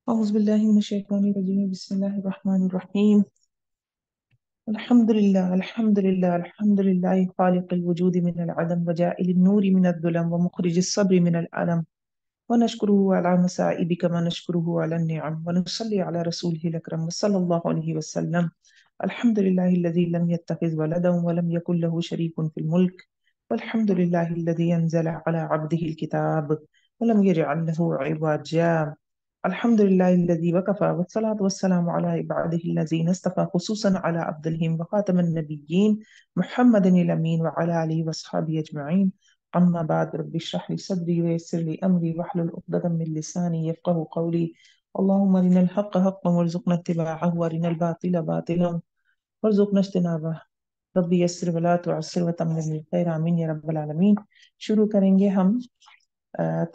أعوذ بالله من الشيطان الرجيم بسم الله الرحمن الرحيم الحمد لله الحمد لله الحمد لله خالق الوجود من العدم وجائل النور من الظلم ومخرج الصبر من الألم ونشكره على مسائب كما نشكره على النعم ونصلي على رسوله الأكرم صلى الله عليه وسلم. الحمد لله الذي لم يتخذ ولدا ولم يكن له شريك في الملك، والحمد لله الذي أنزل على عبده الكتاب ولم يجعل له عوجا. الحمد لله الذي وكفى والصلاة والسلام على عباده الذين اصطفى خصوصا على عبدهم وخاتم النبيين محمد الأمين وعلى آله وأصحابه أجمعين. أما بعد، رب اشرح لي صدري ويسر لي أمري واحلل عقدة من لساني يفقه قولي. اللهم أرنا الحق حقا وارزقنا اتباعه وأرنا الباطل باطلا وارزقنا اجتنابه. ربي يسر ولا تعسر وتمم بالخير آمين या रब्बल आलमीन। शुरू करेंगे हम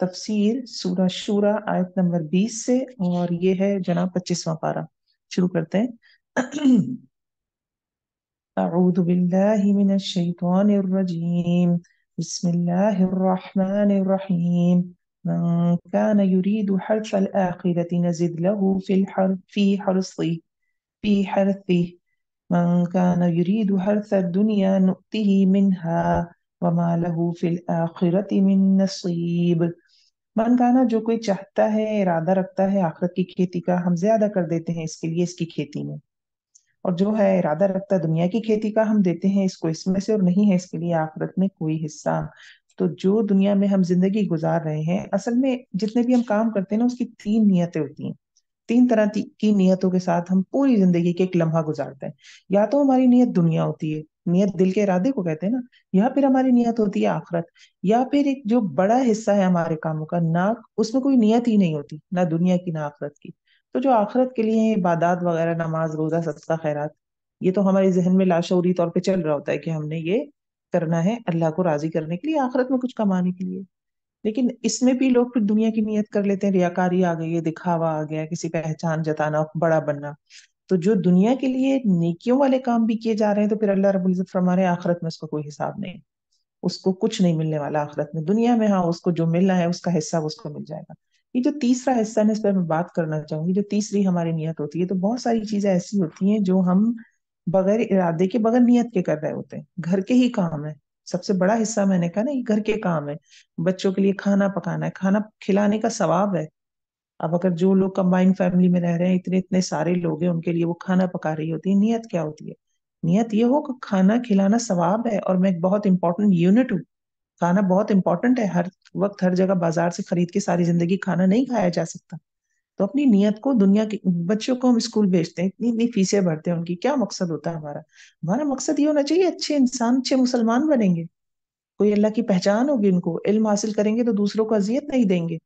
तफसीर सूरह शूरा आयत नंबर 20 से, और ये है जनाब 25वां पारा। शुरू करते हैं। أعوذ بالله من الشيطان الرجيم بسم الله الرحمن الرحيم من كان يريد حرث الآخرة نزد له في حرثه من كان يريد حرث الدنيا نؤته منها وما له في الآخرة من نصيب। मन काना, जो कोई चाहता है, इरादा रखता है आखिरत की खेती का, हम ज्यादा कर देते हैं इसके लिए इसकी खेती में। और जो है इरादा रखता है दुनिया की खेती का, हम देते हैं इसको इसमें से, और नहीं है इसके लिए आखिरत में कोई हिस्सा। तो जो दुनिया में हम जिंदगी गुजार रहे हैं, असल में जितने भी हम काम करते हैं ना, उसकी तीन नियतें होती हैं। तीन तरह की नियतों के साथ हम पूरी जिंदगी के एक लम्हा गुजारते हैं। या तो हमारी नियत दुनिया होती है, नियत दिल के इरादे को कहते हैं ना, या फिर हमारी नियत होती है आखिरत। या फिर एक जो बड़ा हिस्सा है हमारे कामों का ना, उसमें कोई नियत ही नहीं होती, ना दुनिया की ना आखिरत की। तो जो आखिरत के लिए है, इबादत वगैरह, नमाज रोजा सदका खैरात, ये तो हमारे जहन में लाशऊरी तौर पे चल रहा होता है कि हमने ये करना है अल्लाह को राजी करने के लिए, आखिरत में कुछ कमाने के लिए। लेकिन इसमें भी लोग फिर दुनिया की नियत कर लेते हैं, रियाकारी आ गई है, दिखावा आ गया, किसी पहचान जताना, बड़ा बनना। तो जो दुनिया के लिए नेकियों वाले काम भी किए जा रहे हैं, तो फिर अल्लाह रब्बुल इज्जत फरमा रहे हैं आखिरत में उसका कोई हिसाब नहीं, उसको कुछ नहीं मिलने वाला आखिरत में। दुनिया में हाँ, उसको जो मिलना है उसका हिस्सा उसको मिल जाएगा। ये जो तीसरा हिस्सा है, इस पर मैं बात करना चाहूंगी। जो तीसरी हमारी नियत होती है, तो बहुत सारी चीजें ऐसी होती हैं जो हम बगैर इरादे के, बगैर नियत के कर रहे होते हैं। घर के ही काम है, सबसे बड़ा हिस्सा मैंने कहा ना, ये घर के काम है। बच्चों के लिए खाना पकाना है, खाना खिलाने का सवाब है। अब अगर जो लोग कंबाइंड फैमिली में रह रहे हैं, इतने इतने सारे लोग हैं, उनके लिए वो खाना पका रही होती है, नियत क्या होती है? नियत ये हो कि खाना खिलाना सवाब है, और मैं एक बहुत इंपॉर्टेंट यूनिट हूँ। खाना बहुत इंपॉर्टेंट है, हर वक्त हर जगह बाजार से खरीद के सारी जिंदगी खाना नहीं खाया जा सकता। तो अपनी नियत को, दुनिया के बच्चों को हम स्कूल भेजते हैं, इतनी इतनी फीसें भरते हैं उनकी, क्या मकसद होता है हमारा? हमारा मकसद ये होना चाहिए अच्छे इंसान, अच्छे मुसलमान बनेंगे, कोई अल्लाह की पहचान होगी, उनको इल्म हासिल करेंगे तो दूसरों को अजियत नहीं देंगे,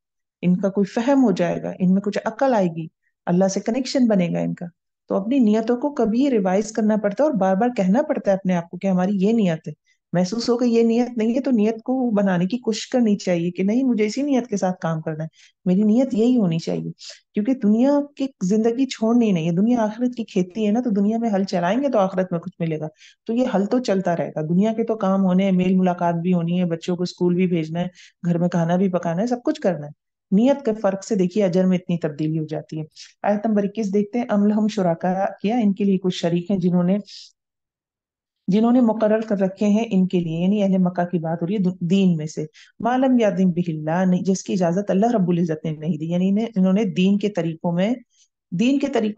इनका कोई फहम हो जाएगा, इनमें कुछ अक्ल आएगी, अल्लाह से कनेक्शन बनेगा इनका। तो अपनी नियतों को कभी रिवाइज करना पड़ता है, और बार बार कहना पड़ता है अपने आप को कि हमारी ये नियत है। महसूस हो कि ये नियत नहीं है, तो नियत को बनाने की कोशिश करनी चाहिए कि नहीं, मुझे इसी नियत के साथ काम करना है, मेरी नियत यही होनी चाहिए। क्योंकि दुनिया की जिंदगी छोड़नी नहीं है, दुनिया आखिरत की खेती है ना, तो दुनिया में हल चलाएंगे तो आखिरत में कुछ मिलेगा। तो ये हल तो चलता रहेगा, दुनिया के तो काम होने हैं, मेल मुलाकात भी होनी है, बच्चों को स्कूल भी भेजना है, घर में खाना भी पकाना है, सब कुछ करना है। नियत के फर्क से देखिए अजर में इतनी तब्दीली हो जाती है। आयत नंबर 21 देखते हैं। अम लहुम शुरका, किया इनके लिए कुछ शरीक हैं जिन्होंने जिन्होंने मुकर्रर कर रखे हैं इनके लिए, यानी अहले मक्का की बात हो रही है, दीन में से। मालम यादिम बिहिल्ला, नहीं जिसकी इजाजत अल्लाह रब्बुल इज्जत ने नहीं दी, यानी इन्होंने दीन के तरीकों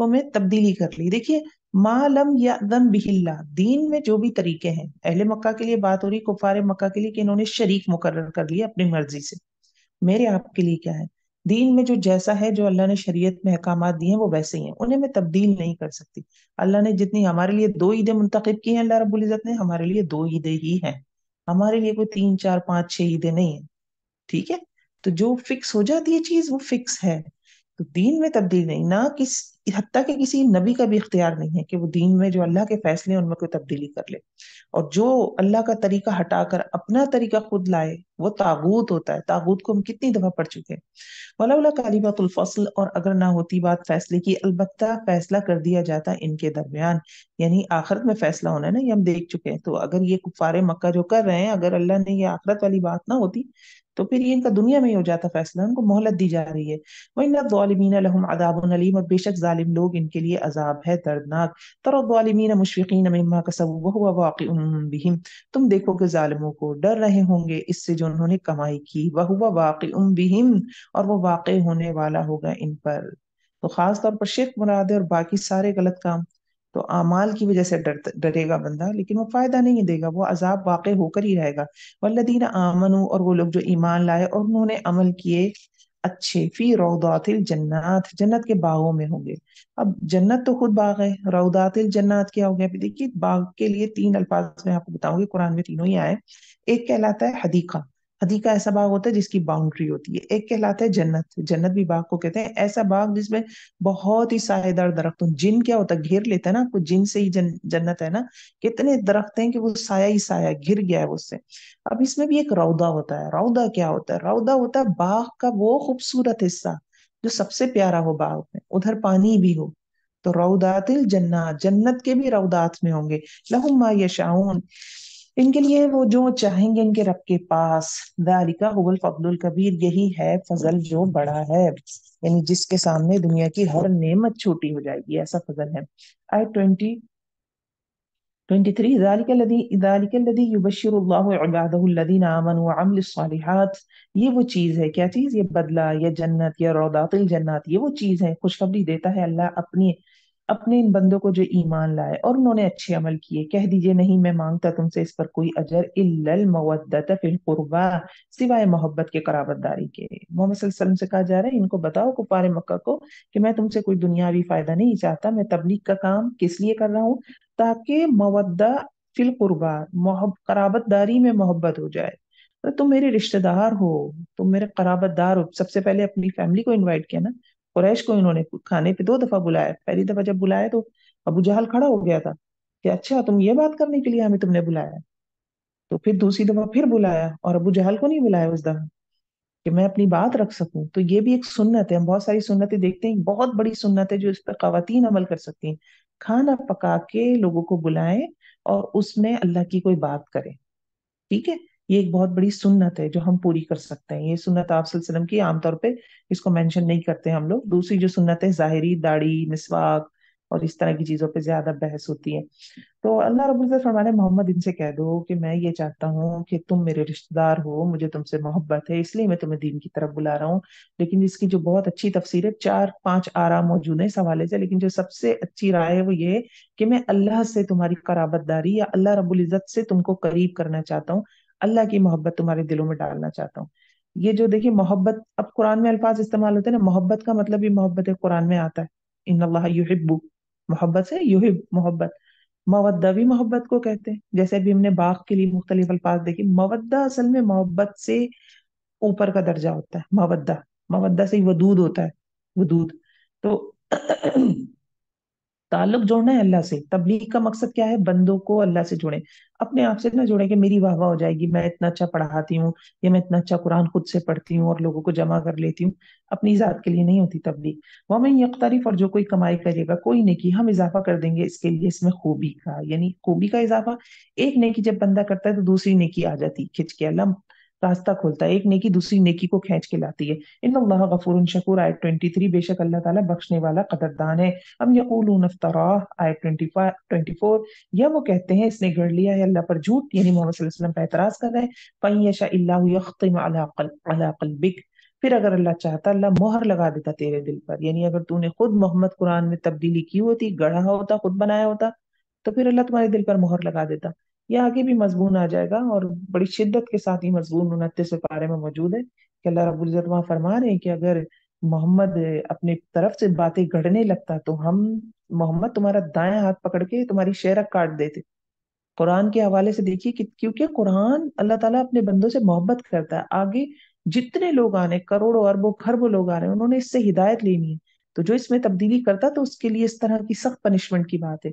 में तब्दीली कर ली। देखिए, मालम यादम बिहिल्ला, दीन में जो भी तरीके हैं, अहले मक्का के लिए बात हो रही, कुफारे मक्का के लिए, कि इन्होंने शरीक मुकर्रर कर लिए अपनी मर्जी से। मेरे आपके लिए क्या है? दीन में जो जैसा है, जो अल्लाह ने शरीयत में अहकामात दिए हैं, वो वैसे ही हैं, उन्हें मैं तब्दील नहीं कर सकती। अल्लाह ने जितनी हमारे लिए दो ईदें मुंतखब की हैं, अल्लाह रब्बुल इज्जत ने, हमारे लिए दो ईदें ही हैं। हमारे लिए कोई तीन चार पांच छह ईदें नहीं है। ठीक है? तो जो फिक्स हो जाती है चीज, वो फिक्स है। तो दीन में तब्दील नहीं, ना किस हत्ता के किसी नबी का भी इख्तियार नहीं है कि वो दीन में जो अल्लाह के फैसले हैं उनमें कोई तब्दीली कर ले। और जो अल्लाह का तरीका हटाकर अपना तरीका खुद लाए, वो तागूत होता है। तागूत को हम कितनी दफा पढ़ चुके हैं। वलौला कलिमातुल फस्ल, और अगर ना होती बात फैसले की, अलबत्ता फैसला कर दिया जाता इनके दरमियान, यानी आखिरत में फैसला होना है ना, ये हम देख चुके हैं। तो अगर ये कुफारे मक्का जो कर रहे हैं, अगर अल्लाह ने ये आखिरत वाली बात ना होती, तो फिर ये इनका दुनिया में ही हो जाता फैसला, उनको मोहलत दी जा रही है। वइन्नज़ालिमीन लहुम अज़ाबुन अलीम, और बेशक जालिम लोग इनके लिए अजाब है दर्दनाक। तर्ज़ालिमीन मुशफ़िक़ीन मिम्मा कसबू वहुवा वाक़िउन बिहिम, तुम देखो कि जालिमों को डर रहे होंगे इससे जो उन्होंने कमाई की, वहुवा वाक़िउन बिहिम, और वो वाक़ई होने वाला होगा इन पर। तो खास तौर पर शिर्क मुराद है, और बाकी सारे गलत काम तो अमाल की वजह से डरेगा बंदा, लेकिन वो फायदा नहीं देगा, वो अजाब वाक़ई होकर ही रहेगा। वल्लदीन आमनू, और वो लोग जो ईमान लाए और उन्होंने अमल किए अच्छे, फी रौदातिल जन्नात, जन्नत के बागों में होंगे। अब जन्नत तो खुद बाग है, रौदातिल जन्नात क्या हो गया? अभी देखिए, बाग के लिए तीन अल्फाज मैं आपको बताऊंगी, कुरान में तीनों ही आए। एक कहलाता है हदीका, हदीका ऐसा बाग होता है जिसकी बाउंड्री होती है। एक कहलाता है जन्नत, जन्नत भी बाग को कहते हैं, ऐसा बाग जिसमें बहुत ही सायेदार दरख्त हो। जिन क्या होता है, घेर लेता है ना आपको, जिन से ही जन्नत है ना, कितने दरख्त हैं कि वो साया ही साया घिर गया है उससे। अब इसमें भी एक रौदा होता है। रौदा क्या होता है? रौदा होता है बाग का वो खूबसूरत हिस्सा जो सबसे प्यारा हो बाग में, उधर पानी भी हो। तो रौदातिल जन्नत, जन्नत के भी रौदात में होंगे। लहुम मा यशाऊन, इनके लिए वो जो चाहेंगे इनके रब के पास। दालिका हुवल फضलुल कबीर, यही है फजल जो बड़ा है, यानी जिसके सामने दुनिया की हर नेमत छोटी हो जाएगी, ऐसा फजल है। आई 23, ज़ालिकल्लज़ी युबश्शिरुल्लाहु इबादहुल्लज़ीना आमनू व अमिलुस्सालिहात, ये वो चीज है, क्या चीज? ये बदला, ये जन्नत, ये रौदातिल जन्नत, ये वो चीज है, खुशखबरी देता है अल्लाह अपनी अपने इन बंदों को जो ईमान लाए और उन्होंने अच्छे अमल किए। कह दीजिए नहीं मैं मांगता तुमसे इस पर कोई अजर, इल्लल मवद्दत फिल कुर्बा, सिवाय मोहब्बत के, कराबतदारी के। मोहम्मद सल्लल्लाहु अलैहि वसल्लम से कहा जा रहा है इनको बताओ, कुफार मक्का को, कि मैं तुमसे कोई दुनियावी फायदा नहीं चाहता, मैं तबलीग का काम किस लिए कर रहा हूँ? ताकि मवद्दा फिल कुर्बा, कराबतदारी में मोहब्बत हो जाए। तो तुम मेरे रिश्तेदार हो, तुम मेरे कराबतदार हो। सबसे पहले अपनी फैमिली को इनवाइट किया ना, कुरैश को इन्होंने खाने पे 2 दफा बुलाया। पहली दफा जब बुलाया तो अबू जहल खड़ा हो गया था कि अच्छा तुम ये बात करने के लिए हमें तुमने बुलाया। तो फिर दूसरी दफा फिर बुलाया और अबू जहल को नहीं बुलाया उस दफा, कि मैं अपनी बात रख सकूं। तो ये भी एक सुन्नत है, हम बहुत सारी सुन्नतें देखते हैं, बहुत बड़ी सुन्नत है जो इस पर खवातीन अमल कर सकती हैं। खाना पका के लोगों को बुलाएं और उसमें अल्लाह की कोई बात करें, ठीक है? ये एक बहुत बड़ी सुन्नत है जो हम पूरी कर सकते हैं। ये सुन्नत आप सल्लल्लाहु अलैहि वसल्लम की, आमतौर पे इसको मेंशन नहीं करते हम लोग। दूसरी जो सुन्नत है, जाहिरी दाढ़ी, मिसवाक और इस तरह की चीजों पे ज्यादा बहस होती है। तो अल्लाह रब्बुल इज्जत फरमाने, मोहम्मद इनसे कह दो कि मैं ये चाहता हूँ कि तुम मेरे रिश्तेदार हो, मुझे तुमसे मोहब्बत है, इसलिए मैं तुम्हें दीन की तरफ बुला रहा हूँ। लेकिन इसकी जो बहुत अच्छी तफसीर है, 4-5 आरा मौजूद है इस हवाले से, लेकिन जो सबसे अच्छी राय है वो ये है कि मैं अल्लाह से तुम्हारी कराबतदारी, या अल्लाह रब्बुल इज्जत से तुमको करीब करना चाहता हूँ, अल्लाह की मोहब्बत तुम्हारे दिलों में डालना चाहता हूँ। ये जो देखिए मोहब्बत, अब कुरान में अल्फाज इस्तेमाल होते हैं ना, मोहब्बत का मतलब भी मोहब्बत है, कुरान में आता है इन्नल्लाह युहिब्बु, मोहब्बत से युहिब, मोहब्बत। मवद्दा भी मोहब्बत को कहते हैं, जैसे अभी हमने बाग के लिए मुख्तलिफ अल्फाज देखे। मवद्दा असल में मोहब्बत से ऊपर का दर्जा होता है, मवद्दा, मवद्दा से ही वदूद होता है, वदूद। तो ताल्लुक जोड़ना है अल्लाह से। तबलीग का मकसद क्या है? बंदों को अल्लाह से जोड़े, अपने आप से ना जोड़े कि मेरी वाह वाह हो जाएगी, मैं इतना अच्छा पढ़ाती हूँ, या मैं इतना अच्छा कुरान खुद से पढ़ती हूँ और लोगों को जमा कर लेती हूँ। अपनी जात के लिए नहीं होती तबलीग। वमन यक्तरिफ, और जो कोई कमाई करेगा, कोई नेकी, हम इजाफा कर देंगे इसके लिए, इसमें खूबी का, यानी खूबी का इजाफा। एक नेकी जब बंदा करता है तो दूसरी नेकी आ जाती है खिंच के, अल्लाह रास्ता खोलता है, एक नेकी दूसरी नेकी को खींच के लाती है। इन्नल्लाह गफूरुन शकूर, आयत 23, बेशक अल्लाह ताला बख्शने वाला कदरदान है। हम यकूलून इफ्तराह, आयत 24, या वो कहते हैं इसने गढ़ लिया है अल्लाह पर झूठ, यानी मोहम्मद सल्लल्लाहु अलैहि वसल्लम पर एतराज कर रहे हैं। फयशा इल्लाहु यख्तिम अला क़ल्बिक, फिर अगर अल्लाह चाहता, अल्लाह मोहर लगा देता तेरे दिल पर, यानी अगर तूने खुद मोहम्मद कुरान में तब्दीली की होती, गढ़ा होता, खुद बनाया होता, तो फिर अल्लाह तुम्हारे दिल पर मोहर लगा देता। ये आगे भी मजबून आ जाएगा, और बड़ी शिद्दत के साथ ही मजबून 29वें पारे में मौजूद है कि अल्लाह रब्बुल इज्जत वहां फरमा रहे हैं कि अगर मोहम्मद अपनी तरफ से बातें गढ़ने लगता तो हम मोहम्मद तुम्हारा दायां हाथ पकड़ के तुम्हारी शेरक काट देते। कुरान के हवाले से देखिए कि क्योंकि कुरान, अल्लाह ताला अपने बंदों से मोहब्बत करता है। आगे जितने लोग आ रहे हैं, करोड़ों अरबों खरबों लोग आ रहे हैं, उन्होंने इससे हिदायत लेनी है। तो जो इसमें तब्दीली करता तो उसके लिए इस तरह की सख्त पनिशमेंट की बात है।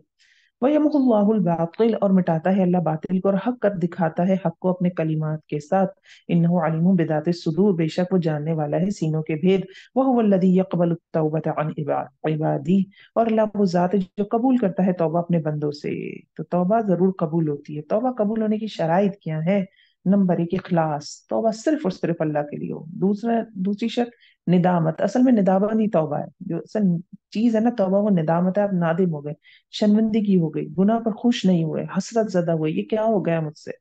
वयमुल्लाहुल बातिल, और मिटाता है अल्लाह बातिल को, और हक कर दिखाता है हक को अपने कलिमात के साथ। इन्नहु अलीमुम बिदाति सुदूर, बेशक वो जानने वाला है सीनों के भेद। वह हुवल्लज़ी यक़बलु तौबत अन इबादी, और अल्लाह वो जात है जो कबूल करता है तौबा अपने बंदों से। तो तौबा जरूर कबूल होती है। तौबा कबूल होने की शराइत क्या है? नंबर एक, इखलास, तौबा सिर्फ और सिर्फ अल्लाह के लिए हो। दूसरी शर्त निदामत, असल में निदामत ही तौबा है। जो असल चीज है ना तौबा, वो निदामत है। आप नादिम हो गए, शर्मिंदगी हो गई, गुनाह पर खुश नहीं हुए, हसरत ज़दा हुए, ये क्या हो गया मुझसे।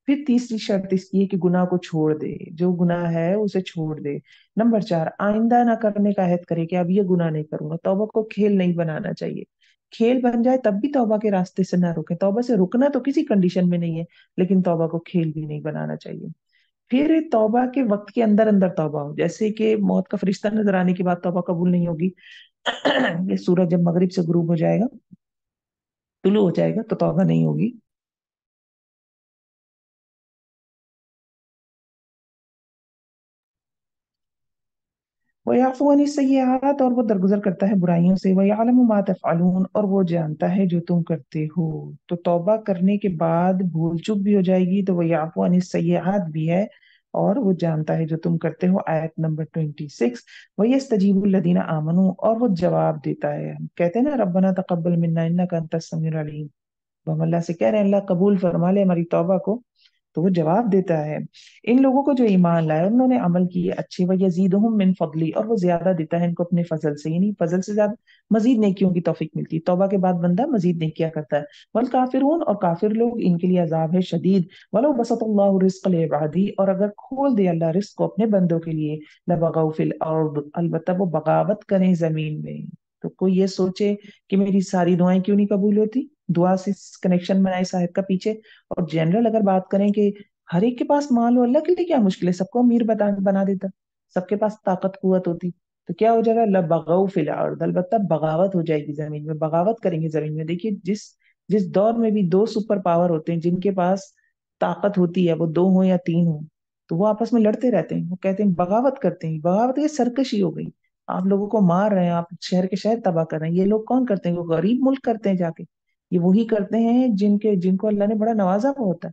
फिर तीसरी शर्त इसकी है कि गुनाह को छोड़ दे, जो गुनाह है उसे छोड़ दे। नंबर चार, आइंदा ना करने का अहद करे कि अब ये गुनाह नहीं करूंगा। तौबा को खेल नहीं बनाना चाहिए। खेल बन जाए तब भी तौबा के रास्ते से ना रुके। तौबा से रुकना तो किसी कंडीशन में नहीं है, लेकिन तौबा को खेल भी नहीं बनाना चाहिए। फिर तौबा के वक्त के अंदर अंदर तौबा हो, जैसे कि मौत का फरिश्ता नजर आने के बाद तौबा कबूल नहीं होगी। ये सूरज जब मगरिब से गुरूब हो जाएगा, तुलू हो जाएगा, तो तौबा नहीं होगी। वो याफू अनी सय्यात, और वो दरगुजर करता है बुराइयों से। वह यालमु मा तफअलून, और वो जानता है जो तुम करते हो। तो तौबा करने के बाद भूल चूक भी हो जाएगी, तो वह याफू अनी सय्यात भी है, और वो जानता है जो तुम करते हो। आयत नंबर 26। वह यस्तजीबुल लदीना आमनू, और वो जवाब देता है। हम कहते हैं ना, रब्बना तकब्बल मिन्ना इन्नका अंतस समीउल अलीम। तो हम अल्लाह से कह रहे हैं, अल्लाह कबूल फरमा ले हमारी तौबा को। तो वो जवाब देता है, इन लोगों को जो ईमान लाए, उन्होंने अमल किए अच्छे, व यजीदुहुम मिन फضली, और वो ज्यादा देता है इनको अपने फजल से, यानी फजल से ज्यादा मजीद नेकियों की तौफीक मिलती है। तौबा के बाद बंदा मजीद नेकियां करता है। वल काफिरून, और काफिर लोग, इनके लिए अजाब है शदीद। वलो बसतल्लाहु रिज़्क़ लिइबादी, और अगर खोल दे अल्लाह रिस्क को अपने बंदों के लिए, लबगौ फिल अर्द, अलबत्ता वो बगावत करें जमीन में। तो कोई ये सोचे कि मेरी सारी दुआएं क्यों नहीं कबूल होती, दुआ से कनेक्शन बनाए साहिब का पीछे। और जनरल अगर बात करें कि हर एक के पास माल हो, अल्लाह के लिए क्या मुश्किल है, सबको अमीर बना देता। सबके पास ताकत कुवत होती, तो क्या हो जाएगा, लबगौ फिल अर्द, अलबत्ता बगावत हो जाएगी जमीन में, बगावत करेंगे जमीन में। देखिए, जिस जिस दौर में भी दो सुपर पावर होते हैं, जिनके पास ताकत होती है, वो दो हो या तीन हो, तो वो आपस में लड़ते रहते हैं। वो कहते हैं बगावत करते हैं। बगावत ये सरकशी हो गई। आप लोगों को मार रहे हैं, आप शहर के शहर तबाह कर रहे हैं। ये लोग कौन करते हैं, वो गरीब मुल्क करते हैं जाके। ये वही करते हैं जिनको अल्लाह ने बड़ा नवाजा हुआ होता है।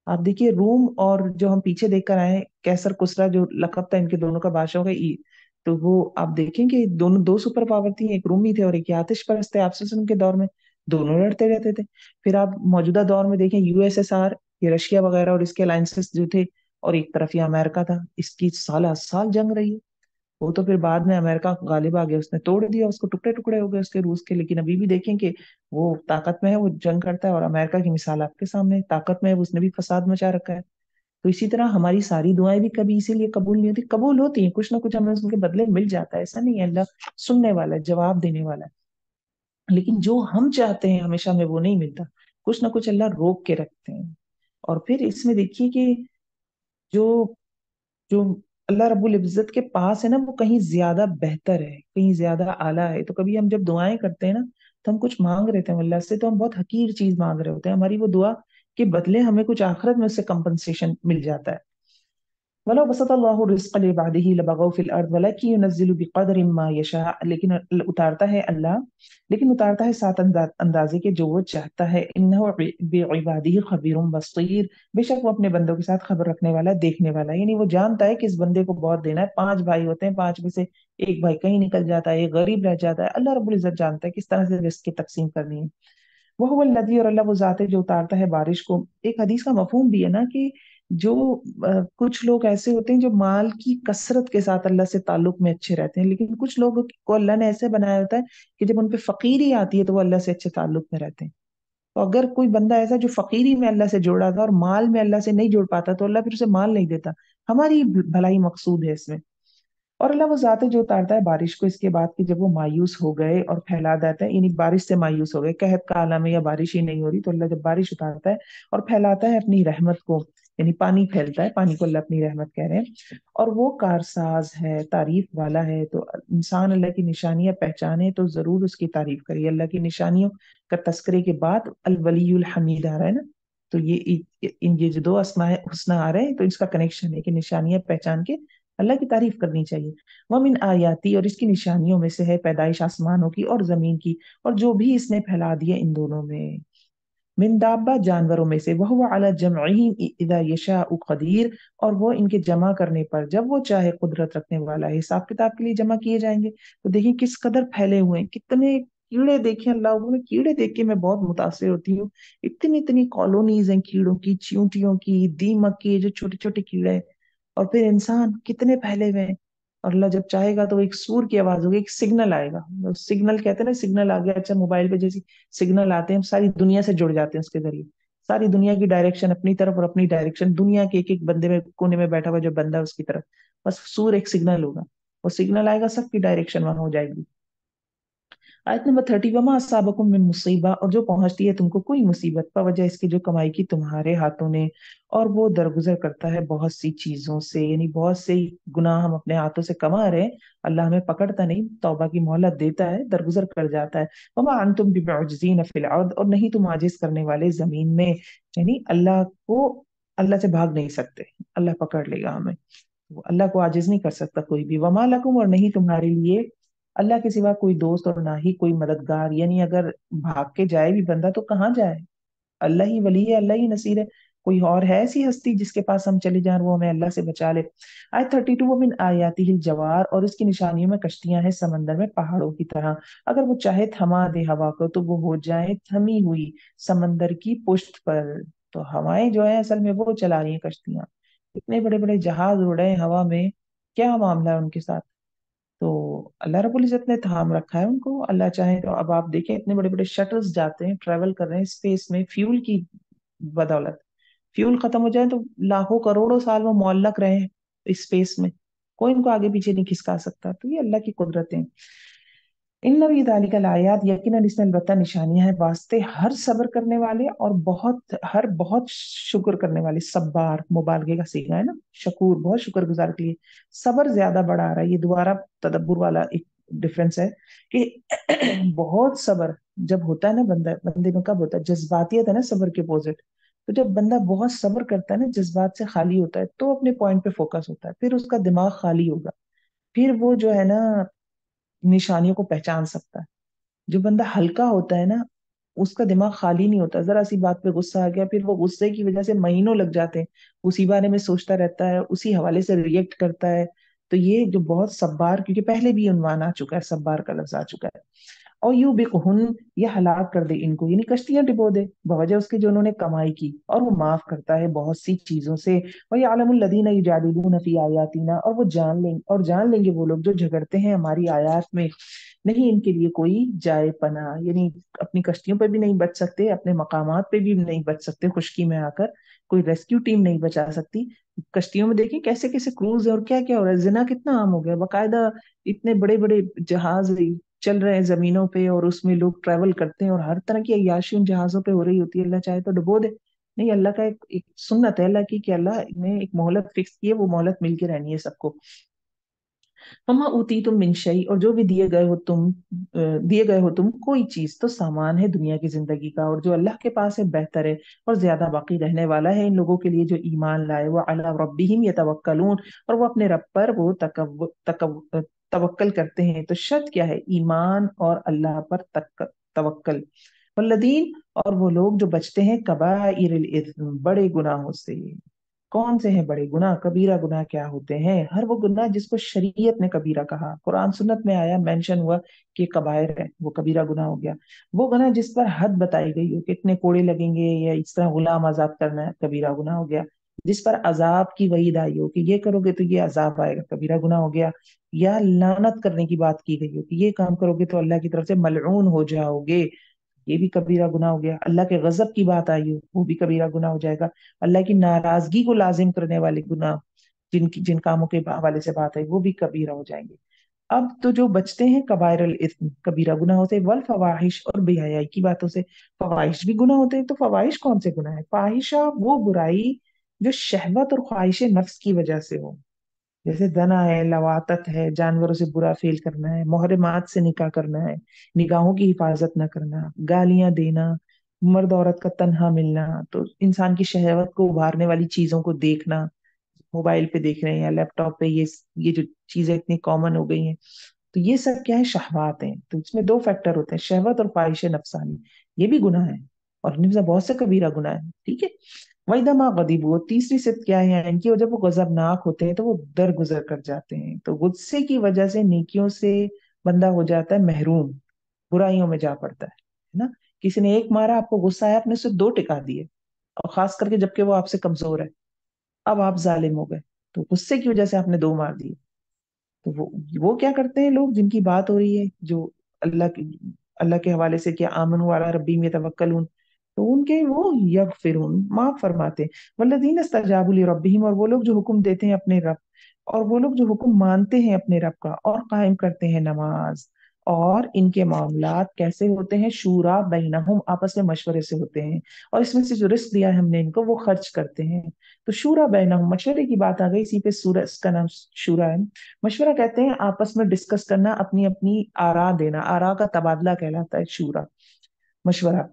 आप देखिए, रूम और जो हम पीछे देखकर आए हैं, कैसर कुसरा, जो लकब था इनके दोनों का बादशाहों का, तो वो आप देखेंगे दोनों दो सुपर पावर थी, एक रूमी थे और एक आतिश परस्त थे आपसे के दौर में। दोनों लड़ते रहते थे। फिर आप मौजूदा दौर में देखें, यूएसएसआर, ये रशिया वगैरह और इसके अलायंसेस जो थे, और एक तरफ ये अमेरिका था, इसकी साल साल जंग रही है। वो तो फिर बाद में अमेरिका गालिब आ गया, उसने तोड़ दिया उसको, टुकड़े टुकड़े हो गए उसके रूस के। लेकिन अभी भी देखें कि वो ताकत में है, वो जंग करता है। और अमेरिका की मिसाल आपके सामने है, ताकत में है, उसने भी फसाद मचा रखा है। तो इसी तरह हमारी सारी दुआएं भी कभी इसीलिए कबूल नहीं होती। कबूल होती हैं, कुछ ना कुछ हमें उसके बदले मिल जाता है, ऐसा नहीं है। अल्लाह सुनने वाला है, जवाब देने वाला है। लेकिन जो हम चाहते हैं हमेशा हमें वो नहीं मिलता। कुछ ना कुछ अल्लाह रोक के रखते हैं। और फिर इसमें देखिए कि जो जो अल्लाह रब्बुल इज्जत के पास है ना, वो कहीं ज्यादा बेहतर है, कहीं ज्यादा आला है। तो कभी हम जब दुआएं करते हैं ना, तो हम कुछ मांग रहे थे अल्लाह से, तो हम बहुत हकीर चीज मांग रहे होते हैं। हमारी वो दुआ के बदले हमें कुछ आखिरत में उससे कंपनसेशन मिल जाता है। वलो बसतल्लाहु रिज़्क़ लिइबादिही लबगौ फिल अर्द वलकिन युनज़्ज़िलु बिक़दरि मा यशा, लेकिन उतारता है अल्लाह, लेकिन उतारता है सात अंदाजे के जो वो चाहता है। इन्नहु बिइबादिही खबीरुम बसीर, बेशक वो अपने बंदों के साथ खबर रखने वाला है, देखने वाला है। यानी वो जानता है कि इस बंदे को बहुत देना है। पांच भाई होते हैं, पांच में से एक भाई कहीं निकल जाता है, एक गरीब रह जाता है। अल्लाह रब्बुल इज्जत जानता है किस तरह से रिस्क की तकसीम करनी है। वो हुवल लदी, और अल्लाह वो जात है जो उतारता है बारिश को। एक हदीस का मफहूम भी है ना कि जो कुछ लोग ऐसे होते हैं जो माल की कसरत के साथ अल्लाह से ताल्लुक में अच्छे रहते हैं, लेकिन कुछ लोगों को अल्लाह ने ऐसे बनाया होता है कि जब उन पे फकीरी आती है तो वो अल्लाह से अच्छे ताल्लुक में रहते हैं। तो अगर कोई बंदा ऐसा जो फकीरी में अल्लाह से जुड़ा था और माल में अल्लाह से नहीं जुड़ पाता, तो अल्लाह फिर उसे माल नहीं देता। हमारी भलाई मकसूद है इसमें। और अल्लाह वो जात है जो उतारता है बारिश को इसके बाद कि जब वो मायूस हो गए, और फैला देता है, यानी बारिश से मायूस हो गए, कहत का आलम है या बारिश ही नहीं हो रही, तो अल्लाह जब बारिश उतारता है और फैलाता है अपनी रहमत को, यानी पानी फैलता है, पानी को अल्लाह अपनी रहमत कह रहे हैं। और वो कारसाज है, तारीफ वाला है। तो इंसान अल्लाह की निशानियां पहचाने तो जरूर उसकी तारीफ करिए। अल्लाह की निशानियों का तस्करे के बाद अल वलीयुल हमीद आ रहा है ना। तो ये जो दो अस्मा है हुस्ना आ रहे हैं, तो इसका कनेक्शन है कि निशानियां पहचान के अल्लाह की तारीफ करनी चाहिए। वमिन आयाती, और इसकी निशानियों में से है पैदाइश आसमानों की और जमीन की, और जो भी इसने फैला दिया इन दोनों में। मिन दाब्बा, जानवरों में से। वह अला जमईहिम इदा यशाउ कदीर, और वो इनके जमा करने पर जब वो चाहे कुदरत रखने वाला है। हिसाब किताब के लिए जमा किए जाएंगे। तो देखिए किस कदर फैले हुए हैं, कितने कीड़े देखे अल्लाह, में कीड़े देख के मैं बहुत मुतासिर होती हूँ। इतनी इतनी कॉलोनीज हैं कीड़ों की, चींटियों की, दीमक की, जो छोटे छोटे कीड़े हैं। और फिर इंसान कितने फैले हुए हैं। और अल्लाह जब चाहेगा तो एक सूर की आवाज होगी, एक सिग्नल आएगा, सिग्नल कहते हैं ना, सिग्नल आ गया, अच्छा मोबाइल पे जैसे सिग्नल आते हैं, सारी दुनिया से जुड़ जाते हैं उसके जरिए। सारी दुनिया की डायरेक्शन अपनी तरफ, और अपनी डायरेक्शन दुनिया के एक एक बंदे में, कोने में बैठा हुआ जो बंदा है उसकी तरफ। बस सूर एक सिग्नल होगा, वो सिग्नल आएगा, सबकी डायरेक्शन वहां हो जाएगी। आयत नंबर 30, वमा असाबकुम मिन मुसीबा, और जो पहुंचती है तुमको कोई मुसीबत पर वजह इसकी जो कमाई की तुम्हारे हाथों ने, और वो दरगुजर करता है बहुत सी चीजों से, यानी बहुत से गुनाह हम अपने हाथों से कमा रहे हैं, अल्लाह हमें पकड़ता नहीं, तौबा की मोहलत देता है, दरगुजर कर जाता है। वमा अंतुम बिमुअजिजीन फिल अर्द, और नहीं तुम आजिज करने वाले जमीन में, यानी अल्लाह से भाग नहीं सकते, अल्लाह पकड़ लेगा हमें। वो अल्लाह को आजिज नहीं कर सकता कोई भी। वमा लकुम, और नहीं तुम्हारे लिए अल्लाह के सिवा कोई दोस्त, और ना ही कोई मददगार, यानी अगर भाग के जाए भी बंदा तो कहाँ जाए, अल्लाह ही वली है, अल्लाह ही नसीर है। कोई और है ऐसी हस्ती जिसके पास हम चले जाएं, वो हमें अल्लाह से बचा ले। आयत 32, वो मिन आयाती हिल जवार, और इसकी निशानियों में कश्तियां हैं समंदर में पहाड़ों की तरह। अगर वो चाहे थमा दे हवा को तो वो हो जाए थमी हुई समंदर की पुष्ट पर। तो हवाएं जो है असल में वो चला रही हैं कश्तियां। इतने बड़े बड़े जहाज उड़ रहे हैं हवा में, क्या मामला है उनके साथ। तो अल्लाह रब्बुल इज्जत ने थाम रखा है उनको, अल्लाह चाहे तो। अब आप देखें, इतने बड़े बड़े शटल्स जाते हैं, ट्रेवल कर रहे हैं स्पेस में फ्यूल की बदौलत। फ्यूल खत्म हो जाए तो लाखों करोड़ों साल वो मुअल्लक रहे स्पेस में, कोई इनको आगे पीछे नहीं खिसका सकता। तो ये अल्लाह की कुदरतें। इन नबी दालिकल आयात, यकीनन इसमें अलबत्ता निशानियां हैं वास्ते हर सब्र करने वाले, और बहुत शुक्र करने वाले। सब्बार मुबालगे का सीगा है ना, शकूर बहुत शुक्रगुजार के लिए। सब्र ज्यादा बड़ा आ रहा है, ये दोबारा तदब्बुर वाला एक डिफरेंस है कि बहुत सब्र जब होता है ना, बंदे में कब होता है, जज्बातियत है ना सब्र के अपोजिट। तो जब बंदा बहुत सब्र करता है ना, जज्बात से खाली होता है, तो अपने पॉइंट पे फोकस होता है, फिर उसका दिमाग खाली होगा, फिर वो जो है ना निशानियों को पहचान सकता है। जो बंदा हल्का होता है ना, उसका दिमाग खाली नहीं होता, जरा सी बात पे गुस्सा आ गया, फिर वो गुस्से की वजह से महीनों लग जाते हैं, उसी बारे में सोचता रहता है, उसी हवाले से रिएक्ट करता है। तो ये जो बहुत सब्बार, क्योंकि पहले भी उन्वान आ चुका है, सब्बार का लफ्ज आ चुका है। और यू बिकहुन, ये हलाक कर दे इनको, यानी कश्तियां डिबो दे बवजह उसके जो उन्होंने कमाई की, और वो माफ करता है बहुत सी चीजों से। वही आलमुल्लदीना युजादिलून फी आयातिना, और वो जान लेंगे वो लोग जो झगड़ते हैं हमारी आयात में, नहीं इनके लिए कोई जाए पना, यानी अपनी कश्तियों पे भी नहीं बच सकते, अपने मकामात पे भी नहीं बच सकते, खुशकी में आकर कोई रेस्क्यू टीम नहीं बचा सकती। कश्तियों में देखिए कैसे कैसे क्रूज है, और क्या क्या हो रहा है, जिना कितना आम हो गया बाकायदा। इतने बड़े बड़े जहाज चल रहे हैं जमीनों पे, और उसमें लोग ट्रैवल करते हैं, और हर तरह की अय्याशी उन जहाजों पे हो रही होती है। अल्लाह चाहे तो डुबो दे। नहीं, अल्लाह का एक सुन्नत है अल्लाह की, कि अल्लाह ने एक मोहलत फिक्स की है, वो मोहलत मिलके रहनी है सबको। वमा ऊती तुम मिन शई, और जो भी दिए गए हो तुम कोई चीज, तो सामान है दुनिया की जिंदगी का, और जो अल्लाह के पास है बेहतर है, और ज्यादा बाकी रहने वाला है इन लोगों के लिए जो ईमान लाए। वो अला रब्बिहिम यतवक्कलून, और वो अपने रब पर वो तवक्कल करते हैं। तो शर्त क्या है, ईमान और अल्लाह पर तवक्कल। वल्लदीन, और वो लोग जो बचते हैं कबाइरिल इत्म, बड़े गुनाहों से। कौन से हैं बड़े गुनाह, कबीरा गुनाह क्या होते हैं, हर वो गुनाह जिसको शरीयत ने कबीरा कहा, कुरान सुन्नत में आया, मेंशन हुआ कि कबायर है, वो कबीरा गुनाह हो गया। वो गुनाह जिस पर हद बताई गई हो, कितने कोड़े लगेंगे या इस तरह गुलाम आजाद करना है, कबीरा गुनाह हो गया। जिस पर अजाब की वईद आई हो कि ये करोगे तो ये अजाब आएगा, कबीरा गुनाह हो गया। या लानत करने की बात की गई हो कि ये काम करोगे तो अल्लाह की तरफ से मलऊन हो जाओगे, ये भी कबीरा गुनाह हो गया। अल्लाह के गजब की बात आई हो, वो भी कबीरा गुनाह हो जाएगा। अल्लाह की नाराजगी को लाजिम करने वाले गुनाह, जिन कामों के हवाले से बात है, वो भी कबीरा हो जाएंगे। अब तो जो बचते हैं कबायरल इत्म, कबीरा गुनाह होते हैं, वल फवाहिश, और बेहयाई की बातों से। फवाहिश भी गुनाह होते हैं, तो फवाहिश कौन से गुनाह है, फाहिशा वो बुराई जो शहवत और ख्वाहिश नफ्स की वजह से हो, जैसे जना है, लवातत है, जानवरों से बुरा फेल करना है, मुहर्रमात से निकाह करना है, निगाहों की हिफाजत न करना, गालियां देना, मर्द औरत का तन्हा मिलना, तो इंसान की शहवत को उभारने वाली चीजों को देखना, मोबाइल पे देख रहे हैं या लैपटॉप पे, ये जो चीजें इतनी कॉमन हो गई हैं, तो ये सब क्या है, शहवात हैं। तो इसमें दो फैक्टर होते हैं, शहवत और ख्वाहिश नफसानी, ये भी गुनाह है, और इनमें से बहुत से कबीरा गुनाह है, ठीक है। वहीदमा गदीब, वो तीसरी सिद्ध क्या है इनकी, और जब वो गजबनाक होते हैं तो वो दरगुजर कर जाते हैं, तो गुस्से की वजह से नेकियों से बंदा हो जाता है महरूम। बुराइयों में जा पड़ता है ना। किसी ने एक मारा, आपको गुस्सा आया, आपने उसे दो टिका दिए, और खास करके जबकि वो आपसे कमजोर है। अब आप जालिम हो गए, तो गुस्से की वजह से आपने दो मार दिए। तो वो क्या करते हैं लोग जिनकी बात हो रही है, जो अल्लाह की अल्लाह के हवाले से, क्या आमनू वाला रब्बीम यतवक्कलून, तो उनके वो यगफिरून माफ फरमाते हैं। वल्लज़ीन इस्तजाबू लिरब्बिहिम, और वो लोग जो हुक्म देते हैं अपने रब, और वो लोग जो हुक्म मानते हैं अपने रब का और कायम करते हैं नमाज। और इनके मामलात कैसे होते हैं, शूरा बैनहुम, आपस में मशवरे से होते हैं। और इसमें से जो रिस्क दिया है हमने इनको, वो खर्च करते हैं। तो शूरा बैनहुम, मशवरे की बात आ गई, इसी पे सूरह इसका नाम शूरा है। मशवरा कहते हैं आपस में डिस्कस करना, अपनी अपनी आरा देना, आरा का तबादला कहलाता है शूरा, मशवरा।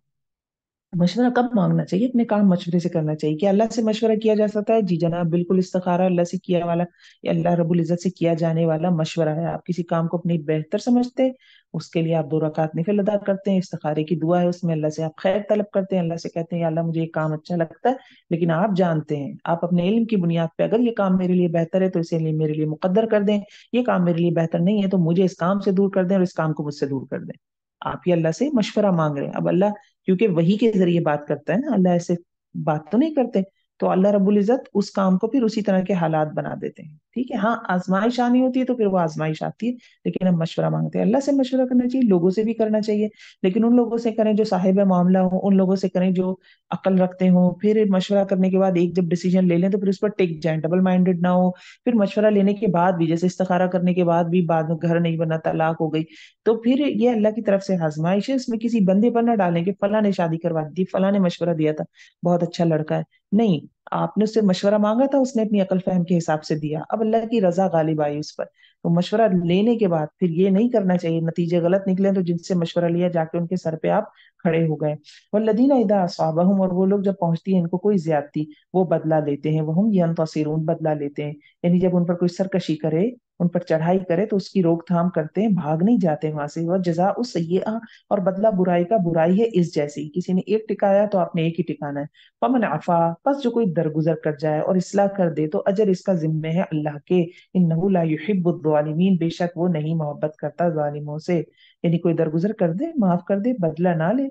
मशवरा कब मांगना चाहिए, अपने काम मशवरे से करना चाहिए। क्या अल्लाह से मशवरा किया जा सकता है? जी जनाब, बिल्कुल। इस्तिखारा अल्लाह से किया वाला, ये अल्लाह रब्बुल इज्जत से किया जाने वाला मशवरा है। आप किसी काम को अपनी बेहतर समझते हैं, उसके लिए आप दो रकात नफिल अदा करते हैं, इस्तिखारे की दुआ है, उसमें अल्लाह से आप खैर तलब करते हैं, अल्लाह से कहते हैं या अल्लाह मुझे ये काम अच्छा लगता है, लेकिन आप जानते हैं, आप अपने इल्म की बुनियाद पे, अगर ये काम मेरे लिए बेहतर है तो इसे लिए मेरे लिए मुकद्दर कर दें, ये काम मेरे लिए बेहतर नहीं है तो मुझे इस काम से दूर कर दें और इस काम को मुझसे दूर कर दें। आप ही अल्लाह से मशवरा मांग रहे हैं। अब अल्लाह क्योंकि वही के जरिए बात करता है ना, अल्लाह ऐसे बात तो नहीं करते, तो अल्लाह रब्बुल इज्जत उस काम को फिर उसी तरह के हालात बना देते हैं। ठीक है, हाँ, आजमाइश आनी होती है तो फिर वो आजमाइश आती है, लेकिन हम मशवरा मांगते हैं। अल्लाह से मशवरा करना चाहिए, लोगों से भी करना चाहिए, लेकिन उन लोगों से करें जो साहिब मामला हो, उन लोगों से करें जो अक्ल रखते हो। फिर मशवरा करने के बाद एक जब डिसीजन ले लें तो फिर उस पर टिक जाए, डबल माइंडेड ना हो। फिर मशवरा लेने के बाद भी, जैसे इस्तिखारा करने के बाद भी बाद में घर नहीं बना, तलाक हो गई, तो फिर ये अल्लाह की तरफ से आजमाइश है। इसमें किसी बंदे पर ना डालें कि फला ने शादी करवा दी, फला ने मशवरा दिया था, बहुत अच्छा लड़का है। नहीं, आपने उससे मशवरा मांगा था, उसने अपनी अकल फहम के हिसाब से दिया, अब अल्लाह की रजा गालिब आई उस पर। तो मशवरा लेने के बाद फिर ये नहीं करना चाहिए, नतीजे गलत निकले तो जिनसे मशवरा लिया जाके उनके सर पे आप खड़े हो गए। वल्लदीना इदा असाबहुम, और वो लोग जब पहुंचती है इनको कोई ज्यादती, वो बदला लेते हैं, वहुम यंतसिरून, बदला लेते हैं। यानी जब उन पर कोई सरकशी करे, उन पर चढ़ाई करे, तो उसकी रोकथाम करते हैं, भाग नहीं जाते वहां से। वह जजा उस सय्यआ, और बदला बुराई का बुराई है इस जैसी। किसी ने एक टिकाया तो आपने एक ही टिकाना है। पमन आफा, बस जो कोई दरगुजर कर जाए और इस्लाह कर दे तो अजर इसका जिम्मे है अल्लाह के। इन्नहु ला युहिब्बुद्दालिमीन, बेशक वो नहीं मोहब्बत करता जालिमों से। यानी कोई दरगुजर कर दे, माफ कर दे, बदला ना ले,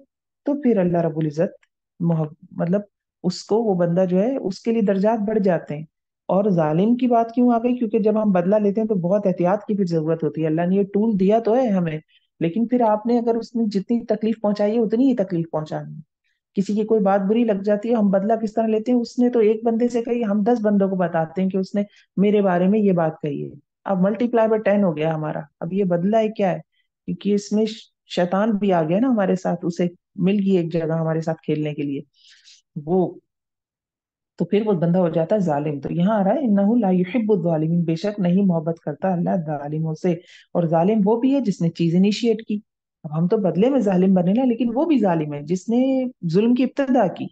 तो फिर अल्लाह रब्बुल इज्जत मतलब उसको, वो बंदा जो है उसके लिए दर्जात बढ़ जाते हैं। और जालिम की बात क्यों आ गई, क्योंकि जब हम बदला लेते हैं तो बहुत एहतियात की फिर जरूरत होती है। अल्लाह ने ये टूल दिया तो है हमें, लेकिन फिर आपने अगर उसमें जितनी तकलीफ पहुंचाई है उतनी ही तकलीफ पहुंचानी है। किसी की कोई बात बुरी लग जाती है, हम बदला किस तरह लेते हैं, उसने तो एक बंदे से कही, हम 10 बंदों को बताते हैं कि उसने मेरे बारे में ये बात कही है। अब मल्टीप्लाई बाय 10 हो गया हमारा। अब ये बदला है क्या है, क्योंकि इसमें शैतान भी आ गया ना हमारे साथ, उसे मिल गई एक जगह हमारे साथ खेलने के लिए वो, तो फिर वो बंदा हो जाता है जालिम। तो यहाँ आ रहा है इन्नहु ला युहिब्बु ज़ालिमीन, बेशक नहीं मोहब्बत करता अल्लाह जालिमों से। और जालिम वो भी है जिसने चीज इनिशिएट की। अब हम तो बदले में जालिम बने ना, लेकिन वो भी जालिम है जिसने जुल्म की इब्तिदा की।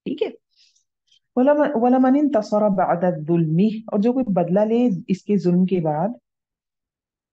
ठीक है। वलमन इंतसर बअद जुल्मी, और जो कोई बदला ले इसके जुल्म के बाद,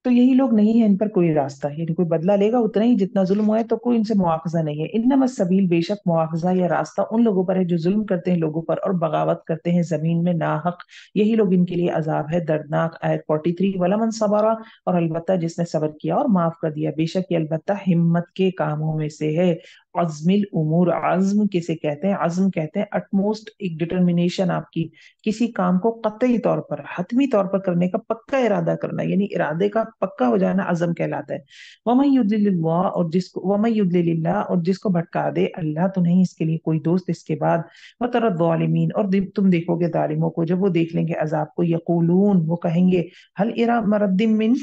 तो यही लोग नहीं है इन पर कोई रास्ता, यानी कोई बदला लेगा उतना ही जितना जुल्म हुआ है, तो कोई इनसे मुआवजा नहीं है। इन्नमा सबील, बेशक मुआवजा या रास्ता उन लोगों पर है जो जुल्म करते हैं लोगों पर और बगावत करते हैं जमीन में नाहक, यही लोग, इनके लिए अजाब है दर्दनाक। आयत 43, वलमन सबरा, और अलबत्ता जिसने सब्र किया और माफ कर दिया, बेशक ये अलबत्ता हिम्मत के कामों में से है। अज़मिल उमूर, अज़्म किसे कहते हैं, अज़्म कहते हैं अटमोस्ट एक डिटर्मिनेशन, आपकी किसी काम को कतई तौर पर, हतमी तौर पर करने का पक्का इरादा करना, यानी इरादे का पक्का हो जाना अज़म कहलाता है। वमन युद्लिल्लाह, और जिसको, वमन युद्लिल्लाह, और जिसको भटका दे अल्लाह, तो नहीं इसके लिए कोई दोस्त इसके बाद। वतरा ज़ालिमीन, और तुम देखोगे जालिमों को, जब वो देख लेंगे अजाब को, यकूलून, वो कहेंगे, हल इरा मरद्दिम मिन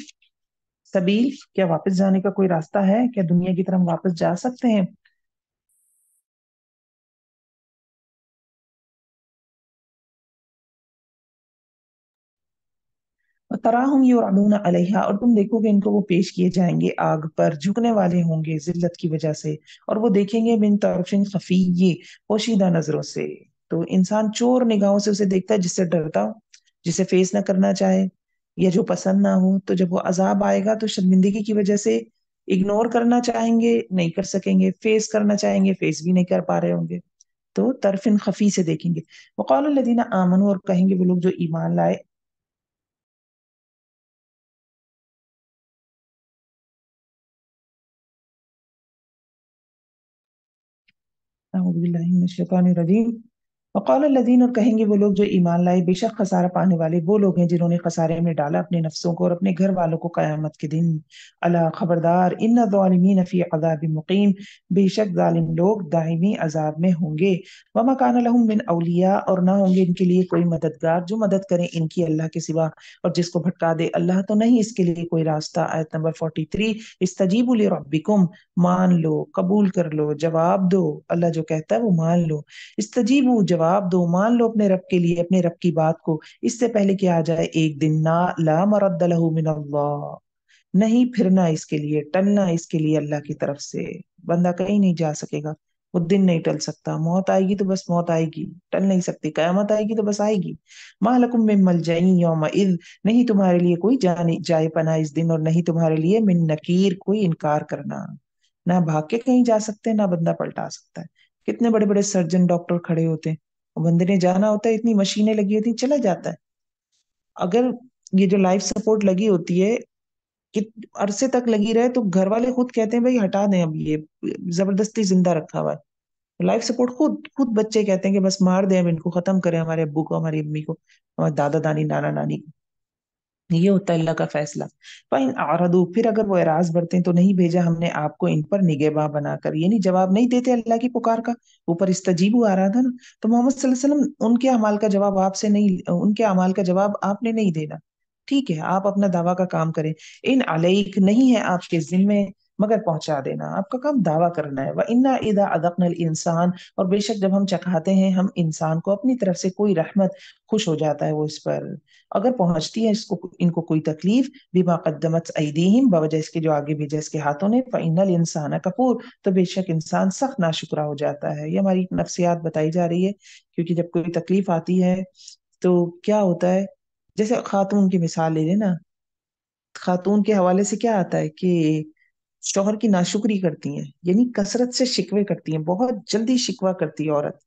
सबील, क्या वापस जाने का कोई रास्ता है, क्या दुनिया की तरफ वापस जा सकते हैं। तराहुम युरअदून अलैहा, और तुम देखोगे इनको वो पेश किए जाएंगे आग पर, झुकने वाले होंगे जिल्लत की वजह से। और वो देखेंगे मिन तरफिन खफीये, पोशीदा नजरों से। तो इंसान चोर निगाहों से उसे देखता है जिससे डरता हो, जिसे फेस ना करना चाहे, या जो पसंद ना हो। तो जब वो अजाब आएगा तो शर्मिंदगी की वजह से इग्नोर करना चाहेंगे, नहीं कर सकेंगे, फेस करना चाहेंगे, फेस भी नहीं कर पा रहे होंगे। तो तरफिन खफी से देखेंगे। वक़ाल लदीना आमनू, और कहेंगे वो लोग जो ईमान लाए, अऊज़ु बिल्लाहि मिनश शैतानिर रजीम। वक़ाल लज़ीन, और कहेंगे वो लोग जो ईमान लाए, बेशक खसारा पाने वाले वो लोग हैं जिन्होंने खसारे में डाला अपने नफ्सों को और अपने घर वालों को कयामत के दिन। अला खबरदार, इन्न ज़ालिमीन फी अज़ाबिन मुक़ीम, बेशक जालिम लोग दायमी अजाब में होंगे। वमा कान लहुम मिन औलिया, और ना होंगे इनके लिए कोई मददगार जो मदद करे इनकी अल्लाह के सिवा, और जिसको भटका दे अल्लाह तो नहीं इसके लिए कोई रास्ता। आयत नंबर 43। इस्तजीबु लिरब्बिकुम, मान लो, कबूल कर लो, जवाब दो, अल्लाह जो कहता है वो मान लो। इस्तजीबु, जवाब दो, मान लो अपने रब के लिए, अपने रब की बात को, इससे पहले कि आ जाए एक दिन। ना ला मरद्द लहू मिन अल्लाह, नहीं फिरना इसके लिए, टलना इसके लिए अल्लाह की तरफ से। बंदा कहीं नहीं जा सकेगा, वो दिन नहीं टल सकता। मौत आएगी तो बस मौत आएगी, टल नहीं सकती। कयामत आएगी तो बस आएगी। मा लकुम मिन मलजई यौमइज़, नहीं तुम्हारे लिए कोई जाने जाए पना इस दिन, और नहीं तुम्हारे लिए मिन नकीर, कोई इनकार करना। ना भाग के कहीं जा सकते हैं, ना बंदा पलटा सकता है। कितने बड़े बड़े सर्जन डॉक्टर खड़े होते हैं, और बंदे ने जाना होता है, इतनी मशीनें लगी होती हैं, चला जाता है। अगर ये जो लाइफ सपोर्ट लगी होती है कि अरसे तक लगी रहे, तो घर वाले खुद कहते हैं भाई हटा दें, अब ये जबरदस्ती जिंदा रखा हुआ है। लाइफ सपोर्ट खुद खुद बच्चे कहते हैं कि बस मार दें, अब इनको खत्म करें, हमारे अब्बू को, हमारी अम्मी को, हमारे दादा दादी नाना नानी को। ये होता है अल्लाह का फैसला। फाइन आरदू, फिर अगर वो एराज बरते हैं, तो नहीं भेजा हमने आपको इन पर निगहबा बनाकर, यानी जवाब नहीं देते अल्लाह की पुकार का। ऊपर इस्तजीबु आ रहा था ना, तो मोहम्मद सल्लल्लाहु अलैहि वसल्लम, उनके अमाल का जवाब आपसे नहीं, उनके अमाल का जवाब आपने नहीं देना। ठीक है, आप अपना दावा का काम करें। इन अलैक, नहीं है आपके जिम्मे, मगर पहुंचा देना, आपका काम दावा करना है। व इन्ना इदा अदकनल इंसान, और बेशक जब हम चखाते हैं हम इंसान को अपनी तरफ से कोई रहमत, खुश हो जाता है वो इस पर। अगर पहुंचती है इसको, इनको कोई तकलीफ, बिमा कद्दमत अयदीहिम, बवजह इसके जो आगे भेजा इसके हाथों ने, फइन्नल इंसान कफूर, तो बेशक इंसान सख्त नाशुक्रा हो जाता है। ये हमारी नफ्सियात बताई जा रही है। क्योंकि जब कोई तकलीफ आती है तो क्या होता है, जैसे खातून की मिसाल ले लेना, खातून के हवाले से क्या आता है कि शौहर की नाशुक्री करती हैं, यानी कसरत से शिकवे करती हैं, बहुत जल्दी शिकवा करती है औरत।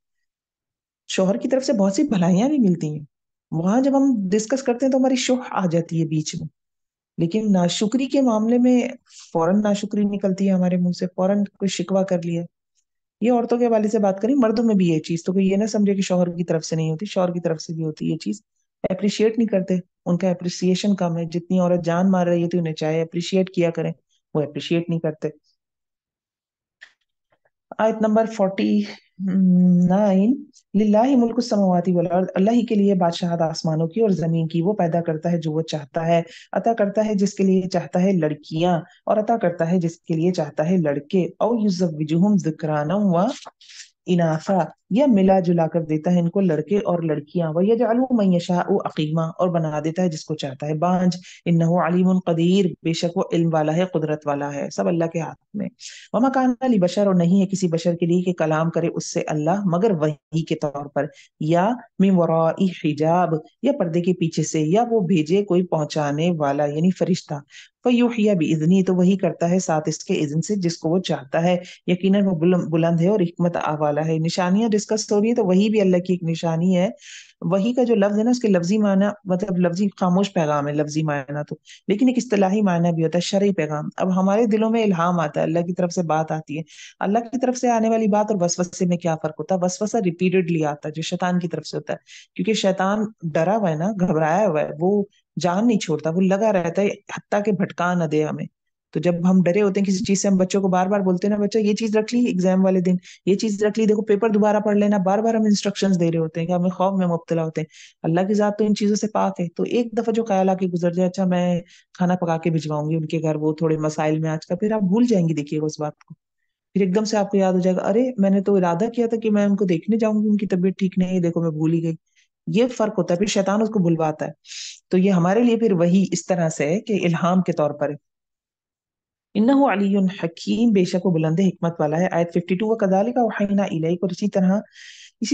शौहर की तरफ से बहुत सी भलाइयां भी मिलती हैं, वहां जब हम डिस्कस करते हैं तो हमारी शोह आ जाती है बीच में। लेकिन नाशुक्री के मामले में फौरन नाशुक्री निकलती है हमारे मुंह से, फौरन कोई शिकवा कर लिया। ये औरतों के हवाले से बात करें, मर्दों में भी ये चीज, तो कोई ये ना समझे कि शौहर की तरफ से नहीं होती, शौहर की तरफ से भी होती है ये चीज। अप्रिशिएट नहीं करते, उनका अप्रिसिएशन कम है। जितनी औरत जान मार रही है तो उन्हें चाहे अप्रिशिएट किया करें, वो अप्रिशिएट नहीं करते। आयत नंबर 49। लिल्लाहि मुल्कु समावाति वल अर्द, अल्लाह ही के लिए बादशाहत आसमानों की और जमीन की। वो पैदा करता है जो वो चाहता है, अता करता है जिसके लिए चाहता है लड़कियां, और अता करता है जिसके लिए चाहता है लड़के। औ युज़व्विजुहुम ज़ुक्राना व इनासा, या मिला जुला कर देता है इनको लड़के और लड़कियां। वह यजअलु मन यशाउ अकीमा, और बना देता है जिसको चाहता है बांझ। इन्नहु अलीमुन कदीर, बेशक वो इल्म वाला है, कुदरत वाला है, सब अल्लाह के हाथ में। वमा काना लि बशर, और नहीं है किसी बशर के लिए कि कलाम करे उससे अल्लाह, मगर वही के तौर पर, या मिन वराई हिजाब, या पर्दे के पीछे से, या वो भेजे कोई पहुंचाने वाला यानी फरिश्ता। फयूहिया बिइज़नी, तो वही करता है साथ इसके इज़्न से जिसको वो चाहता है। यकीनन वो बुलंद है और हिकमत वाला है। निशानियां डिस्कस हो रही है, तो वही भी अल्लाह की एक निशानी है। वही का जो लफ्ज है ना, उसके लफ्जी माना, मतलब लफ्जी खामोश पैगाम है लफ्जी मायना तो, लेकिन एक इस्तिलाही मायना भी होता है, शरई पैगाम। अब हमारे दिलों में इल्हाम आता है, अल्लाह की तरफ से बात आती है। अल्लाह की तरफ से आने वाली बात और वसवसे में क्या फर्क होता है? वसवसा रिपीटेडली आता है जो शैतान की तरफ से होता है, क्योंकि शैतान डरा हुआ है ना, घबराया हुआ है, वो जान नहीं छोड़ता, वो लगा रहता है हत्ता के भटका न दे हमें। तो जब हम डरे होते हैं किसी चीज से, हम बच्चों को बार बार बोलते हैं ना, बच्चा ये चीज रख ली एग्जाम वाले दिन, ये चीज रख ली, देखो पेपर दोबारा पढ़ लेना, बार बार हम इंस्ट्रक्शंस दे रहे होते हैं कि हमें खौफ में मुब्तला होते हैं। अल्लाह की जात तो इन चीजों से पाक है। तो एक दफा जो ख्याल आके गुजर जाए, अच्छा मैं खाना पका के भिजवाऊंगी उनके घर, वो थोड़े मसाइल में आज का, फिर आप भूल जाएंगी, देखिएगा उस बात को। फिर एकदम से आपको याद हो जाएगा, अरे मैंने तो इरादा किया था कि मैं उनको देखने जाऊंगी, उनकी तबीयत ठीक नहीं है, देखो मैं भूल ही गई। ये फर्क होता है, फिर शैतान उसको भुलवाता है। तो ये हमारे लिए फिर वही इस तरह से है कि इल्हाम के तौर पर है। इन्नहु अलीयुन हकीम, बेशक वो बुलंद है, हिकमत वाला है। आयत 52। व कदालिका वहयना इलैक, और इसी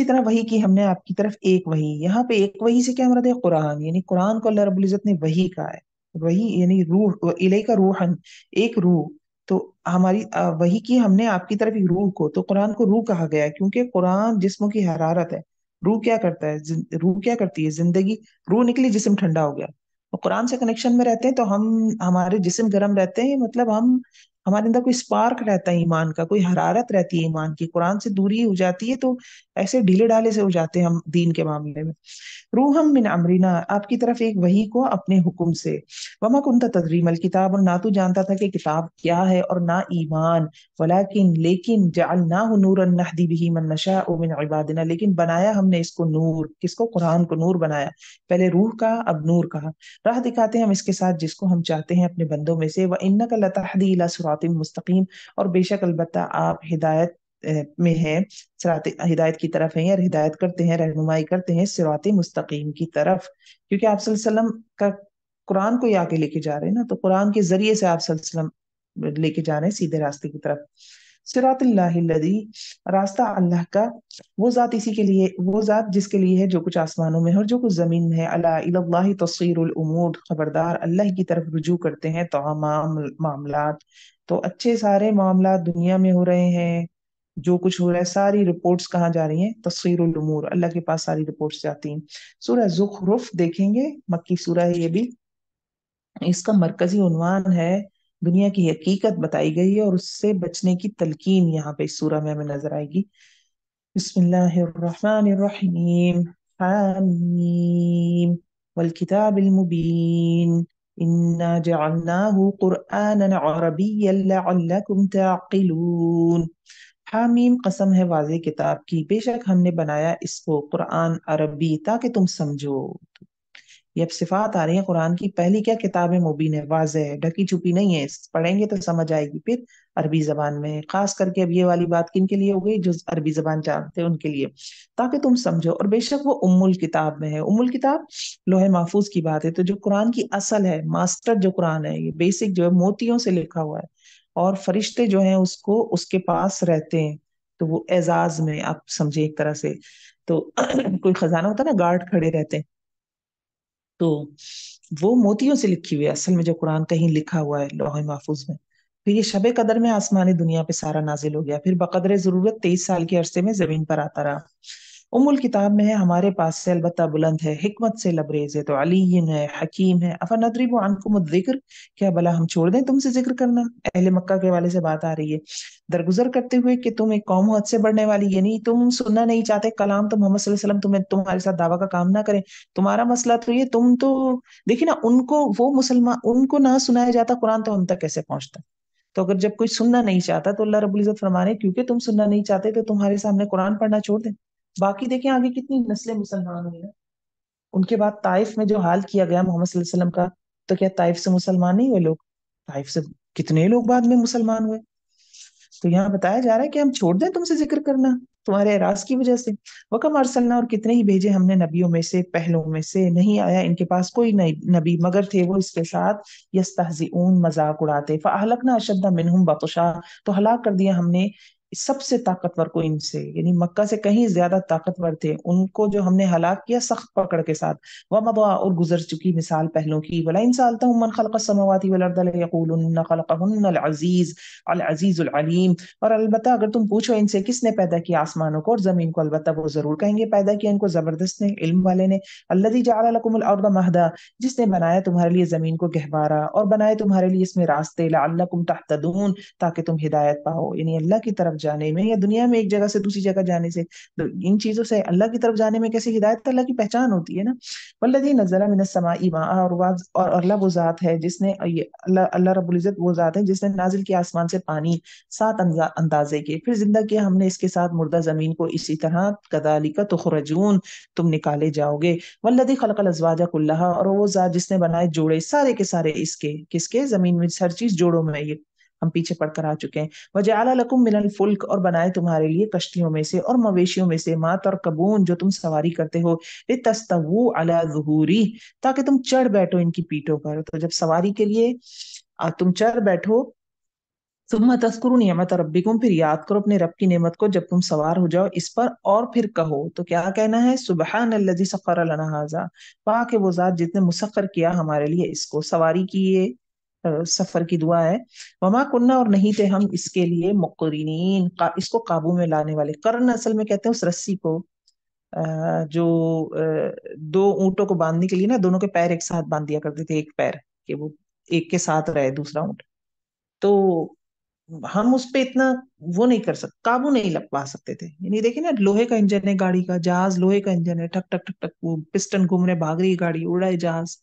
तरह वही की हमने आपकी तरफ एक वही। यहाँ पे एक वही से क्या मुराद है? कुरान, यानी कुरान को अल्लाह रब्बुल इज्जत ने वही कहा है। वही यानी रूह, इलैका रूहन, एक रूह। तो हमारी वही की हमने आपकी तरफ एक रूह को, तो कुरान को रूह कहा गया है क्योंकि कुरान जिस्मों की हरारत है। रूह क्या करता है? रूह क्या करती है? जिंदगी। रूह निकली, जिस्म ठंडा हो गया। तो कुरान से कनेक्शन में रहते हैं तो हम, हमारे जिस्म गर्म रहते हैं, मतलब हम हमारे अंदर कोई स्पार्क रहता है ईमान का, कोई हरारत रहती है ईमान की। कुरान से दूरी हो जाती है तो ऐसे ढीले ढाले से हो जाते हैं हम दीन के मामले में। रूहम मिन अमरिना, आपकी तरफ एक वही को अपने हुक्म से। वमा कुंता तदरीमल किताब, और ना तू जानता था कि किताब क्या है और ना ईमान। वलाकिन लेकिन जअलनाहु नूरन नहदी बिही मन नशाअ मिन इबादिना, लेकिन बनाया हमने इसको नूर, किसको? कुरान को नूर बनाया। पहले रूह कहा, अब नूर कहा। राह दिखाते हैं हम इसके साथ जिसको हम चाहते हैं अपने बंदों में से। व इन्नका लतहदी इला सिरातिम मुस्तकीम, और बेशक अलबत्ता आप हिदायत में है, सिरात हिदायत की तरफ है, या हिदायत करते हैं, रहनुमाई करते हैं सिरात मुस्तकीम की तरफ। क्योंकि आप सल्लल्लाहु अलैहि वसल्लम का कुरान को ही आके लेके जा रहे हैं ना, तो कुरान के जरिए से आप सल्लल्लाहु अलैहि वसल्लम लेके जा रहे हैं सीधे रास्ते की तरफ। सिरातिल्लाहिल्लज़ी, रास्ता अल्लाह का, वो जात इसी के लिए, वो जात जिसके लिए है जो कुछ आसमानों में है और जो कुछ जमीन में है। अला इलल्लाहि तसीरुल उमूर, खबरदार अल्लाह की तरफ रुजू करते हैं तमाम मामलात। तो अच्छे सारे मामलात दुनिया में हो रहे हैं, जो कुछ हो रहा है सारी रिपोर्ट्स कहाँ जा रही हैं? तस्वीरुल उमूर, अल्लाह के पास सारी रिपोर्ट्स जाती हैं। सूरह ज़ुखरुफ देखेंगे, मक्की सूरह है ये भी। इसका मरकजी उन्वान है दुनिया की हकीकत बताई गई है और उससे बचने की तलकीन यहाँ पे इस सूरह में हमें नजर आएगी। बिस्मिल्लाहिर्रहमानिर्रहीम। हामीम वल किताबिल मुबीन इन्ना जअलनाहु कुरआनन अरबिय्यन लअल्लकुम ताक़िलून। हामीम, कसम है वाज़े किताब की, बेशक हमने बनाया इसको कुरान अरबी ताकि तुम समझो। ये अब सिफात आ रही है कुरान की। पहली क्या? किताब मुबीन है, वाज़ेह है, ढकी छुपी नहीं है, पढ़ेंगे तो समझ आएगी। फिर अरबी जबान में, खास करके अब ये वाली बात किन के लिए हो गई? जो अरबी जबान जानते हैं उनके लिए, ताकि तुम समझो। और बेशक वो उम्मुल किताब में है। उम्मुल किताब लोहे महफूज की बात है। तो जो कुरान की असल है, मास्टर जो कुरान है, ये बेसिक जो है मोतियों से लिखा हुआ है, और फरिश्ते जो हैं उसको उसके पास रहते हैं। तो वो एजाज में आप समझे एक तरह से। तो कोई खजाना होता है ना, गार्ड खड़े रहते हैं, तो वो मोतियों से लिखी हुई है असल में जो कुरान कहीं लिखा हुआ है लौह महफूज में। फिर ये शबे कदर में आसमानी दुनिया पे सारा नाजिल हो गया, फिर बकदर जरूरत 23 साल के अरसे में जमीन पर आता रहा। उम्मुल किताब में है, हमारे पास से, अलबत्ता बुलंद है, हिकमत से लबरेज है, तो अलीन है, हकीम है। अफनद्रिबु अन्कुम जिक्र, क्या भला हम छोड़ दें तुमसे जिक्र करना? अहले मक्का के वाले से बात आ रही है, दरगुजर करते हुए कि तुम एक कौम हो हद से बढ़ने वाली। यानी तुम सुनना नहीं चाहते कलाम, तो मोहम्मद सल्लल्लाहु अलैहि वसल्लम तुम्हें तुम्हारे साथ दावा का काम ना करें। तुम्हारा मसला तो ये, तुम तो देखिए ना, उनको वो मुसलमान, उनको ना सुनाया जाता कुरान तो हम तक कैसे पहुंचता? तो अगर जब कोई सुनना नहीं चाहता तो अल्लाह रब्बुल इज्जत फरमा रहे हैं, क्योंकि तुम सुनना नहीं चाहते तो तुम्हारे सामने कुरान पढ़ना छोड़ दें। बाकी देखें आगे कितनी नस्लें मुसलमान हुई हैं। उनके बाद ताइफ में जो हाल किया गया मोहम्मद सल्लल्लाहु अलैहि वसल्लम का, तो क्या ताइफ से मुसलमान नहीं हुए लोग? ताइफ से कितने लोग बाद में मुसलमान हुए। तो यहाँ बताया जा रहा है कि हम छोड़ दें तुमसे जिक्र करना तुम्हारे एराज की वजह से। वकम अरसलना, और कितने ही भेजे हमने नबियों में से, पहलों में से नहीं आया इनके पास कोई नई नबी मगर थे वो इसके साथ यस्तहजिऊन, मजाक उड़ाते। फअहलकना अशद्दा मिनहुम बतशा, तो हलाक कर दिया हमने सबसे ताकतवर को इनसे, यानी मक्का से कहीं ज्यादा ताकतवर थे उनको जो हमने हलाक किया सख्त पकड़ के साथ। वमदा, और गुजर चुकी मिसाल पहलों की। वला इन सालतहुम मन खलक़स समावाति वल अर्द लयक़ूलुन्ना खलक़हुन्नल अज़ीज़ अल अज़ीज़ुल अलीम। और अलबत्ता अगर तुम पूछो इनसे किसने पैदा किया आसमानों को और जमीन को, अलबत्ता वो जरूर कहेंगे पैदा किया इनको जबरदस्त ने, इल्म वाले ने। अल्लज़ी जअल लकुमुल अर्द महदा, जिसने बनाया तुम्हारे लिए जमीन को गहवारा और बनाए तुम्हारे लिए इसमें रास्ते, लअल्लकुम तहतदून, ताकि तुम हिदायत पाओ, यानी अल्लाह की तरफ जाने में या दुनिया में एक जगह से दूसरी जगह जाने से। तो इन चीजों से अल्लाह की तरफ जाने में कैसे हिदायत? अल्लाह की पहचान होती है ना। वल्लज़ी नज़्ज़ला मिनस समाई माअ, और अल्लाह वो जात है जिसने, ये अल्लाह अल्लाह रब्बुल इज्जत वो जात है जिसने नाजिल किया आसमान से पानी सात अंदाजे के, फिर जिंदा किया हमने इसके साथ मुर्दा जमीन को, इसी तरह कदालिका तुखरजून, तुम निकाले जाओगे। वल्लज़ी खलक़ल अज़वाजा कुल्लहा, और वो जात जिसने बनाए जोड़े सारे के सारे इसके, किसके? जमीन में हर चीज जोड़ों में है। ये हम पीछे पढ़कर आ चुके हैं। वजअल लकुम मिनल फुल्क, और बनाए तुम्हारे लिए कश्तियों में से और मवेशियों में से, मा तरकबून, जो तुम सवारी करते हो, लितस्तवू अला ज़ुहूरी, ताकि तुम चढ़ बैठो इनकी पीठों पर। तो जब सवारी के लिए तुम चढ़ बैठो, सुम्मा तस्कुरु नियमत रब्बिकुम, फिर याद करो अपने रब की नेमत को जब तुम सवार हो जाओ इस पर। और फिर कहो, तो क्या कहना है? सुबहान अल्लज़ी सख्खर लना हाज़ा, पाक है वो जात जिसने मुसख्खर किया हमारे लिए इसको। सवारी की ये सफर की दुआ है। वमा कुन्ना, और नहीं थे हम इसके लिए मुक़रिनीन, इसको काबू में लाने वाले। करन असल में कहते हैं उस रस्सी को, जो दो ऊंटों को बांधने के लिए ना, दोनों के पैर एक साथ बांध दिया करते थे, एक पैर के वो एक के साथ रहे दूसरा ऊंट। तो हम उस पे इतना वो नहीं कर सकते, काबू नहीं लग सकते थे। यानी देखिए ना, लोहे का इंजन है गाड़ी का, जहाज लोहे का इंजन है, ठक ठक ठक ठक वो पिस्टन घूम रहे, भाग रही है गाड़ी, उड़ रहा है जहाज।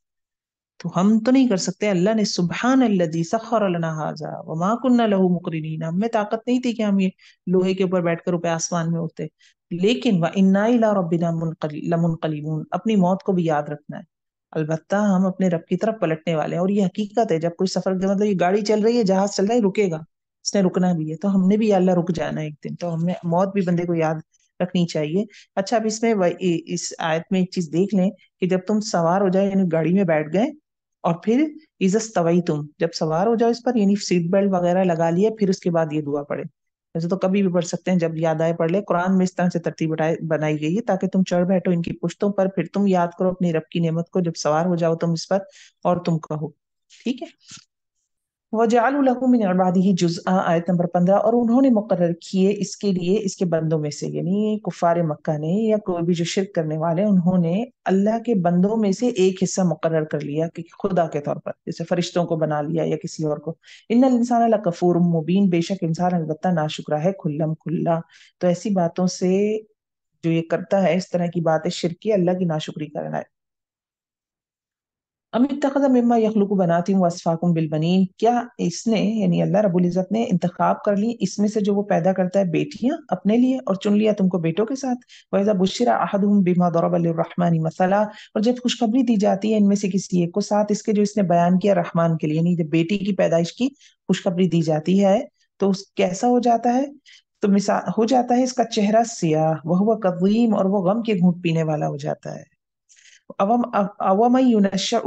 तो हम तो नहीं कर सकते। अल्लाह ने सुब्हान अल्लज़ी सख्खर लना हाज़ा वमा कुन्ना लहू मुकरिनीन, हम में ताकत नहीं थी कि हम ये लोहे के ऊपर बैठकर ऊपर आसमान में उड़ते। लेकिन व इन्ना इला रब्बिना लमुनक़लिबून, अपनी मौत को भी याद रखना है। अलबत्ता हम अपने रब की तरफ पलटने वाले हैं। और ये हकीकत है, जब कोई सफर, मतलब ये गाड़ी चल रही है, जहाज चल रहा है, रुकेगा, इसने रुकना भी है, तो हमने भी या अल्लाह रुक जाना है एक दिन, तो हमें मौत भी बंदे को याद रखनी चाहिए। अच्छा, अब इसमें इस आयत में एक चीज देख लें कि जब तुम सवार हो जाए, यानी गाड़ी में बैठ गए, और फिर इजस तवई तुम, जब सवार हो जाओ इस पर, यानी सीट बेल्ट वगैरह लगा लिए, फिर उसके बाद ये दुआ पढ़े। वैसे तो कभी भी पढ़ सकते हैं, जब याद आए पढ़ ले। कुरान में इस तरह से तरतीब बनाई गई है ताकि तुम चढ़ बैठो इनकी पुश्तों पर, फिर तुम याद करो अपनी रब की नेमत को, जब सवार हो जाओ तुम इस पर, और तुम कहो। ठीक है। वजअलू लहू मिन इबादिही जुज़आ, आयत नंबर 15, और उन्होंने मुकर्रर किए इसके लिए इसके बंदों में से, यानी कुफार मक्का ने या कोई भी जो शिरक करने वाले, उन्होंने अल्लाह के बंदों में से एक हिस्सा मुकर्रर कर लिया कि खुदा के तौर पर, जैसे फरिश्तों को बना लिया या किसी और को। इन्नल इंसान लकफूर मुबीन, बेशक इंसान अलबत्ता नाशुक्रा है खुल्लम खुल्ला। तो ऐसी बातों से जो ये करता है, इस तरह की बातें, शिरक की, अल्लाह की नाशुक्री करना है। अम इत्तखज़ मिम्मा यखलुकु बनातिन व अस्फाकुम बिल बनीन, क्या इसने, यानी अल्लाह रब्बुल इज्जत ने इंतखाब कर ली इसमें से जो वो पैदा करता है बेटियां अपने लिए, और चुन लिया तुमको बेटों के साथ। व इज़ा बुश्शिरा अहदुहुम बिमा दरबा लिर्रहमानि मसला, और जब खुशखबरी दी जाती है इनमें से किसी एक को साथ इसके जो इसने बयान किया रहमान के लिए, यानी जब बेटी की पैदाइश की खुशखबरी दी जाती है, तो कैसा हो जाता है? तो मिसाल हो जाता है इसका चेहरा सियाह, वह हुआ कदीम, और वो गम के घूंट पीने वाला हो जाता है। अवम अवम युनशअ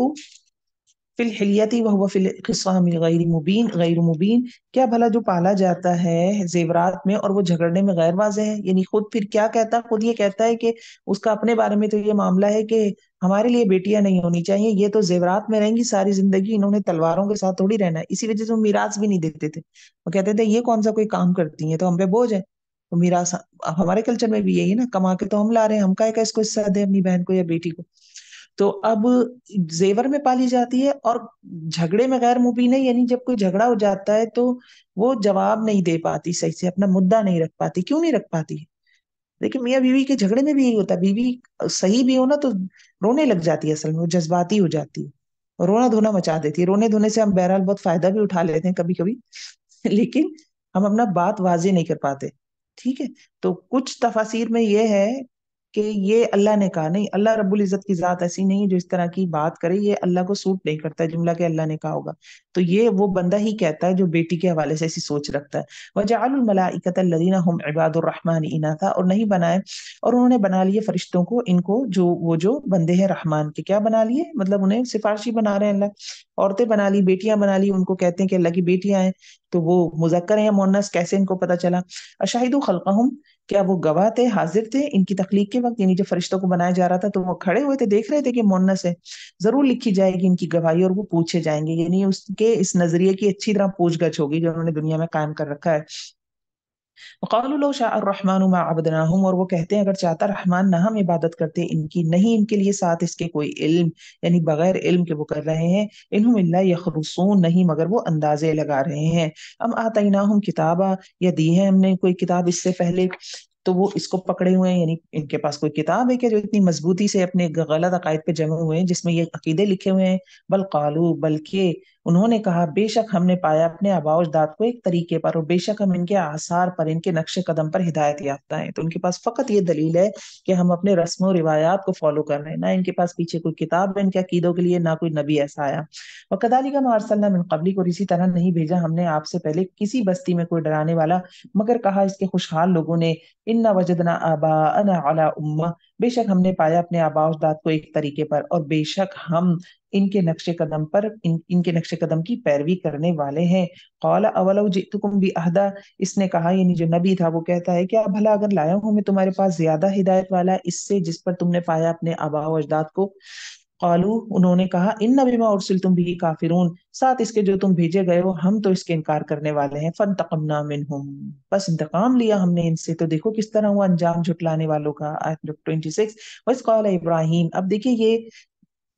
फिल हिलियती वह फिल खिस्साम गैर मुबीन, क्या भला जो पाला जाता है जेवरात में और वो झगड़ने में गैर वाज़ेह है। यानी खुद फिर क्या कहता है, खुद ये कहता है कि उसका अपने बारे में तो ये मामला है कि हमारे लिए बेटियां नहीं होनी चाहिए, ये तो जेवरात में रहेंगी सारी जिंदगी, इन्होंने तलवारों के साथ थोड़ी रहना है, इसी वजह से वो मीरास भी नहीं देते थे। वो कहते थे ये कौन सा कोई काम करती है, तो हम पे बोझ है। तो मीरास, अब हमारे कल्चर में भी यही है ना, कमा के तो हम ला रहे हैं, हम काहे का इसको हिस्सा दे अपनी बहन को या बेटी को। तो अब जेवर में पाली जाती है, और झगड़े में गैर मुबीन है, यानी जब कोई झगड़ा हो जाता है तो वो जवाब नहीं दे पाती सही से, अपना मुद्दा नहीं रख पाती। क्यों नहीं रख पाती? देखिए, मियाँ बीवी के झगड़े में भी यही होता है, बीवी सही भी हो ना तो रोने लग जाती है, असल में वो जज्बाती हो जाती है, और रोना धोना मचा देती है। रोने धोने से हम बहरहाल बहुत फायदा भी उठा लेते हैं कभी कभी, लेकिन हम अपना बात वाजे नहीं कर पाते। ठीक है। तो कुछ तफासिर में ये है कि ये अल्लाह ने कहा, नहीं, अल्लाह रब्बुल इज्जत की जात ऐसी नहीं है जो इस तरह की बात करे, ये अल्लाह को सूट नहीं करता है जुमला के अल्लाह ने कहा होगा। तो ये वो बंदा ही कहता है जो बेटी के हवाले से ऐसी सोच रखता है। वजअलुल मलाइकता अल्लज़ीना हुम इबादुर रहमान इनाथा, और नहीं बनाए, और उन्होंने बना लिए फरिश्तों को, इनको जो वो जो बंदे हैं रहमान के, क्या बना लिए, मतलब उन्हें सिफारशी बना रहे हैं अल्लाह। औरतें बना ली, बेटियां बना ली, उनको कहते हैं कि अल्लाह की बेटियां हैं। तो वो मुजक्कर है या मुन्नस, कैसे इनको पता चला? अशाहिदु खल्कहुम, क्या वो गवाह थे, हाजिर थे इनकी तख्लीक के वक्त, यानी जब फरिश्तों को बनाया जा रहा था तो वो खड़े हुए थे, देख रहे थे कि मुन्नस है। जरूर लिखी जाएगी इनकी गवाही, और वो पूछे जाएंगे, यानी उसके इस नजरिए की अच्छी तरह पूछगछ होगी जो उन्होंने दुनिया में कायम कर रखा है। वक़ालू लौ शाअ अर्रहमानु मा अबदनाहुम, और वो कहते हैं अगर चाहता रहमान ना हम इबादत करते इनकी, नहीं इनके लिए साथ इसके कोई इल्म, यानी बगैर इल्म के वो कर रहे हैं। इन्हुम इल्ला यखरुसून, नहीं मगर वो अंदाजे लगा रहे हैं। हम आतैनाहुम किताबा, या दी है हमने कोई किताब इससे पहले, तो वो इसको पकड़े हुए हैं, यानी इनके पास कोई किताब है क्या जो इतनी मजबूती से अपने गलत अकायद पे जमे हुए हैं, जिसमें ये अकीदे लिखे हुए हैं। बल कालू, बल्कि उन्होंने कहा, बेशक हमने पाया अपने आबाओ अजदाद को एक तरीके पर, और बेशक हम इनके आसार पर, इनके नक्शे कदम पर हिदायत याफ्ता हैं। तो उनके पास फकत ये दलील है कि हम अपने रस्म और रिवायात को फॉलो कर रहे हैं, ना इनके पास पीछे कोई किताब है इनके अकीदों के लिए, ना कोई नबी ऐसा आया। और कदालिका मा अरसलना मिन क़ब्लिक, और इसी तरह नहीं भेजा हमने आपसे पहले किसी बस्ती में कोई डराने वाला, मगर कहा इसके खुशहाल लोगों ने, इन्ना वजदना आबाअना अला उम्मा, बेशक हमने पाया अपने आबा अजदाद को एक तरीके पर, और बेशक हम इनके नक्शे कदम पर, इनके नक्शे कदम की पैरवी करने वाले हैं। कौला अवलौ जितुकुम भी अहदा, इसने कहा, यानी जो नबी था वो कहता है, क्या भला अगर लाया हूं मैं तुम्हारे पास ज्यादा हिदायत वाला इससे जिस पर तुमने पाया अपने आबा अजदाद को। कालू, उन्होंने कहा, इन बिमा उर्सिलतुम बिही काफिरून, साथ इसके जो तुम भेजे गए हो हम तो इसके इनकार करने वाले हैं। फंतकमना मिनहुम, बस इंतकाम लिया हमने इनसे। तो देखो किस तरह हुआ अंजाम झुटलाने वालों का। आयत 26। वस कौल इब्राहिम, अब देखिए ये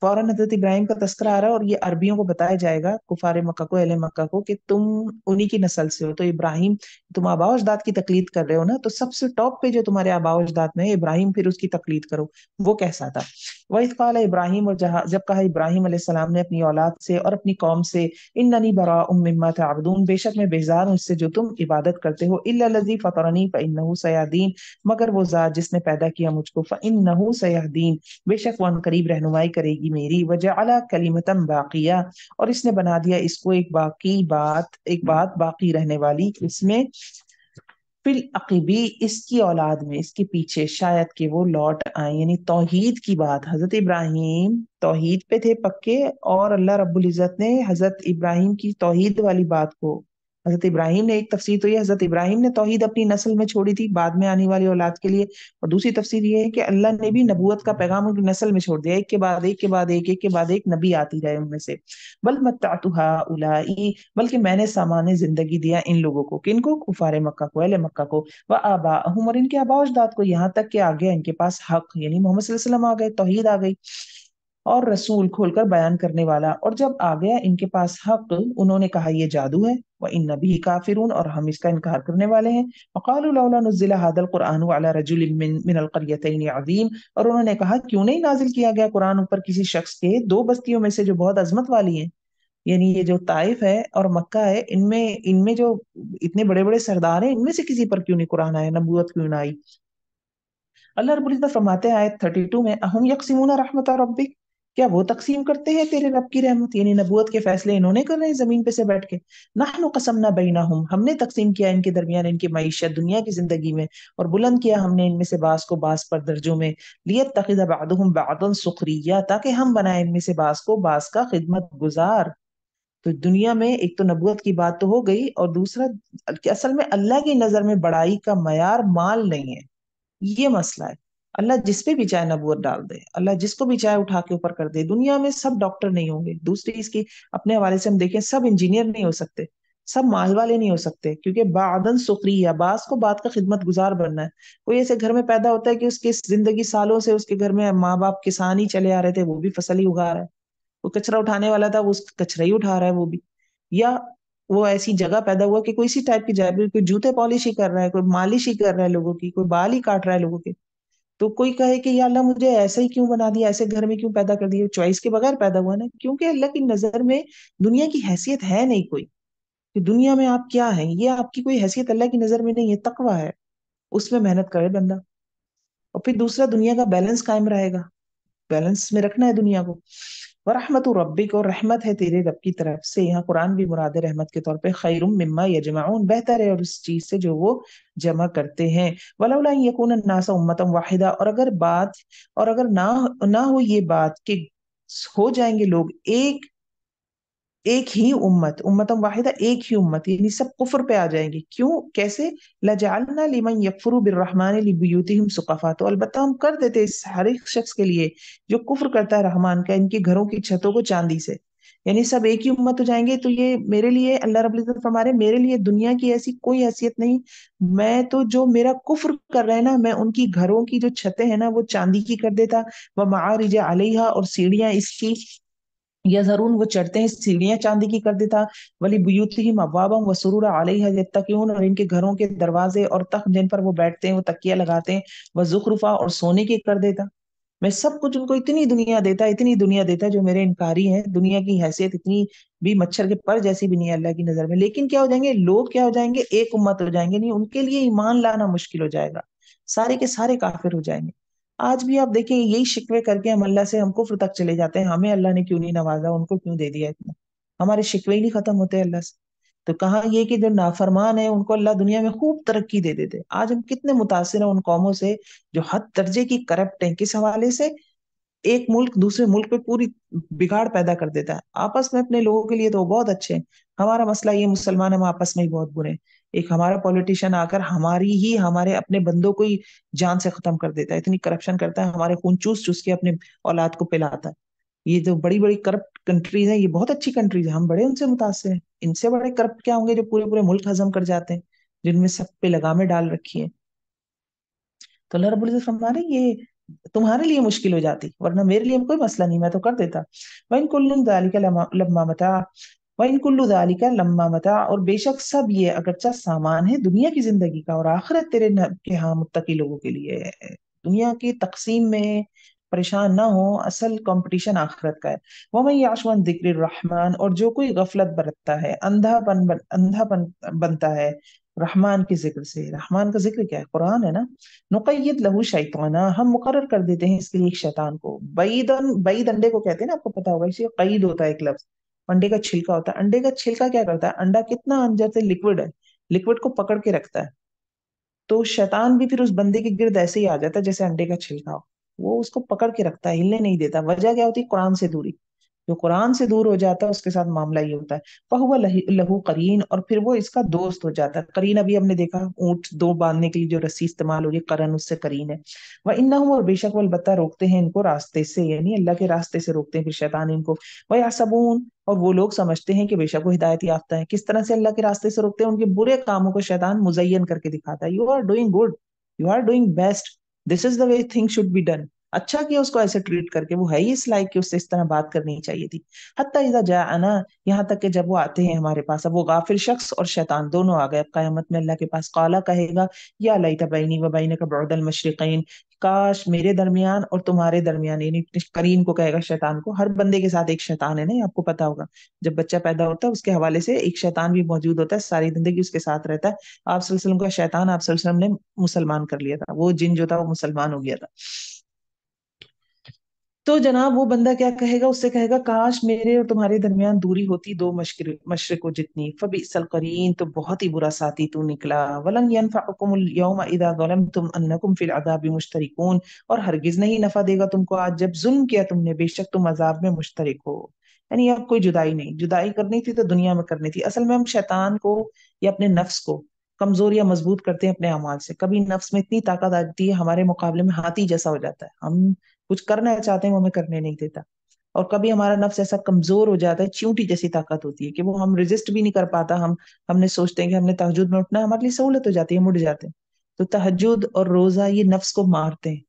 फौरन हजरत इब्राहिम का तस्करा आ रहा है, और ये अरबियों को बताया जाएगा, कुफार मक्का को, अहले मक्का को, कि तुम उन्हीं की नस्ल से हो। तो इब्राहिम, तुम आबा अजदाद की तकलीद कर रहे हो ना, तो सबसे टॉप पे जो तुम्हारे आबा अजदाद में है इब्राहिम, फिर उसकी तकलीद करो। वो कैसा था? वही काल इब्राहिम, और जहाँ जब कहा इब्राहिम अलैहिस्सलाम ने अपनी औलाद से और अपनी कौम से, इन्ननी बराउम मिम्मा तअबुदून, बेशक मैं बेजार हूं उससे जो तुम इबादत करते हो, इल्ला लजी फतरनी फइन्नहु सयहदीन, मगर वो जात जिसने पैदा किया मुझको, फइन्नहु सयहदीन, बेशक वो अनकरीब रहनुमाई करेगी मेरी, वजअला कलिमतम बाकिया, और इसने बना दिया इसको एक बाकी बात, एक बात बाकी रहने वाली, इसमें फिल अकीबी, इसकी औलाद में, इसके पीछे शायद कि वो लौट आए, यानी तौहीद की बात। हजरत इब्राहिम तौहीद पे थे पक्के, और अल्लाह रब्बुल इज्जत ने हजरत इब्राहिम की तौहीद वाली बात को, हजरत इब्राहिम ने, एक तफसीर तो ये हजरत इब्राहिम ने तौहीद अपनी नस्ल में छोड़ी थी बाद में आने वाली औलाद के लिए, और दूसरी तफसीर ये है कि अल्लाह ने भी नबूवत का पैगाम उनकी नस्ल में छोड़ दिया, एक के बाद एक के बाद एक के बाद एक नबी आती रहे उनमें से। बल मत्तातु हाउलाई, बल्कि मैंने सामान्य जिंदगी दिया इन लोगों को, किनको? कुफारे मक्का को, अहले मक्का को, व आबाअहुम, और इनके आबा अजदाद को, यहाँ तक कि आ गया इनके पास हक, यानी मोहम्मद सल्लल्लाहु अलैहि वसल्लम आ गए, तौहीद आ गई, और रसूल खोलकर बयान करने वाला। और जब आ गया इनके पास हक, उन्होंने कहा ये जादू है, व इन नबी काफिरून, और हम इसका इनकार करने वाले हैं। वक़ालू लौला नुज़्ज़िला हाज़ल क़ुरआनु अला रजुलिन मिनल क़रयतैनि अज़ीम, और उन्होंने कहा क्यों नहीं नाजिल किया गया कुरान ऊपर किसी शख्स के दो बस्तियों में से जो बहुत अजमत वाली हैं। यानी ये जो ताइफ है और मक्का है, इनमें इनमें जो इतने बड़े बड़े सरदार हैं, इनमें से किसी पर क्यों नहीं कुरान आया, नबूवत क्यों ना आई? अल्लाह रब्बुल इज्जत फरमाते हैं आयत 32 में, अहुम यकसिमूना रहमत रब्बिक, क्या वो तकसीम करते हैं तेरे रब की रहमत, यानी नबूवत के फैसले इन्होंने कर रहे हैं जमीन पे से बैठ के। नहनु कसमना बैनहुम, हमने तकसीम किया इनके दरमियान इनकी मईशत दुनिया की जिंदगी में, और बुलंद किया हमने इनमें से बास को बास पर दर्जों में, लियत्तखिज़ बादुहुम बादन सुखरिया, ताकि हम बनाए इनमें से बास को बास का खिदमत गुजार। तो दुनिया में एक तो नबूवत की बात तो हो गई, और दूसरा कि असल में अल्लाह की नजर में बड़ाई का मयार माल नहीं है, ये मसला है। अल्लाह जिस पे भी चाहे नबूवत डाल दे, अल्लाह जिसको भी चाहे उठा के ऊपर कर दे। दुनिया में सब डॉक्टर नहीं होंगे, दूसरी इसकी अपने हवाले से हम देखें, सब इंजीनियर नहीं हो सकते, सब माल वाले नहीं हो सकते, क्योंकि बादन सुखरिया, बास को बात का खिदमत गुजार बनना है। कोई ऐसे घर में पैदा होता है कि उसकी जिंदगी सालों से उसके घर में माँ बाप किसान ही चले आ रहे थे, वो भी फसल ही उगा रहा है। वो कचरा उठाने वाला था, वो उस कचरा ही उठा रहा है वो भी। या वो ऐसी जगह पैदा हुआ कि कोई इसी टाइप की जगह, कोई जूते पॉलिश ही कर रहा है, कोई मालिश ही कर रहा है लोगों की, कोई बाल ही काट रहा है लोगों के। तो कोई कहे कि या अल्लाह मुझे ऐसे ही क्यों बना दिया, ऐसे घर में क्यों पैदा कर दिया? चॉइस के बगैर पैदा हुआ ना, क्योंकि अल्लाह की नजर में दुनिया की हैसियत है नहीं कोई, कि दुनिया में आप क्या हैं, ये आपकी कोई हैसियत अल्लाह की नजर में नहीं है। तकवा है, उसमें मेहनत करे बंदा, और फिर दूसरा दुनिया का बैलेंस कायम रहेगा, बैलेंस में रखना है दुनिया को। वरहमत रब्बिक, और रहमत है तेरे रब की तरफ से, यहाँ कुरान भी मुराद है रहमत के तौर पे, खैरुम मिम्मा यजमाउन, बेहतर है और उस चीज से जो वो जमा करते हैं। वलौला अन यकून अन्नास उम्मतन वाहिदा, और अगर बात, और अगर ना हो ये बात कि हो जाएंगे लोग एक, एक ही उम्मत, उम्मतम वाहिदा, एक ही उम्मत, यानी सब कुफ्र पे आ जाएंगे। क्यों, कैसे? लजअलना लिमन यकफुरु बिर्रहमान लिबुयूतिहिम सुक़फ़ा, तो अलबत्ता हम कर देते इस हर एक शख्स के लिए जो कुफ्र करता है रहमान का, इनके घरों की छतों को चांदी से। यानी सब एक ही उम्मत हो जाएंगे। तो ये मेरे लिए, अल्लाह रब्बुल इज्जत फरमा रहे, मेरे लिए दुनिया की ऐसी कोई हैसियत नहीं। मैं तो, जो मेरा कुफ्र कर रहे हैं ना, मैं उनकी घरों की जो छतें हैं ना वो चांदी की कर देता, व मारिज अलैहा, और सीढ़ियां इसकी, या जरून वो चढ़ते हैं सीढ़ियां चांदी की कर देता, वली बुयूतिहिम अब्वाबम व सुरूरा अलैहा यत्तकिऊन, और इनके घरों के दरवाजे और तख्त जिन पर वो बैठते हैं वो तकिया लगाते हैं, व जुखरुफा, और सोने की कर देता। मैं सब कुछ उनको इतनी दुनिया देता, इतनी दुनिया देता, जो मेरे इनकारी हैं। दुनिया की हैसियत इतनी भी मच्छर के पर जैसी भी नहीं है अल्लाह की नजर में। लेकिन क्या हो जाएंगे लोग, क्या हो जाएंगे, एक उम्मत हो जाएंगे, नहीं उनके लिए ईमान लाना मुश्किल हो जाएगा, सारे के सारे काफिर हो जाएंगे। आज भी आप देखें यही शिकवे करके हम अल्लाह से, हम कुफ्र तक चले जाते हैं, हमें अल्लाह ने क्यों नहीं नवाजा, उनको क्यों दे दिया इतना। हमारे शिकवे ही नहीं खत्म होते अल्लाह से। तो कहा ये कि जो नाफरमान है उनको अल्लाह दुनिया में खूब तरक्की दे देते। आज हम कितने मुतासिर हैं उन कौमों से जो हद दर्जे की करप्ट हैं, किस हवाले से? एक मुल्क दूसरे मुल्क पे पूरी बिगाड़ पैदा कर देता है। आपस में अपने लोगों के लिए तो वो बहुत अच्छे हैं, हमारा मसला ये मुसलमान हम आपस में ही बहुत बुरे हैं। एक हमारा पॉलिटिशियन आकर हमारी ही, हमारे अपने बंदों को ही जान से खत्म कर देता है, इतनी करप्शन करता है, हमारे खून चूस चूस के अपने औलाद को पिलाता है। ये जो बड़ी बड़ी करप्ट कंट्रीज हैं, ये बहुत अच्छी कंट्रीज हैं, हम बड़े उनसे मुतासिर हैं। इनसे बड़े करप्ट क्या होंगे जो पूरे पूरे मुल्क हजम कर जाते हैं, जिनमें सब पे लगामें डाल रखी है। तो अल्लाह रब्बुल इज्जत फरमा रहे हैं, ये तुम्हारे लिए मुश्किल हो जाती, वरना मेरे लिए कोई मसला नहीं, मैं तो कर देता। वइन कुल्लुन ज़ालिका लम्मा मता, वइन कुल्लु ज़ालिका लम्मा मता, और बेशक सब ये अगरचा सामान है दुनिया की जिंदगी का, और आखिरत तेरे के यहाँ मुत्तकी लोगों के लिए है। दुनिया की तकसीम में परेशान ना हो, असल कंपटीशन आखिरत का है। वमन याश अन जिक्र रहमान, और जो कोई गफलत बरतता है, अंधापन बनता है रहमान के जिक्र से। रहमान का जिक्र क्या है? कुरान है ना। नुकय्यिद लहू शैताना, हम मुकर्रर कर देते हैं इसके लिए एक शैतान को। बैद अंडे को कहते हैं ना, आपको पता होगा, इसे कईद होता है एक लफ्ज। अंडे का छिलका होता है। अंडे का छिलका क्या करता है? अंडा कितना अंदर से लिक्विड है, लिक्विड को पकड़ के रखता है। तो शैतान भी फिर उस बंदे के गिर्द ऐसे ही आ जाता है जैसे अंडे का छिलका हो। वो उसको पकड़ के रखता है, हिलने नहीं देता। वजह क्या होती है? कुरान से दूरी। जो कुरान से दूर हो जाता है उसके साथ मामला ये होता है। फहुवा लहू करीन, और फिर वो इसका दोस्त हो जाता है। करीन अभी हमने देखा, ऊंट दो बांधने के लिए जो रस्सी इस्तेमाल होगी, करन, उससे करीन है। वह इन्नहुम, और बेशक वो अलबत्ता रोकते हैं इनको रास्ते से, यानी अल्लाह के रास्ते से रोकते हैं फिर शैतान इनको। वह यासबून, और वो लोग समझते हैं कि बेशक वो हिदायत याफ्ता है। किस तरह से अल्लाह के रास्ते से रोकते हैं? उनके बुरे कामों को शैतान मुजयन करके दिखाता है। You are doing good, you are doing best, this is the way thing should be done. अच्छा किया उसको ऐसे ट्रीट करके, वो है ही इस लायक कि उससे इस तरह बात करनी चाहिए थी। हत्ता इज़ा जाअना, यहाँ तक कि जब वो आते हैं हमारे पास। अब वो गाफिल शख्स और शैतान दोनों आ गए अब कयामत में अल्लाह के पास। काला कहेगा, या लैता बैनी व बैनक बुअदल मशरिकैन, काश मेरे दरमियान और तुम्हारे दरमियान, यानी करीन को कहेगा शैतान को। हर बंदे के साथ एक शैतान है ना, ये आपको पता होगा। जब बच्चा पैदा होता है उसके हवाले से एक शैतान भी मौजूद होता है, सारी जिंदगी उसके साथ रहता है। आप सल्लल्लाहु अलैहि वसल्लम का शैतान आप सल्लल्लाहु अलैहि वसल्लम ने मुसलमान कर लिया था, वो जिन जो था वो मुसलमान हो गया था। तो जनाब वो बंदा क्या कहेगा? उससे कहेगा, काश मेरे और तुम्हारे दरमियान दूरी होती दो मशरिको जितनी। फबिअसल करीन, तो बहुत ही बुरा साथी तू निकला। वलन यनफअकुमुल यौमा इज़ा ज़लमतुम अन्नकुम फिल अज़ाबि मुश्तरिकून, और हरगिज नहीं नफा देगा तुमको आज जब जुल्म किया तुमने, बेशक तुम अजाब में मुश्तरिक हो। यानी अब कोई जुदाई नहीं, जुदाई करनी थी तो दुनिया में करनी थी। असल में हम शैतान को या अपने नफ्स को कमजोर या मजबूत करते हैं अपने अमाल से। कभी नफ्स में इतनी ताकत आ जाती है हमारे मुकाबले में हाथी जैसा हो जाता है, हम कुछ करना चाहते हैं वो हमें करने नहीं देता। और कभी हमारा नफ्स ऐसा कमजोर हो जाता है, चींटी जैसी ताकत होती है कि वो हम रेजिस्ट भी नहीं कर पाता। हमने सोचते हैं कि हमने तहज्जुद में उठना है, हमारे लिए सहूलत हो जाती है, मुड़ जाते हैं। तो तहज्जुद और रोजा ये नफ्स को मारते हैं।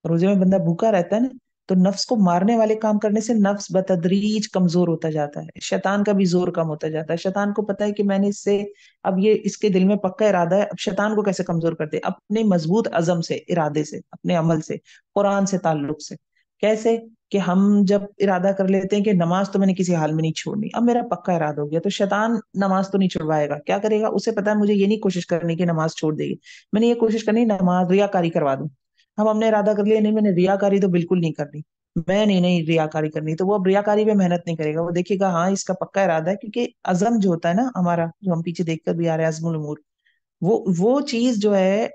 रोजे में बंदा भूखा रहता है ना, तो नफ्स को मारने वाले काम करने से नफ्स बतदरीज कमजोर होता जाता है। शैतान का भी जोर कम होता जाता है। शैतान को पता है कि मैंने इससे, अब ये इसके दिल में पक्का इरादा है। अब शैतान को कैसे कमजोर करते हैं? अपने मजबूत अजम से, इरादे से, अपने अमल से, कुरान से ताल्लुक से। कैसे? कि हम जब इरादा कर लेते हैं कि नमाज तो मैंने किसी हाल में नहीं छोड़नी, अब मेरा पक्का इरादा हो गया, तो शैतान नमाज तो नहीं छुड़वाएगा। क्या करेगा? उसे पता है मुझे ये नहीं कोशिश करनी कि नमाज छोड़ देगी, मैंने ये कोशिश करनी नमाज रियाकारी करवा दूं। हम हमने इरादा कर लिया, नहीं मैंने रियाकारी तो बिल्कुल नहीं करनी, मैं नहीं नहीं रियाकारी करनी, तो वो अब रियाकारी पे मेहनत नहीं करेगा। वो देखेगा हाँ इसका पक्का इरादा है, क्योंकि अजम जो होता है ना हमारा, जो हम पीछे देखकर भी आ रहे हैं, अज़मुल उमूर, वो चीज जो है,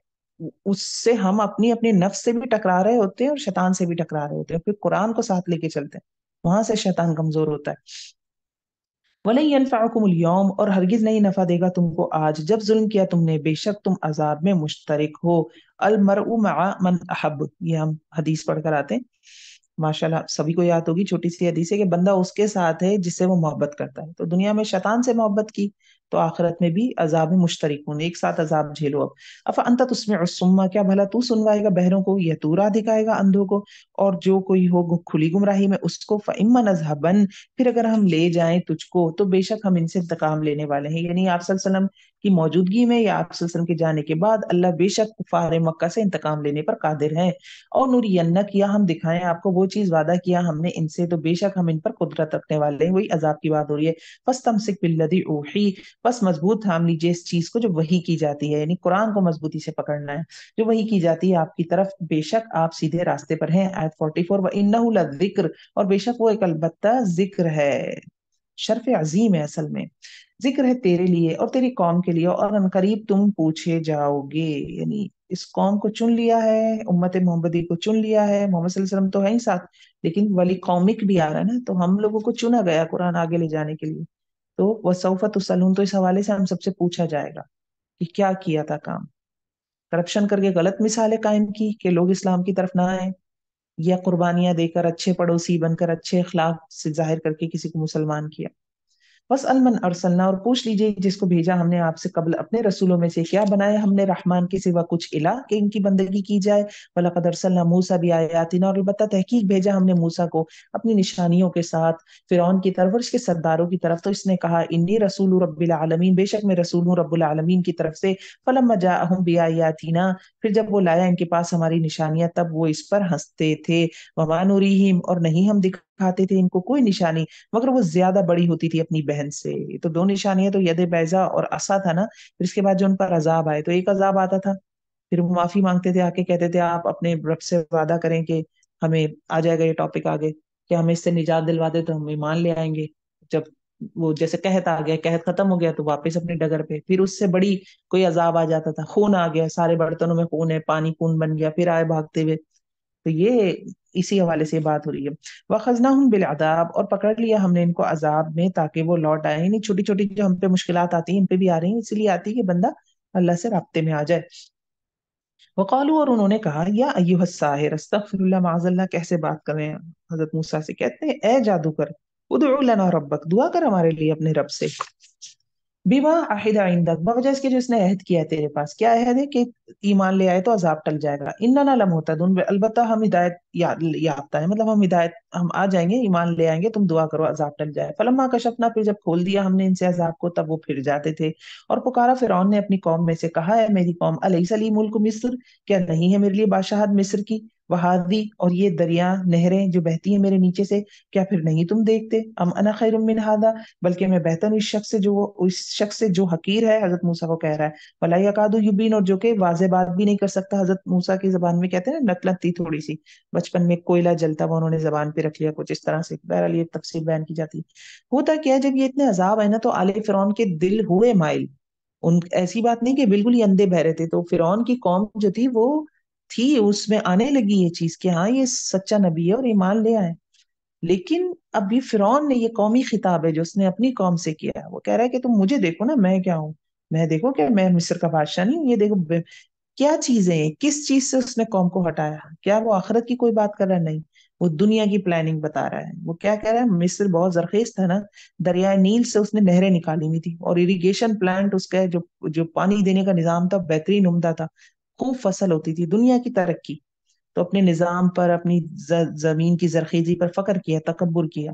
उससे हम अपनी अपनी नफ्स से भी टकरा रहे होते हैं और शैतान से भी टकरा रहे होते हैं। फिर कुरान को साथ लेके चलते हैं, वहां से शैतान कमजोर होता है। वलन यनफअकुमुल यौम, और हरगिज नहीं नफा देगा तुमको आज जब जुल्म किया तुमने, बेशक तुम अजाब में मुश्तरिक हो। अल मरउ मआ मन अहब, ये हम हदीस पढ़कर आते हैं, माशाल्लाह सभी को याद होगी। छोटी सी हदीस है कि बंदा उसके साथ है जिससे वो मोहब्बत करता है। तो दुनिया में शैतान से मोहब्बत की, तो आखिरत में भी अजाब में मुश्तरिक होने, एक साथ अजाब झेलो। अब अफ अंत तुस्मिउ सुम्मा, क्या भला तू सुनवाएगा बहरों को, या तू राह दिखाएगा अंधों को? और जो कोई हो खुली गुमराही में उसको, फइम्मा नज़हबन, फिर अगर हम ले जाएं तुझको तो बेशक हम इनसे इंतकाम लेने वाले हैं। यानी आप सल्लल्लाहु अलैहि वसल्लम की मौजूदगी में या आप सल्लल्लाहु अलैहि वसल्लम के जाने के बाद अल्लाह बेशक कुफार मक्का से इंतकाम लेने पर कादिर है। और नूरियन्नक, या हम दिखाएं आपको वो चीज वादा किया हमने इनसे, तो बेशक हम इन पर कुदरत रखने वाले हैं। वही अजाब की बात हो रही है। फस्तमसिक बिल्लज़ी ऊही, बस मजबूत थाम लीजिए इस चीज को जो वही की जाती है, यानी कुरान को मजबूती से पकड़ना है, जो वही की जाती है आपकी तरफ, बेशक आप सीधे रास्ते पर हैं। आयत 44, व इन्नहु लज़िक्र, और बेशक वो एक अलबत्ता जिक्र है, शर्फ अजीम है असल में। जिक्र है तेरे लिए और तेरी कौम के लिए, और अनकरीब तुम पूछे जाओगे। यानी इस कौम को चुन लिया है, उम्मत मोहम्मदी को चुन लिया है, मोहम्मद सल्लल्लाहु अलैहि वसल्लम तो है ही साथ, लेकिन वली कौमिक भी आ रहा है ना, तो हम लोगों को चुना गया कुरान आगे ले जाने के लिए। तो वसौफा तुसअलून, तो इस हवाले से हम सबसे पूछा जाएगा कि क्या किया था काम। करप्शन करके गलत मिसालें कायम की कि लोग इस्लाम की तरफ ना आए, या कुर्बानियां देकर अच्छे पड़ोसी बनकर अच्छे अखलाक से जाहिर करके किसी को मुसलमान किया। بس المن ارسلنا، اور پوچھ لیجئے جس کو بھیجا ہم نے آپ سے قبل اپنے رسولوں میں سے، کیا بنایا ہم نے رحمان کے سوا کچھ الہ کہ ان کی بندگی کی جائے؟ وَلَقَدْ أَرْسَلْنَا مُوسَىٰ بِآيَاتِنَا، اور البتہ تحقیق بھیجا ہم نے موسیٰ کو اپنی نشانیوں کے ساتھ فرعون کی طرف اور اس کے سرداروں کی طرف، تو اس نے کہا انی رسول رب العالمین، بے شک میں رسول ہوں رب العالمین کی طرف سے۔ فلما جاءہم بآیاتنا، پھر جب وہ لایا ان کے پاس ہماری نشانیاں، تب وہ اس پر ہنستے تھے۔ وما نریہم، اور نہیں ہم دکھاتے تھے ان کو کوئی نشانی مگر وہ زیادہ بڑی ہوتی تھی اپنی بہن سے۔ یہ تو دو نشانیاں تو ید بیضا اور عصا تھا نا، پھر اس کے بعد جو ان پر عذاب آئے تو ایک عذاب آتا تھا، پھر وہ معافی مانگتے تھے، آ کے کہتے تھے آپ اپنے رب سے وعدہ کریں کہ ہمیں آ جائے گا یہ ٹاپک آگے کہ ہمیں اس سے نجات دلوا دے تو ہم ایمان لے آئیں گے۔ جب وہ جیسے قحط آ گیا، قحط ختم ہو گیا تو واپس اپنی ڈگر پہ، پھر اس سے بڑی کوئی عذاب آ جاتا تھا، خون آ گیا، سارے برتنوں میں خون ہے، پانی خون بن گیا، پھر آئے بھاگتے ہوئے۔ تو یہ اسی حوالے سے بات ہو رہی ہے۔ وَأَخَذْنَاهُمْ بِالْعَذَابِ، اور پکڑ لیا ہم نے ان کو عذاب میں تاکہ وہ لوٹ آئے، یعنی چھوٹی چھوٹی جو ہم پہ مشکلات آتی ہیں ان پہ بھی آ رہی ہیں، اس لیے آتی ہے کہ بندہ اللہ سے رابطے میں آ جائے۔ وقالوا، اور انہوں نے کہا، یا ایھا الساحر، استغفر اللہ، معاذ اللہ کیسے بات کر رہے ہیں حضرت موسیٰ سے، کہتے ہیں اے جادوگر، ادعو لنا ربک، دعا کر ہمارے لیے اپنے رب سے، بما عہد عندک، بوجہ اس کے جو اس نے عہد کیا ہے تیرے پاس، کیا عہد ہے کہ ایمان لے آئے تو عذاب ٹل جائے گا، اننا لمہتدون، البتہ ہم ہدایت یافتہ ہے، مطلب ہم ہدایت، ہم آ جائیں گے، ایمان لے آئیں گے، تم دعا کرو عذاب ٹل جائے۔ فلما کشفنا، پھر جب کھول دیا ہم نے ان سے عذاب کو، تب وہ پھر جاتے تھے۔ اور پکارا فرعون نے اپنی قوم میں سے، کہا ہے میری قوم، الیس لی ملک مصر، کیا نہیں ہے میرے لیے بادشاہت مصر کی، وہادی، اور یہ دریا نہریں جو بہتی ہیں میرے نیچے سے، کیا پھر نہیں تم دیکھتے؟ ام انا خیر من ھذا، بلکہ میں بہتر ہوں اس شخص سے جو حقیر ہے، حضرت موسیٰ کو کہہ رہا ہے، ولا یکاد یبین، اور جو کہ واضح بات بھی نہیں کر سکتا۔ حضرت موسیٰ کی زبان میں کہتے ہیں نا نکلت تھی تھوڑی سی، بچپن میں کوئلہ جلتا ہوا انہوں نے زبان پہ رکھ لیا، کچھ اس طرح سے بہرحال یہ تفسیر بیان کی جاتی ہے۔ ہوتا کیا ہے جب یہ اتنے عذاب ہے نا تو آل فرعون کے دل ہوئے مائل، ان ایسی بات نہیں کہ بالکل ہی اندھے بہرے تھے، تو فرعون کی قوم جو تھی وہ تھی اس میں آنے لگی یہ چیز کہ ہاں یہ سچا نبی ہے اور ایمان لے آئے۔ لیکن اب یہ فرعون نے، یہ قومی خطاب ہے جو اس نے اپنی قوم سے کیا ہے، وہ کہہ رہا ہے کہ تم مجھے دیکھو نا، میں کیا ہوں، میں دیکھو کہ میں مصر کا بادشاہ نہیں ہوں، یہ دیکھو کیا چیزیں ہیں، کس چیز سے اس نے قوم کو ہٹایا، کیا وہ آخرت کی کوئی بات کر رہا ہے؟ نہیں، وہ دنیا کی پلاننگ بتا رہا ہے۔ وہ کیا کہہ رہا ہے، مصر بہت زرخیز تھا نا، دریائے نیل سے اس نے نہریں نکالی ہوئی تھی، اور اریگیشن پلانٹ اس کا جو پانی دینے کا نظام تھا بہترین عمدہ تھا، خوب فصل ہوتی تھی، دنیا کی ترقی، تو اپنے نظام پر، اپنی زمین کی زرخیزی پر فخر کیا، تکبر کیا۔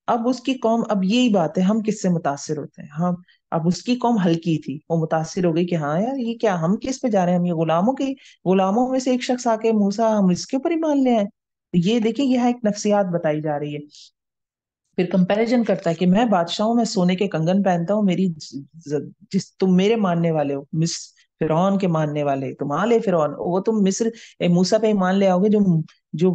اب اس کی قوم، اب یہی بات ہے، ہم کس سے متاثر ہوتے ہیں؟ ہم، اب اس کی قوم ہلکی تھی، وہ متاثر ہو گئی کہ ہاں یار یہ کیا، ہم کس پہ جا رہے ہیں، ہم یہ غلاموں میں سے ایک شخص آ کے موسیٰ، ہم اس کے اوپر ہی مان لے آئے۔ یہ دیکھیں یہاں ایک نفسیات بتائی جا رہی ہے، پھر کنپیریزن کرتا ہے کہ میں بادشاہ ہوں، میں سونے کے کنگن پہنتا ہوں، جس تم میرے ماننے والے ہو، فرعون کے ماننے والے، تم آلے فرعون، وہ تم مصر موسیٰ پہ ایمان لے آؤ گے جو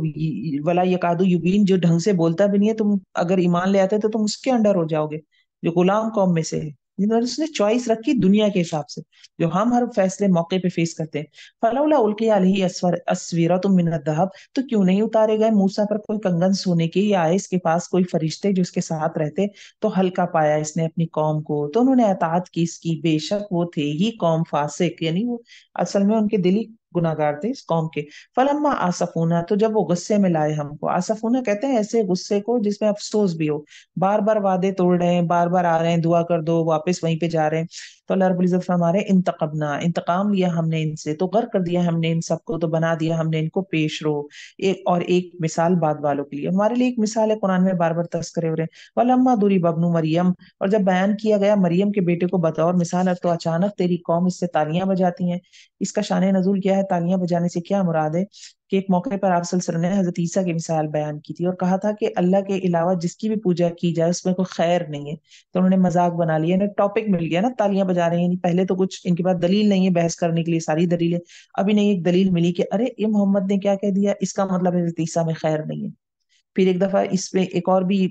ولا یکادو یبین، جو ڈھنگ سے بولتا بھی نہیں ہے، تم اگر ایمان لے آتے تو تم اس کے انڈر ہو جاؤ گے، جو غلام قوم میں سے ہے۔ اس نے چوائس رکھی دنیا کے حساب سے، جو ہم ہر فیصلے موقع پہ فیس کرتے ہیں۔ فلولا القی علیہ اسورۃ من الذھب، تو کیوں نہیں اتارے گئے موسیٰ پر کوئی کنگن سونے کے، یا آئے اس کے پاس کوئی فرشتے جو اس کے ساتھ رہتے، تو ہلکا پایا اس نے اپنی قوم کو، تو انہوں نے اطاعت کی اس کی، بے شک وہ تھے ہی قوم فاسق، یعنی وہ اصل میں ان کے دلی گناہگار تھے اس قوم کے۔ فلما آسفونا، تو جب وہ غصے میں لائے ہم کو، آسفونا کہتے ہیں ایسے غصے کو جس میں افسوس بھی ہو، بار بار وعدے توڑ رہے ہیں، بار بار آ رہے ہیں، دعا کر دو، واپس وہیں پہ جا رہے ہیں، تو اللہ رب العزت فرما رہے ہیں انتقمنا، انتقام لیا ہم نے ان سے، تو غرق کر دیا ہم نے ان سب کو، تو بنا دیا ہم نے ان کو پیش رو، ایک مثال بعد والوں کے لیے، ہمارے لیے ایک مثال ہے، قرآن میں بار بار تذکرے ہو رہے ہیں۔ ولما ضرب ابن مریم، اور جب بیان کیا گیا مریم کے بیٹے کو بطور مثال، تو اچانک تیری قوم اس سے تالیاں بجاتی ہیں۔ اس کا شان نزول کیا ہے، تالیاں بجانے سے کیا مراد ہے کہ ایک موقع پر آپ صلی اللہ علیہ وسلم نے حضرت عیسیٰ کی مثال بیان کی تھی اور کہا تھا کہ اللہ کے علاوہ جس کی بھی پوجا کی جائے اس میں کوئی خیر نہیں ہے، تو انہوں نے مذاق بنا لیا، انہیں ٹاپک مل گیا نا، تالیاں بجا رہے ہیں، پہلے تو کچھ ان کے پاس دلیل نہیں ہے بحث کرنے کے لیے، ساری دلیلیں، ابھی نہیں ایک دلیل ملی کہ ارے یہ محمد نے کیا کہہ دیا، اس کا مطلب حضرت عیسیٰ میں خیر نہیں ہے۔ پھر ایک دفعہ اس میں ایک اور بھی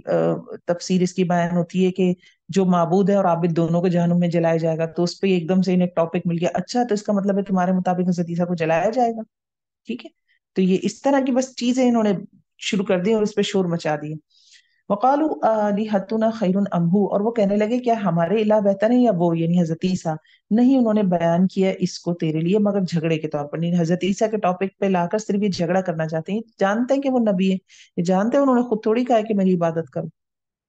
تفسیر اس کی بیان ہوتی ہے کہ جو معبود ہے اور عابد دونوں کو جہنم میں جلایا جائے گا، تو اس پہ ایک دم سے انہیں ٹاپک مل گیا، اچھا تو اس کا مطلب ہے تمہارے مطابق حضرت عیسیٰ کو جلایا جائے گا، ٹھیک ہے۔ تو یہ اس طرح کی بس چیزیں انہوں نے شروع کر دی اور اس پہ شور مچا دی۔ وقالوا آلہتنا خیر ام ہو، اور وہ کہنے لگے کیا ہمارے الہ بہتر ہیں یا وہ، یعنی حضرت عیسیٰ، نہیں انہوں نے بیان کیا اس کو تیرے لیے مگر جھگڑے کے طور پر، نہیں حضرت عیسیٰ کے ٹاپک پہ لا کر صرف یہ جھگڑا کرنا چاہتے ہیں، جانتے ہیں کہ وہ نبی ہے، یہ جانتے ہیں، انہوں نے خود تھوڑی کہا ہے کہ میری عبادت کرو،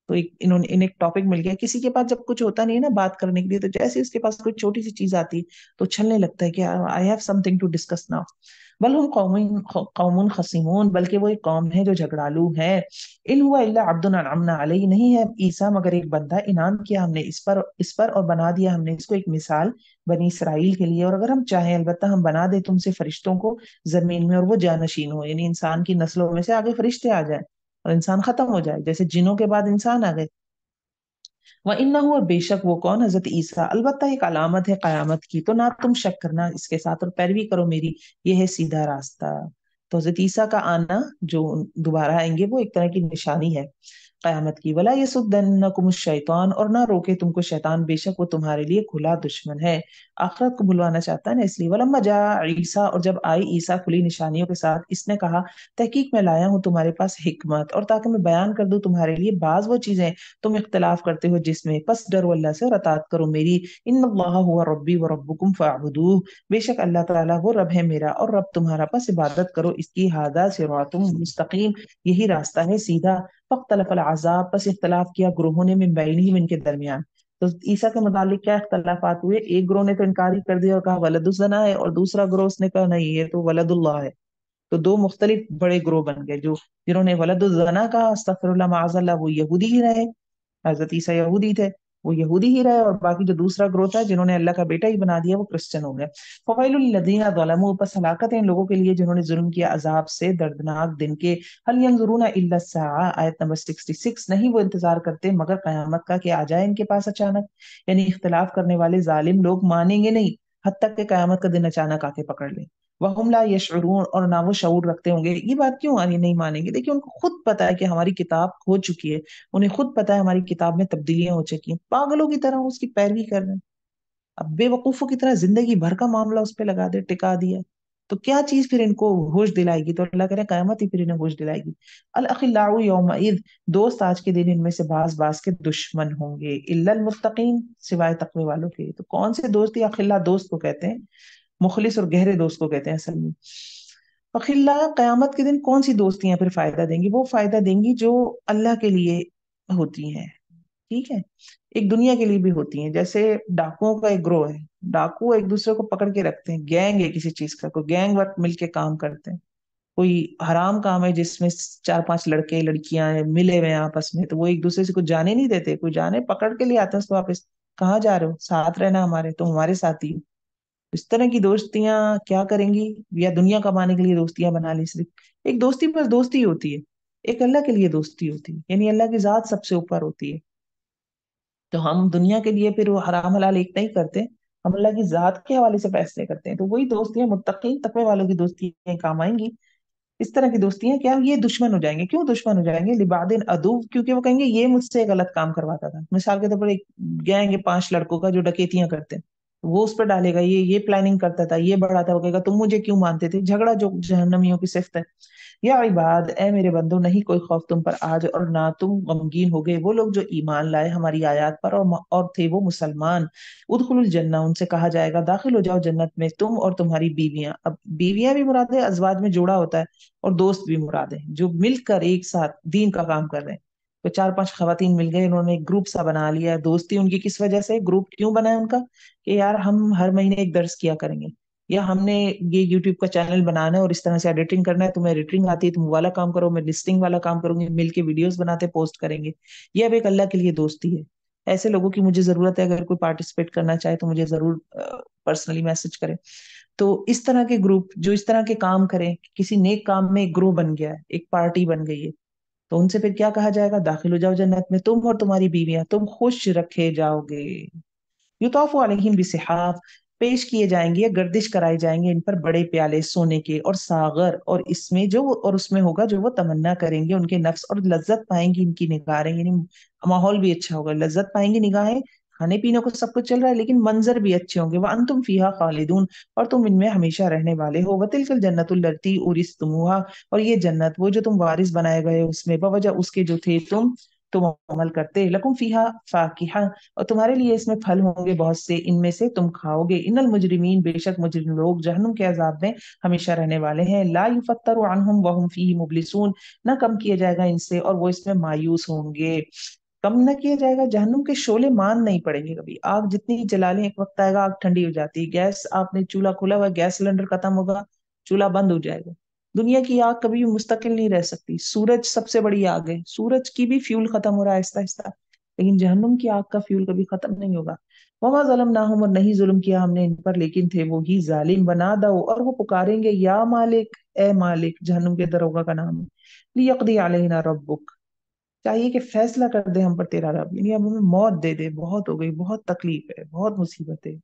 تو انہوں نے انہیں ایک ٹاپک مل گیا. کسی کے پاس جب کچھ ہوتا نہیں ہے نا بات کرنے کے لیے، تو جیسے اس کے پاس کوئی چھوٹی سی چیز آتی ہے تو چھلنے لگتا ہے کہ I have something to discuss now. بل ہم قوم خصیمون، بلکہ وہ ایک قوم ہے جو جھگڑالو ہے. ان ہوا الا عبد انعمنا علیہ، نہیں ہے عیسیٰ مگر ایک بندہ انعام کیا ہم نے اس پر اور بنا دیا ہم نے اس کو ایک مثال بنی اسرائیل کے لیے. اور اگر ہم چاہیں البتہ ہم بنا دیں تم سے فرشتوں کو زمین میں، اور وہ جانشین ہو، یعنی انسان کی نسلوں میں سے آگے فرشتے آ جائیں اور انسان ختم ہو جائے، جیسے جنوں کے بعد انسان آ گئے. وَإِنَّهُ، اور بے شک وہ کون، حضرت عیسیٰ، البتہ ایک علامت ہے قیامت کی، تو نہ تم شک کرنا اس کے ساتھ اور پیروی کرو میری، یہ ہے سیدھا راستہ. تو حضرت عیسیٰ کا آنا جو دوبارہ آئیں گے وہ ایک طرح کی نشانی ہے قیامت کی. وَلَا يَصُدَّنَّكُمُ الشَّيْطَانُ، اور نہ روکے تم کو شیطان، بے شک وہ تمہارے لیے کھلا دشمن ہے، آخرت کو بھلوانا چاہتا ہے نا اس لیے. وَلَمَّا جَاءَ عیسیٰ، اور جب آئی عیسیٰ کھلی نشانیوں کے ساتھ، اس نے کہا تحقیق میں لایا ہوں تمہارے پاس حکمت، اور تاکہ میں بیان کر دوں تمہارے لیے بعض وہ چیزیں تم اختلاف کرتے ہو جس میں، پس ڈرو اللہ سے اور اطاعت کرو میری. ان اللہ هو ربی و ربکم فاعبدوہ، بے شک اللہ تعالیٰ وہ رب ہے میرا اور رب تمہارا، پس عبادت کرو اس کی. ھذا صراط مستقیم، یہی راستہ ہے سیدھا. فاختلف العذاب، پس اختلاف کیا گروہوں نے، من بینہم ان کے درمیان. تو عیسیٰ کے متعلق کیا اختلافات ہوئے؟ ایک گروہ نے تو انکار ہی کر دیا اور کہا ولد الزنا ہے، اور دوسرا گروہ اس نے کہا نہیں یہ تو ولد اللہ ہے. تو دو مختلف بڑے گروہ بن گئے. جنہوں نے ولد الزنا کہا استغفر اللہ معاذ اللہ، وہ یہودی ہی رہے، حضرت عیسیٰ یہودی تھے، وہ یہودی ہی رہے. اور باقی جو دوسرا گروہ تھا جنہوں نے اللہ کا بیٹا ہی بنا دیا، وہ کرسچن ہو گئے. فویل للذین ظلموا، پس ہلاکت ہے ان لوگوں کے لیے جنہوں نے ظلم کیا، عذاب سے، دردناک دن کے. هل ينظرون الا الساعة، آیت نمبر 66، نہیں وہ انتظار کرتے مگر قیامت کا کہ آ جائے ان کے پاس اچانک. یعنی اختلاف کرنے والے ظالم لوگ مانیں گے نہیں حتیٰ کہ قیامت کا دن اچانک آ کے پکڑ لے. وَهُمْ لَا يَشْعُرُونَ، اور نہ وہ شعور رکھتے ہوں گے. یہ بات کیوں آنی نہیں مانیں گے؟ دیکھیں ان کو خود پتا ہے کہ ہماری کتاب کھو چکی ہے، انہیں خود پتا ہے ہماری کتاب میں تبدیلیاں ہو چکی ہیں، پاگلوں کی طرح اس کی پیروی کر رہے ہیں. اب بے وقوفوں کی طرح زندگی بھر کا معاملہ اس پہ لگا دے، ٹکا دیا، تو کیا چیز پھر ان کو ہوش دلائے گی؟ تو اللہ کہہ رہے ہیں قیامت ہی پھر انہیں ہوش دلائے گی. الاخلاء یومئذ، دوست آج کے دن ان میں سے بعض بعض کے دشمن ہوں گے، الا المتقین، سوائے تقوی والوں کے. تو کون سے دوست؟ یا اخلاء دوست کو کہتے ہیں، مخلص اور گہرے دوست کو کہتے ہیں اصل میں. اخلاء قیامت کے دن کون سی دوستیاں پھر فائدہ دیں گی؟ وہ فائدہ دیں گی جو اللہ کے لیے ہوتی ہیں، ٹھیک ہے، ایک دنیا کے لیے بھی ہوتی ہیں. جیسے ڈاکوؤں کا ایک گروہ ہے، ڈاکو ایک دوسرے کو پکڑ کے رکھتے ہیں، گینگ ہے کسی چیز کا، کوئی گینگ ورک مل کے کام کرتے ہیں. کوئی حرام کام ہے جس میں چار پانچ لڑکے لڑکیاں ہیں ملے ہوئے ہیں آپس میں، تو وہ ایک دوسرے سے کچھ جانے نہیں دیتے، کوئی جانے پکڑ کے لے آتے ہیں اس کو واپس. کہاں جا رہے ہو؟ ساتھ رہنا ہمارے، تو ہمارے ساتھ ہی. اس طرح کی دوستیاں کیا کریں گی؟ یا دنیا کمانے کے لیے دوستیاں بنا لی صرف. ایک دوستی بس دوستی ہوتی ہے، ایک اللہ کے لیے دوستی ہوتی ہے، یعنی اللہ کی ذات سب سے اوپر ہوتی ہے. تو ہم دنیا کے لیے پھر وہ حرام حلال ایک نہیں کرتے، ہم اللہ کی ذات کے حوالے سے فیصلے کرتے ہیں. تو وہی دوستیاں متقین تقوی والوں کی دوستیاں کام آئیں گی. اس طرح کی دوستیاں کیا یہ دشمن ہو جائیں گے؟ کیوں دشمن ہو جائیں گے؟ لبعض عدو، کیونکہ وہ کہیں گے یہ مجھ سے غلط کام کرواتا تھا. مثال کے طور پر ایک گینگ ہے 5 لڑکوں کا جو ڈکیتیاں کرتے ہیں، وہ اس پہ ڈالے گا یہ پلاننگ کرتا تھا، یہ بڑھا تھا، وہ کہے گا تم مجھے کیوں مانتے تھے. جھگڑا جو جہنمیوں کی صفت ہے. یا عباد، اے میرے بندو، نہیں کوئی خوف تم پر آج، اور نہ تم غمگین ہو گئے، وہ لوگ جو ایمان لائے ہماری آیات پر اور تھے وہ مسلمان. ادخلوا الجنہ، ان سے کہا جائے گا داخل ہو جاؤ جنت میں، تم اور تمہاری بیویاں. اب بیویاں بھی مراد ہے، ازواج میں جوڑا ہوتا ہے، اور دوست بھی مراد ہیں جو مل کر ایک ساتھ دین کا کام کر رہے ہیں. تو 4 5 خواتین مل گئے، انہوں نے ایک گروپ سا بنا لیا. دوستی ان کی کس وجہ سے؟ گروپ کیوں بنا ہے ان کا؟ کہ یار ہم ہر مہینے ایک درس کیا کریں گے، یا ہم نے یہ یوٹیوب کا چینل بنانا ہے اور اس طرح سے ایڈیٹنگ کرنا ہے، تمہیں ایڈیٹنگ آتی ہے تم وہ والا کام کرو، میں لسٹنگ والا کام کروں گی، مل کے ویڈیوز بناتے پوسٹ کریں گے. یہ اب ایک اللہ کے لیے دوستی ہے. ایسے لوگوں کی مجھے ضرورت ہے، اگر کوئی پارٹیسپیٹ کرنا چاہے تو مجھے ضرور پرسنلی میسج کرے. تو اس طرح کے گروپ جو اس طرح کے کام کریں، کسی نیک کام میں ایک گروہ بن گیا ہے، ایک پارٹی بن گئی ہے، تو ان سے پھر کیا کہا جائے گا؟ داخل ہو جاؤ جنت میں، تم اور تمہاری بیویاں، تم خوش رکھے جاؤ گے. یطاف علیہم بصحاف، پیش کیے جائیں گے یا گردش کرائی جائیں گے ان پر بڑے پیالے سونے کے، اور ساغر، اور اس میں ہوگا جو وہ تمنا کریں گے ان کے نفس، اور لذت پائیں گی ان کی نگاہیں، یعنی ماحول بھی اچھا ہوگا، لذت پائیں گی نگاہیں، کھانے پینے کو سب کچھ چل رہا ہے لیکن منظر بھی اچھے ہوں گے. وانتم فیہا خالدون، اور تم ان میں ہمیشہ رہنے والے ہو. وتلک الجنۃ التی اورثتموہا، اور یہ جنت وہ جو تم وارث بنائے گئے اس میں، بوجہ اس کے جو تھے تم عمل کرتے. لکم فیہا فاکہہ، اور تمہارے لیے اس میں پھل ہوں گے بہت سے، ان میں سے تم کھاؤ گے. ان المجرمین، بے شک مجرم لوگ، جہنم کے عذاب میں ہمیشہ رہنے والے ہیں. لا یفتر عنہم وہم فیہ مبلسون، نہ کم کیا جائے گا ان سے اور وہ اس میں مایوس ہوں گے. कम न किया जाएगा। जहन्नुम के शोले मान नहीं पड़ेंगे कभी। आग जितनी जला लें, एक वक्त आएगा आग ठंडी हो जाती है। गैस, आपने चूल्हा खोला हुआ, गैस सिलेंडर खत्म होगा, चूल्हा बंद हो जाएगा। दुनिया की आग कभी भी मुस्तकिल नहीं रह सकती। सूरज सबसे बड़ी आग है, सूरज की भी फ्यूल खत्म हो रहा है आहिस्ता आहिस्ता, लेकिन जहन्नुम की आग का फ्यूल कभी खत्म नहीं होगा। वमा ज़लमनाहुम, और नहीं जुल्म किया हमने इन पर, लेकिन थे वो ही जालिम। बना दो, और वो पुकारेंगे या मालिक, ए मालिक, जहन्नुम के दरोगा का नाम है। लियक़दी अलैना रब्बुक, चाहिए कि फैसला कर दे हम पर तेरा रब, यानी अब हमें मौत दे दे, बहुत हो गई, बहुत तकलीफ है, बहुत मुसीबत है।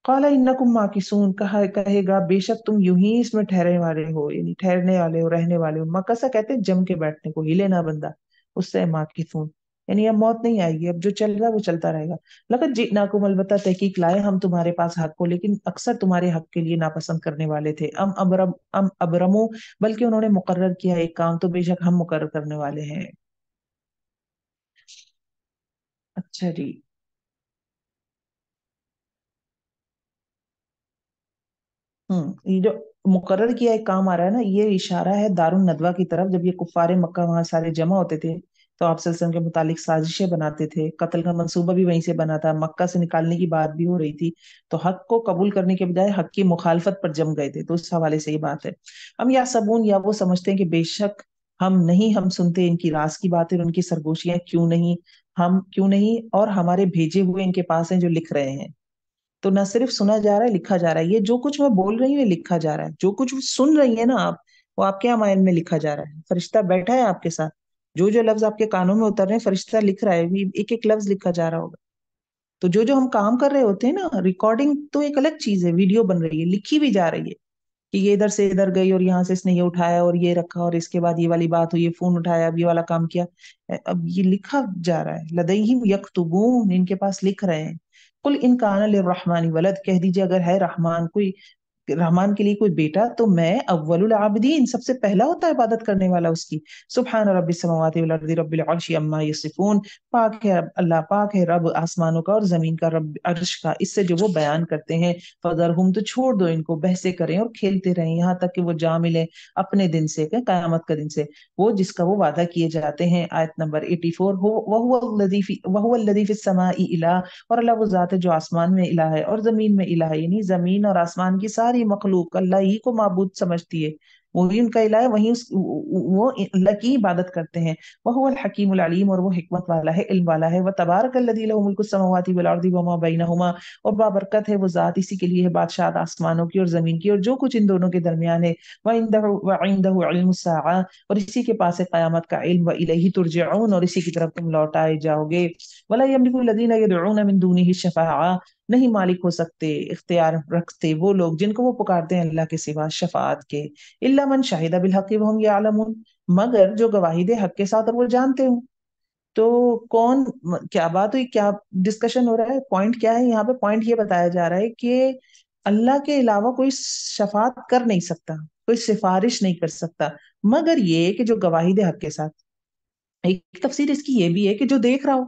काला इन्नकुम माकिसून, कहा कहेगा बेशक तुम यूं ही इसमें ठहरे वाले हो, यानी ठहरने वाले हो, रहने वाले हो। मकसा कहते हैं जम के बैठने को, हिले ना बंदा, उससे है माकिसून। यानी अब मौत नहीं आएगी, अब जो चल रहा है वो चलता रहेगा। लक़द जिअनाकुम, अलबत्ता तहकीक लाए हम तुम्हारे पास हक को, लेकिन अक्सर तुम्हारे हक के लिए नापसंद करने वाले थे। अम अबरमो, बल्कि उन्होंने मुकर्रर किया एक काम, तो बेशक हम मुकर्रर करने वाले हैं। अच्छा जी। ये जो मुकर्रर किया एक काम आ रहा है ना, ये इशारा है दारुन नदवा की तरफ। जब ये कुफ्फारे मक्का वहां सारे जमा होते थे, तो आप सल्लल्लाहु अलैहि वसल्लम के मुतालिक साजिशें बनाते थे, कत्ल का मंसूबा भी वहीं से बना था, मक्का से निकालने की बात भी हो रही थी। तो हक को कबूल करने के बजाय हक की मुखालफत पर जम गए थे, तो उस हवाले से ये बात है। हम या सबून, या वो समझते हैं कि बेशक हम नहीं, हम सुनते इनकी राज की बातें और उनकी सरगोशियां, क्यों नहीं, हम क्यों नहीं, और हमारे भेजे हुए इनके पास हैं जो लिख रहे हैं। तो ना सिर्फ सुना जा रहा है, लिखा जा रहा है। ये जो कुछ मैं बोल रही हूँ ये लिखा जा रहा है, जो कुछ सुन रही है ना आप, वो आपके यहाँ माइंड में लिखा जा रहा है। फरिश्ता बैठा है आपके साथ, जो जो लफ्ज आपके कानों में उतर रहे हैं फरिश्ता लिख रहा है, एक एक लफ्ज लिखा जा रहा होगा। तो जो जो हम काम कर रहे होते हैं ना, रिकॉर्डिंग तो एक अलग चीज है, वीडियो बन रही है, लिखी भी जा रही है कि ये इधर से इधर गई, और यहाँ से इसने ये उठाया और ये रखा, और इसके बाद ये वाली बात हुई, ये फोन उठाया, अब ये वाला काम किया। अब ये लिखा जा रहा है। लदैहिम यक्तुबून, इनके पास लिख रहे हैं। कुल इन कान लिर्रहमानी वलद, कह दीजिए अगर है रहमान कोई, रहमान के लिए कोई बेटा, तो मैं अव्वलुल आबिदीन, सबसे पहला होता है इबादत करने वाला उसकी। सुब्हान रब्बिस समावाति वल अर्दि रब्बिल अर्शि अम्मा यसिफून, पाक है अल्लाह, पाक है रब आसमानों का और जमीन का, रब अर्श का, इससे जो वो बयान करते हैं। फदरहुम, तो छोड़ दो इनको, बहसे करें और खेलते रहें, यहाँ तक कि वो जा मिले अपने दिन से, कयामत का दिन से, वो जिसका वो वादा किए जाते हैं। आयत नंबर 84। हो वहुवल्लज़ी फिस समाई इलाह, और अल्लाह वो जात है जो आसमान में इलाह है और जमीन में इलाह है, यानी जमीन और आसमान की सारी मखलूक अल्लाह ही को माबूद समझती है। वही उनका इलाह है, वही वो अल्लाह की इबादत करते हैं। वह हुवल हकीमुल अलीम, और वो हिकमत वाला है, इल्म वाला है। वह तबारकल्लज़ी लहु मुल्कु सम्मावाति वल अर्दि वमा बैनहुमा, और बाबरकत है वो जात, इसी के लिए है बादशाह आसमानों की और जमीन की और जो कुछ इन दोनों के दरमियान है। व इंदहु इल्मुस साआ, और इसी के पास है कयामत का इल्म। व इलैहि तुरजऊन, और इसी की तरफ तुम लौटाए जाओगे। वला यमलिकु लजीना यदऊना मिन दूनिहि शफाआ, नहीं मालिक हो सकते, इख्तियार रखते वो लोग जिनको वो पुकारते हैं अल्लाह के सिवा शफाअत के। इल्ला मन शाहिदा बिल हक़्क़ि व हुम यअलमून, मगर जो गवाही दे हक के साथ और वो जानते हो। तो कौन, क्या बात हुई, क्या डिस्कशन हो रहा है, पॉइंट क्या है यहाँ पे? पॉइंट ये बताया जा रहा है कि अल्लाह के अलावा कोई शफात कर नहीं सकता, कोई सिफारिश नहीं कर सकता, मगर ये कि जो गवाही दे हक के साथ। एक तफसीर इसकी ये भी है कि जो देख रहा हो।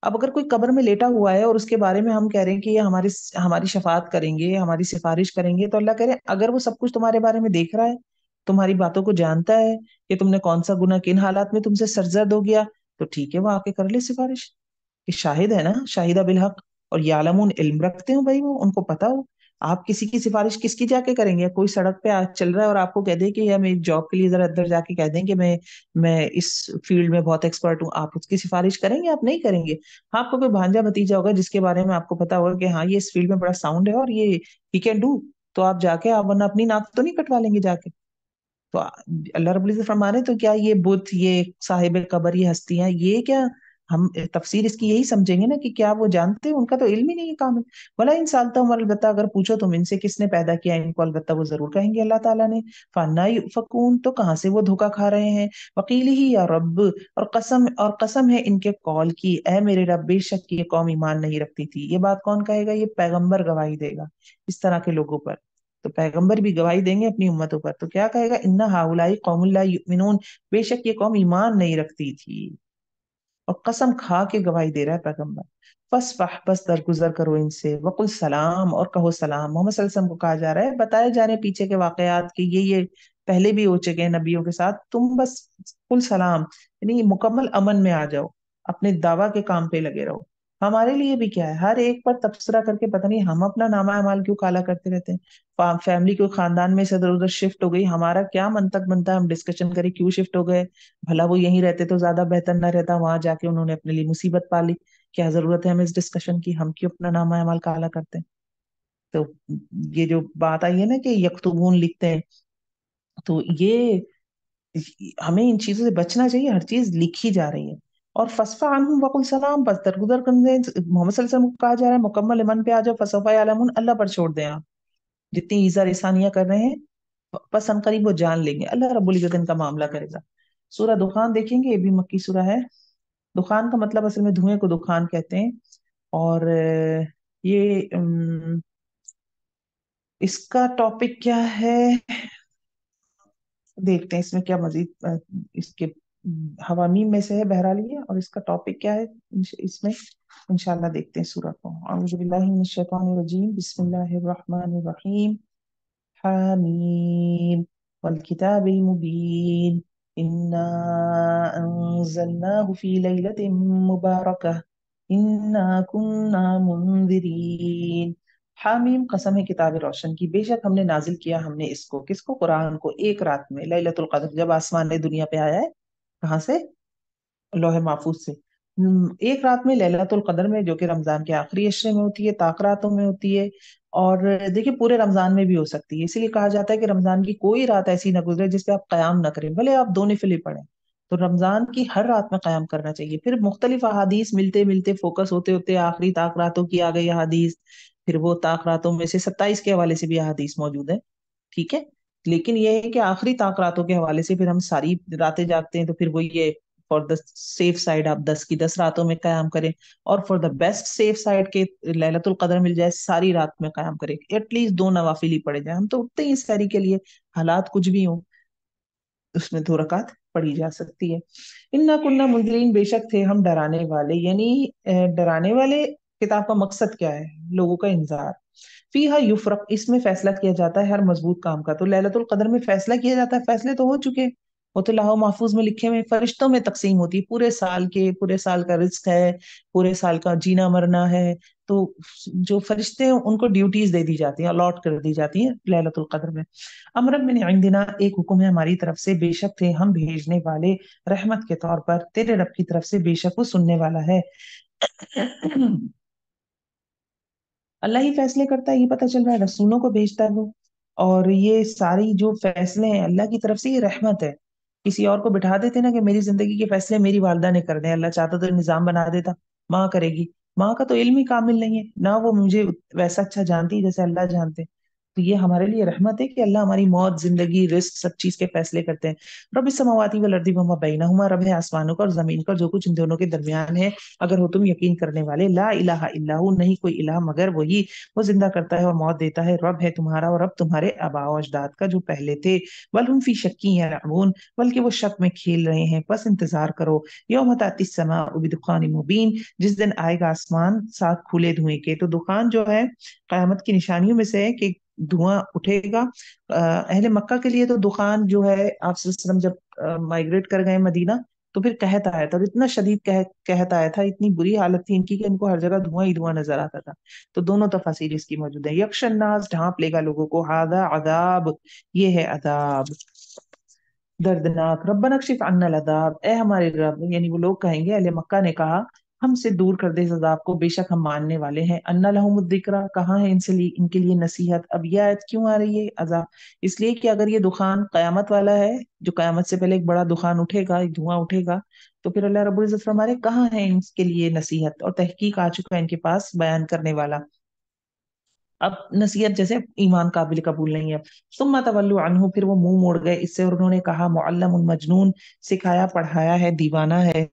अब अगर कोई कब्र में लेटा हुआ है और उसके बारे में हम कह रहे हैं कि ये हमारी हमारी शफात करेंगे, हमारी सिफारिश करेंगे, तो अल्लाह कह रहे हैं अगर वो सब कुछ तुम्हारे बारे में देख रहा है, तुम्हारी बातों को जानता है कि तुमने कौन सा गुनाह किन हालात में तुमसे सरजद हो गया, तो ठीक है, वो आके कर ले सिफारिश। कि शाहिद है ना, शाहिदा बिल हक, और यालमून, इल्म रखते हो भाई, वो उनको पता हो। आप किसी की सिफारिश किसकी जाके करेंगे? कोई सड़क पे आज चल रहा है और आपको कह दे कि या मेरी जॉब के लिए जरा अंदर जाके कह दें कि मैं इस फील्ड में बहुत एक्सपर्ट हूँ, आप उसकी सिफारिश करेंगे? आप नहीं करेंगे। हाँ, आपको कोई भांजा भतीजा होगा जिसके बारे में आपको पता होगा कि हाँ ये इस फील्ड में बड़ा साउंड है और ये ही कैन डू, तो आप जाके, आप वरना अपनी नाक तो नहीं कटवा लेंगे जाके। तो अल्लाह रब्बुल इज्जत फरमा रहे हैं, तो क्या ये बुत, ये साहिब कबर, ये हस्तियां, ये क्या, हम तफसीर इसकी यही समझेंगे ना कि क्या वो जानते हैं? उनका तो इल्म ही नहीं है कामिल। भला इन सालता हूँ, अलबत्ता अगर पूछो तुम इनसे किसने पैदा किया इनको, अलबत्ता वो जरूर कहेंगे अल्लाह ताला ने। फन्ना युफकून, तो कहाँ से वो धोखा खा रहे हैं। वकील ही या रब, और कसम है इनके कौल की, ए मेरे रब, बेशक ये कौम ईमान नहीं रखती थी। ये बात कौन कहेगा? ये पैगंबर गवाही देगा इस तरह के लोगों पर। तो पैगंबर भी गवाही देंगे अपनी उम्मतों पर, तो क्या कहेगा? इन्ना हाउलाई कौमुल ला युमिनून, बेशक ये कौम ईमान नहीं रखती थी। और कसम खा के गवाही दे रहा है पैगंबर। बस दरगुजर करो इनसे, वकुल सलाम, और कहो सलाम। मोहम्मद सल्लल्लाहु अलैहि वसल्लम को कहा जा रहा है, बताए जा रहे हैं पीछे के वाकयात कि ये पहले भी हो चुके हैं नबियों के साथ, तुम बस कुल सलाम, यानी मुकम्मल अमन में आ जाओ। اپنے دعویٰ کے کام پہ لگے رہو. ہمارے لیے بھی کیا ہے، ہر ایک پر تبصرہ کر کے پتہ نہیں ہم اپنا نامہ اعمال کیوں کالا کرتے رہتے ہیں. فیملی کو خاندان میں سے ادھر ادھر شفٹ ہو گئی، ہمارا کیا منطق بنتا ہے ہم ڈسکشن کریں کیوں شفٹ ہو گئے. بھلا وہ یہیں رہتے تو زیادہ بہتر نہ رہتا، وہاں جا کے انہوں نے اپنے لیے مصیبت پالی. کیا ضرورت ہے ہمیں اس ڈسکشن کی، ہم کیوں اپنا نامہ اعمال کالا کرتے ہیں. تو یہ جو بات آئی ہے نا کہ یکتبون لکھتے ہیں، تو یہ ہمیں ان چیزوں سے بچنا چاہیے. ہر چیز لکھی جا رہی ہے. اور فصفا عنہم وقل سلام، بس درگزر کرنے محمد صلی اللہ علیہ وسلم کو کہا جا رہا ہے مکمل ایمان پہ آ جاؤ، فسوف یعلمون، اللہ پر چھوڑ دیں آپ. جتنی ایزا رسانیاں کر رہے ہیں بس ان قریب وہ جان لیں گے، اللہ رب العزت ان کا معاملہ کرے گا. سورہ دخان دیکھیں گے، یہ بھی مکی سورہ ہے. دخان کا مطلب اصل میں دھوئیں کو دخان کہتے ہیں. اور یہ اس کا ٹاپک کیا ہے، دیکھتے ہیں اس میں کیا مزید اس کے حوامیم میں سے ہے بہرحال یہ، اور اس کا ٹاپک کیا ہے اس میں انشاءاللہ دیکھتے ہیں سورہ کو. اعوذ باللہ من الشیطان الرجیم، بسم اللہ الرحمن الرحیم. حامیم والکتاب المبین انا انزلناه فی لیلۃ مبارکہ انا کنا منذرین. حامیم، قسم ہے کتاب روشن کی، بے شک ہم نے نازل کیا ہم نے اس کو، کس کو، قرآن کو، ایک رات میں، لیلۃ القدر، جب آسمان دنیا پہ آیا ہے. کہاں سے؟ لوح محفوظ سے. ایک رات میں، لیلۃ القدر میں، جو کہ رمضان کے آخری عشرے میں ہوتی ہے، طاق راتوں میں ہوتی ہے. اور دیکھیے پورے رمضان میں بھی ہو سکتی ہے، اسی لیے کہا جاتا ہے کہ رمضان کی کوئی رات ایسی نہ گزرے جس پہ آپ قیام نہ کریں، بھلے آپ دو نفل ہی پڑھیں. تو رمضان کی ہر رات میں قیام کرنا چاہیے. پھر مختلف احادیث ملتے ملتے فوکس ہوتے ہوتے آخری طاق راتوں کی آ گئی احادیث. پھر وہ طاق راتوں میں سے 27 کے حوالے سے بھی احادیث موجود ہیں. ٹھیک ہے. لیکن یہ ہے کہ آخری طاق راتوں کے حوالے سے پھر ہم ساری راتیں جاگتے ہیں، تو پھر وہ یہ فار دا سیف سائڈ آپ 10 کی 10 راتوں میں قیام کریں. اور for the best safe side کے ليلۃ القدر مل جائے، ساری رات میں قیام کریں، ایٹ لیسٹ 2 نوافل ہی پڑے جائیں. ہم تو اٹھتے ہی سحری کے لیے، حالات کچھ بھی ہوں اس میں 2 رکعت پڑھی جا سکتی ہے. انا کننا منذرین، بے شک تھے ہم ڈرانے والے. یعنی ڈرانے والے کتاب کا مقصد کیا ہے؟ لوگوں کا انذار. فیہا یفرق، اس میں فیصلہ کیا جاتا ہے ہر مضبوط کام کا. تو ليلۃ القدر میں فیصلہ کیا جاتا ہے، فیصلے تو ہو چکے، وہ تو لوح محفوظ میں لکھے ہوئے، فرشتوں میں تقسیم ہوتی ہے پورے سال کے، پورے سال کا رزق ہے، پورے سال کا جینا مرنا ہے. تو جو فرشتے ہیں ان کو ڈیوٹیز دے دی جاتی ہیں، الاٹ کر دی جاتی ہیں ليلۃ القدر میں. امر من عندنا، ایک حکم ہے ہماری طرف سے، بے شک تھے ہم بھیجنے والے رحمت کے طور پر تیرے رب کی طرف سے، بے شک وہ سننے والا ہے. اللہ ہی فیصلے کرتا ہے، یہ پتہ چل رہا ہے، رسولوں کو بھیجتا ہے وہ. اور یہ ساری جو فیصلے ہیں اللہ کی طرف سے، یہ رحمت ہے. کسی اور کو بٹھا دیتے نا کہ میری زندگی کے فیصلے میری والدہ نے کر دیں، اللہ چاہتا تو نظام بنا دیتا ماں کرے گی. ماں کا تو علم ہی کامل نہیں ہے، نہ وہ مجھے ویسا اچھا جانتی ہے جیسے اللہ جانتے. تو یہ ہمارے لیے رحمت ہے کہ اللہ ہماری موت، زندگی، رزق، سب چیز کے فیصلے کرتے ہیں. رب السماوات والارض وما بینہما، رب ہے آسمانوں کا اور زمین کا، جو کچھ ان دونوں کے درمیان ہے. اگر ہو تم یقین کرنے والے، لا الہ الا ہو، نہیں کوئی الہ مگر وہی، وہ زندہ کرتا ہے اور موت دیتا ہے. رب ہے تمہارا اور رب تمہارے آباء و اجداد کا جو پہلے تھے. بل ہم فی شک یلعبون، بلکہ وہ شک میں کھیل رہے ہیں، بس انتظار کرو. یوم تأتی السماء بدخان مبین، جس دن آئے گا آسمان ساتھ کھلے دھوئیں کے. تو دخان جو ہے قیامت کی نشانیوں میں سے ہے کہ دھواں اٹھے گا. اہل مکہ کے لیے تو دخان جو ہے، آپ صلی اللہ علیہ وسلم جب مائگریٹ کر گئے مدینہ تو پھر قحط آیا تھا، اور اتنا شدید قحط آیا تھا، اتنی بری حالت تھی ان کی کہ ان کو ہر جگہ دھواں ہی دھواں نظر آتا تھا. تو دونوں تفاسیر اس کی موجود ہے. یکش الناس، ڈھانپ لے گا لوگوں کو، ھذا عذاب، یہ ہے عذاب دردناک. ربنا اکشف عنا العذاب، اے ہمارے رب، یعنی وہ لوگ کہیں گے، اہل مکہ نے کہا، ہم سے دور کر دے اس عذاب کو، بے شک ہم ماننے والے ہیں. انا لہم الذکریٰ، کہاں ہے ان کے لیے نصیحت. اب یہ آیت کیوں آ رہی ہے عذاب؟ اس لیے کہ اگر یہ دخان قیامت والا ہے، جو قیامت سے پہلے ایک بڑا دخان اٹھے گا، ایک دھواں اٹھے گا، تو پھر اللہ رب العزت فرما رہے کہاں ہے ان کے لیے نصیحت، اور تحقیق آ چکا ہے ان کے پاس بیان کرنے والا. اب نصیحت جیسے ایمان قابل قبول نہیں ہے. ثم تولوا عنہ، پھر وہ منہ موڑ گئے اس سے، اور انہوں نے کہا معلم مجنون، سکھایا پڑھایا ہے، دیوانہ ہے.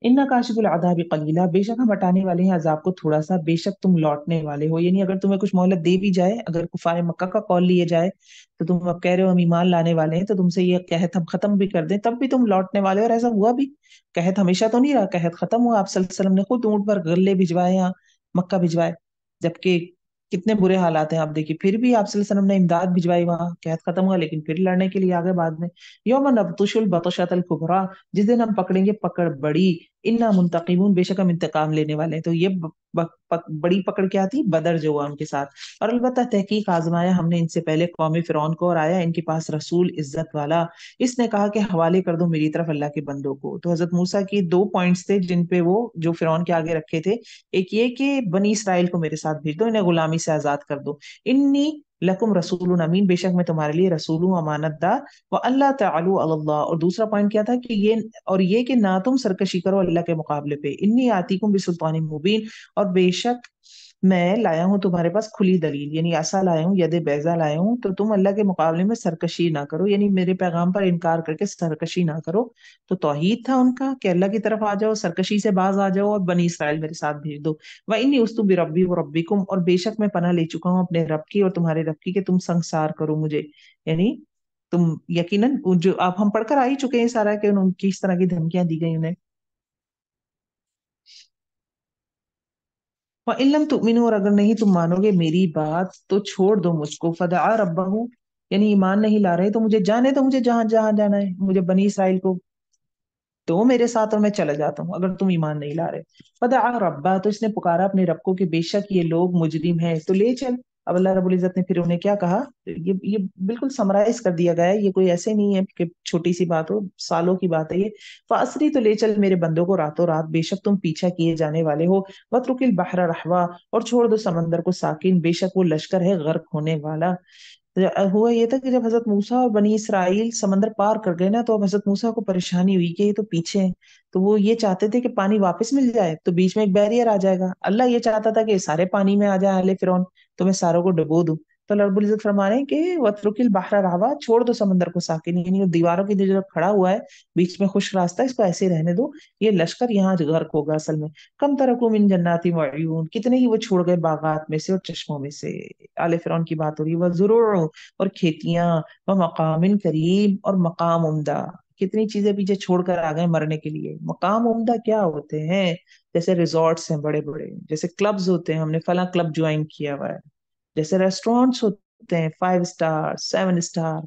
انا کاشف العذاب قلیلا، بے شک ہم ہٹانے والے ہیں عذاب کو تھوڑا سا، بے شک تم لوٹنے والے ہو. یعنی اگر تمہیں کچھ مہلت دے بھی جائے، اگر کفار مکہ کا قول لیے جائے، تو تم اب کہہ رہے ہو ہم ایمان لانے والے ہیں، تو تم سے یہ قحط ہم ختم بھی کر دیں، تب بھی تم لوٹنے والے ہو. اور ایسا ہوا بھی، قحط ہمیشہ تو نہیں رہا، قحط ختم ہوا. آپ صلی اللہ علیہ وسلم نے خود اونٹ پر غلے بھجوائے، یہاں مکہ بھجوائے. جبکہ कितने बुरे हालात हैं आप देखिए, फिर भी आप सल्लल्लाहु अलैहि वसल्लम ने इमदाद भिजवाई, वहां कहत खत्म हुआ, लेकिन फिर लड़ने के लिए आ गए बाद में। यौम नबतुशुल बतशतल कुबरा, जिस दिन हम पकड़ेंगे पकड़ बड़ी, इन्ना मुंतकिमून, बेशक हम इंतकाम लेने वाले हैं। तो ये बड़ी पकड़ क्या थी, बदर जो हुआ उनके साथ। और अलबत्ता तहकीक आजमाया हमने इनसे पहले कौम फिरौन को, और आया इनके पास रसूल इज्जत वाला, इसने कहा कि हवाले कर दो मेरी तरफ अल्लाह के बंदों को। तो हजरत मूसा की दो पॉइंट्स थे जिन पे वो जो फिरौन के आगे रखे थे। एक ये कि बनी इसराइल को मेरे साथ भेज दो, इन्हें गुलामी से आजाद कर दो। इन्नी लकुम रसूलुन अमीन, बेशक मैं तुम्हारे लिए रसूल हूँ अमानतदार। व अल्लाह तालू अल्लाह, और दूसरा पॉइंट क्या था कि ये, और ये कि ना तुम सरकशी करो अल्लाह के मुकाबले पे। इन्नी आतीकुम बिसुल्तानिन मुबीन, और बेशक मैं लाया हूँ तुम्हारे पास खुली दलील, यानी ऐसा लाया हूँ, यदि बैजा लाया हूँ, तो तुम अल्लाह के मुकाबले में सरकशी ना करो, यानी मेरे पैगाम पर इनकार करके सरकशी ना करो। तो तौहीद था उनका कि अल्लाह की तरफ आ जाओ, सरकशी से बाज आ जाओ, और बनी इसराइल मेरे साथ भेज दो। व इन्नी उस्तु भी रब्बी व रब्बिकुम, और बेशक मैं पनाह ले चुका हूँ अपने रब की और तुम्हारे रब की, कि तुम संसार करो मुझे, यानी तुम यकीनन जो आप हम पढ़कर आ ही चुके हैं सारा, कि उनकी इस तरह की धमकियां दी गई उन्हें। व इल्लम तुमिनु, और अगर नहीं तुम मानोगे मेरी बात तो छोड़ दो मुझको। फदआ रब्बहू, यानी ईमान नहीं ला रहे तो मुझे जाने दो, मुझे जहां जहां जाना है, मुझे बनी इसराइल को तो मेरे साथ, और मैं चला जाता हूँ अगर तुम ईमान नहीं ला रहे। फदआ रब्बा, तो इसने पुकारा अपने रब को कि बेशक ये लोग मुजरिम हैं, तो ले चल। अब अल्लाह रब्बुल इज्जत ने फिर उन्हें क्या कहा, ये बिल्कुल समराइज कर दिया गया है, ये कोई ऐसे नहीं है कि छोटी सी बात हो, सालों की बात है ये। फासरी, तो ले चल मेरे बंदों को रातों रात, बेशक तुम पीछा किए जाने वाले हो। वत्रुकिल बहरा रहवा, और छोड़ दो समंदर को साकिन, बेशक वो लश्कर है गर्क होने वाला। हुआ ये था कि जब हजरत मूसा और बनी इसराइल समंदर पार कर गए ना, तो अब हजरत मूसा को परेशानी हुई कि ये तो पीछे हैं। तो वो ये चाहते थे कि पानी वापस मिल जाए, तो बीच में एक बैरियर आ जाएगा। अल्लाह ये चाहता था कि सारे पानी में आ जाए आले फिरौन, तो मैं सारों को डुबो दूं। तो अल्लाह रब्बुल इज्जत फरमा रहे हैं कि वत्रुकिल बहरा रहवा, छोड़ दो समंदर को साकिन, यानी वो दीवारों की जो खड़ा हुआ है बीच में खुश रास्ता, इसको ऐसे ही रहने दो। ये लश्कर यहाँ गर्क होगा असल में। कम तरकू मिन जन्नाती व अयून, कितने ही वो छोड़ गए बागात में से और चश्मों में से। आले फिरौन की बात हो रही है। वह जुरूर, और खेतियां, व मकामिन करीम, और मकाम उम्दा, कितनी चीजें पीछे छोड़कर आ गए मरने के लिए। मकाम उम्दा क्या होते हैं, जैसे रिजॉर्ट्स हैं बड़े बड़े, जैसे क्लब्स होते हैं, हमने फला क्लब ज्वाइन किया हुआ है, जैसे रेस्टोरेंट्स होते हैं 5 स्टार 7 स्टार,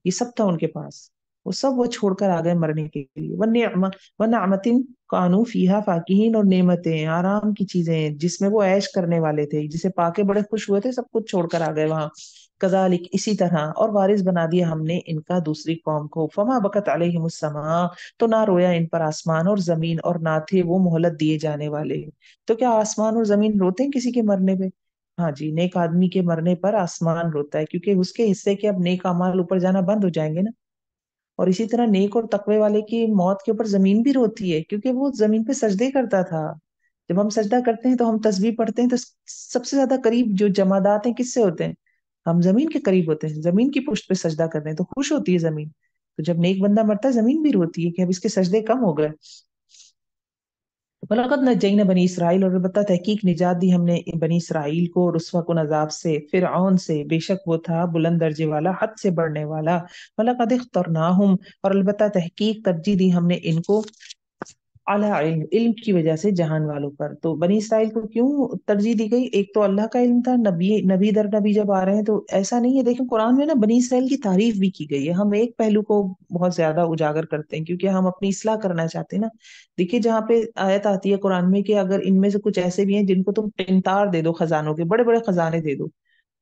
ये सब था उनके पास। वो सब वो छोड़कर आ गए मरने के लिए। व नअमतिन कानू फीहा फाकिहीन, और नेमतें, आराम की चीजें जिसमें वो ऐश करने वाले थे, जिसे पाके बड़े खुश हुए थे, सब कुछ छोड़कर आ गए वहां। कजालिक, इसी तरह, और वारिस बना दिया हमने इनका दूसरी कौम को। फमा बकत अलैहिमुस्समा, तो ना रोया इन पर आसमान और जमीन, और ना थे वो मोहलत दिए जाने वाले। तो क्या आसमान और जमीन रोते हैं किसी के मरने पे? हाँ जी, नेक आदमी के मरने पर आसमान रोता है, क्योंकि उसके हिस्से के अब नेक अमाल ऊपर जाना बंद हो जाएंगे ना। और इसी तरह नेक और तकवे वाले की मौत के ऊपर जमीन भी रोती है, क्योंकि वो जमीन पे सजदे करता था। जब हम सजदा करते हैं तो हम तस्बीह पढ़ते हैं, तो सबसे ज्यादा करीब जो जमादात हैं किससे होते हैं, हम जमीन के करीब होते हैं। जमीन की पुष्ट पे सजदा कर रहे हैं तो खुश होती है जमीन। तो जब नेक बंदा मरता है जमीन भी रोती है कि अब इसके सजदे कम हो गए। वलकद नज्जैना बनी इसराइल, और अलबत्ता तहकीक निजात दी हमने बनी इसराइल को रुस्वा कुन अजाब से, फिरऔन से, बेशक वो था बुलंद दर्जे वाला, हद से बढ़ने वाला। वलकद इख्तरनाहुम, और अलबत्ता तहकीक तरजीह दी हमने इनको, अला इल्म, इल्म की वजह से जहान वालों पर। तो बनी इसराइल को क्यों तरजीह दी गई, एक तो अल्लाह का इल्म था, नबी नबी दर नबी जब आ रहे हैं तो ऐसा नहीं है। देखिए कुरान में ना बनी इसराइल की तारीफ भी की गई है, हम एक पहलू को बहुत ज्यादा उजागर करते हैं क्योंकि हम अपनी इस्लाह करना चाहते हैं ना। देखिए जहाँ पे आयत आती है कुरान में कि अगर इनमें से कुछ ऐसे भी हैं जिनको तुम टिंटार दे दो, खजानों के बड़े बड़े खजाने दे दो,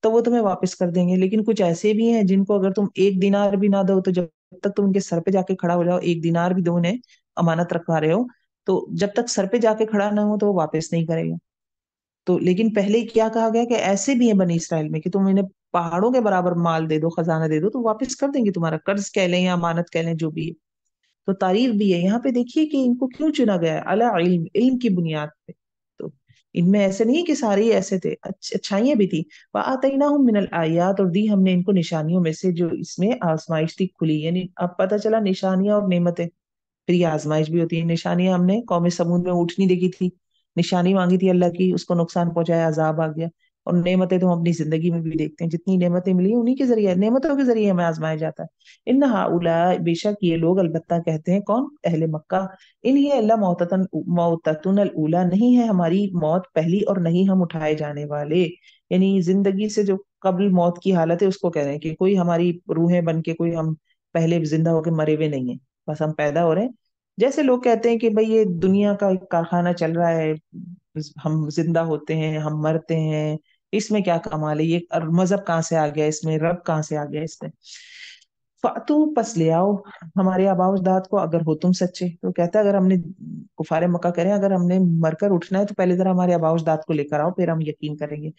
तो वो तुम्हें वापस कर देंगे। लेकिन कुछ ऐसे भी हैं जिनको अगर तुम एक दिनार भी ना दो, तो जब तक तुम उनके सर पे जाके खड़ा हो जाओ, एक दिनार भी दो उन्हें, अमानत रखवा रहे हो, तो जब तक सर पे जाके खड़ा ना हो तो वो वापस नहीं करेगा। तो लेकिन पहले ही क्या कहा गया कि ऐसे भी है बनी इसराइल में कि तुम इन्हें पहाड़ों के बराबर माल दे दो, खजाना दे दो, तो वापस कर देंगे, तुम्हारा कर्ज कह लें या अमानत कह लें, जो भी है। तो तारीफ भी है यहाँ पे। देखिए कि इनको क्यों चुना गया है, अला इल्म, इल्म की बुनियाद पे। तो इनमें ऐसे नहीं है कि सारे ही ऐसे थे, अच्छाइयां भी थी। वआतैनाहुम मिनल आयात, और दी हमने इनको निशानियों में से, जो इसमें आजमाइश थी खुली, यानी अब पता चला निशानियां और नेमतें, फिर ये आजमाइश भी होती है। निशानियां हमने कौम समूद में ऊँटनी देखी थी, निशानी मांगी थी अल्लाह की, उसको नुकसान पहुंचाया, अजाब आ गया। اور نعمتیں تو ہم اپنی زندگی میں بھی دیکھتے ہیں، جتنی نعمتیں ملی ہیں انہیں کے ذریعے، نعمتوں کے ذریعے ہمیں آزمایا جاتا ہے۔ ان ہؤلاء، بے شک یہ لوگ، البتہ کہتے ہیں کون؟ اہل مکہ، ان ہی اللہ موتتن الاولی، نہیں ہے ہماری موت پہلی اور نہیں ہم اٹھائے جانے والے، یعنی زندگی سے جو قبل موت کی حالت ہے اس کو کہہ رہے ہیں کہ کوئی ہماری روحیں بن کے کوئی ہم پہلے زندہ ہو کے مرے ہوئے نہیں ہیں، بس ہم پیدا ہو رہے ہیں۔ جیسے لوگ کہتے ہیں کہ بھئی یہ دنیا کا ایک کارخانہ چل رہا ہے، ہم زندہ ہوتے ہیں ہم مرتے ہیں، اس میں کیا کمال ہے، یہ مذہب کہاں سے آ گیا اس میں، رب کہاں سے آ گیا اس میں؟ فاتو، پس لے آؤ ہمارے آباء و اجداد کو اگر ہو تم سچے۔ تو کہتا ہے اگر ہم نے، کفار مکہ کریں، اگر ہم نے مر کر اٹھنا ہے تو پہلے ذرا ہمارے آباء و اجداد کو لے کر آؤ، پھر ہم یقین کریں گے۔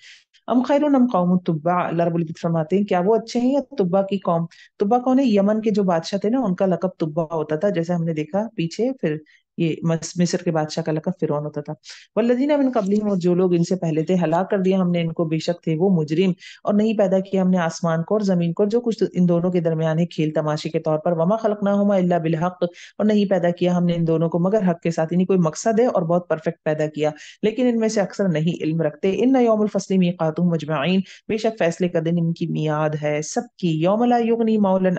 ام خیر ام قوم تبع، اللہ رب العزت فرماتے ہیں کیا وہ اچھے ہیں یا تبع کی قوم؟ تبع کون ہے؟ یمن کے جو بادشاہ تھے نا، ان کا لقب تبع ہوتا تھا، جیسے ہم نے دیکھا پیچھے، پھر یہ مصر کے بادشاہ کا لقب فرعون ہوتا تھا۔ والذین من قبلہم، اور جو لوگ ان سے پہلے تھے ہلاک کر دیا ہم نے ان کو، بے شک تھے وہ مجرم، اور نہیں پیدا کیا ہم نے آسمان کو اور زمین کو، جو کچھ ان دونوں کے درمیان ہے کھیل تماشے کے طور پر، وما خلقناہما الا بالحق، اور نہیں پیدا کیا ہم نے ان دونوں کو مگر حق کے ساتھ، یعنی کوئی مقصد ہے اور بہت پرفیکٹ پیدا کیا، لیکن ان میں سے اکثر نہیں علم رکھتے۔ ان یوم الفصل میقاتهم اجمعین، بے شک فیصلے کا دن ان کی میعاد ہے سب کی۔ یوم لا یغنی مولا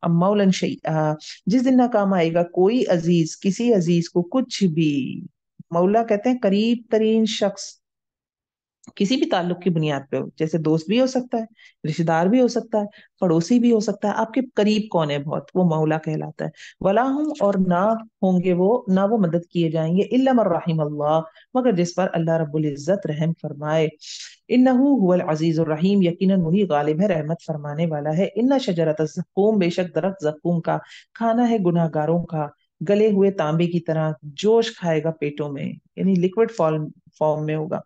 ام مولا شیئا، جس دن نہ کام آئے گا کوئی عزیز کسی عزیز کو کچھ بھی۔ مولا کہتے ہیں قریب ترین شخص، کسی بھی تعلق کی بنیاد پہ ہو، جیسے دوست بھی ہو سکتا ہے، رشتے دار بھی ہو سکتا ہے، پڑوسی بھی ہو سکتا ہے، آپ کے قریب کون ہے بہت، وہ مولا کہلاتا ہے۔ ولا ہم، اور نہ ہوں گے وہ، نہ وہ مدد کیے جائیں گے، الا من رحم اللہ، مگر جس پر اللہ رب العزت رحم فرمائے۔ انہ هو العزیز الرحیم، یقیناً وہی غالب ہے رحمت فرمانے والا ہے۔ ان شجرۃ الزقوم، بے شک درخت زقوم کا کھانا ہے گناہ گاروں کا، گلے ہوئے تانبے کی طرح جوش کھائے گا پیٹوں میں، یعنی لیکوڈ فارم میں ہوگا۔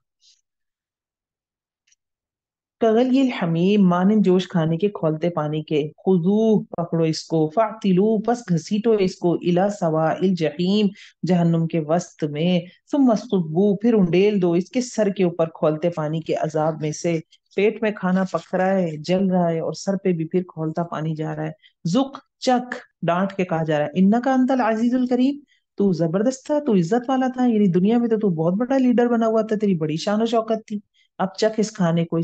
کغلی الحمیم، مانند جوش کھانے کے کھولتے پانی کے، خذوہ، پکڑو اس کو، فاعتلوہ، پس گھسیٹو اس کو، الی سواء الجحیم، جہنم کے وسط میں، ثم صبوا، پھر انڈیل دو اس کے سر کے اوپر کھولتے پانی کے عذاب میں سے۔ پیٹ میں کھانا پک رہا ہے، جل رہا ہے، اور سر پہ بھی پھر کھولتا پانی جا رہا ہے۔ ذق، چکھ، ڈانٹ کے کہا جا رہا ہے، انک انت العزیز الکریم، تو زبردست تھا، تو عزت والا تھا، یعنی دنیا میں تو بہت بڑا لیڈر بنا ہوا تھا، تیری بڑی شان و شوکت تھی، اب چکھ اس کھانے کو۔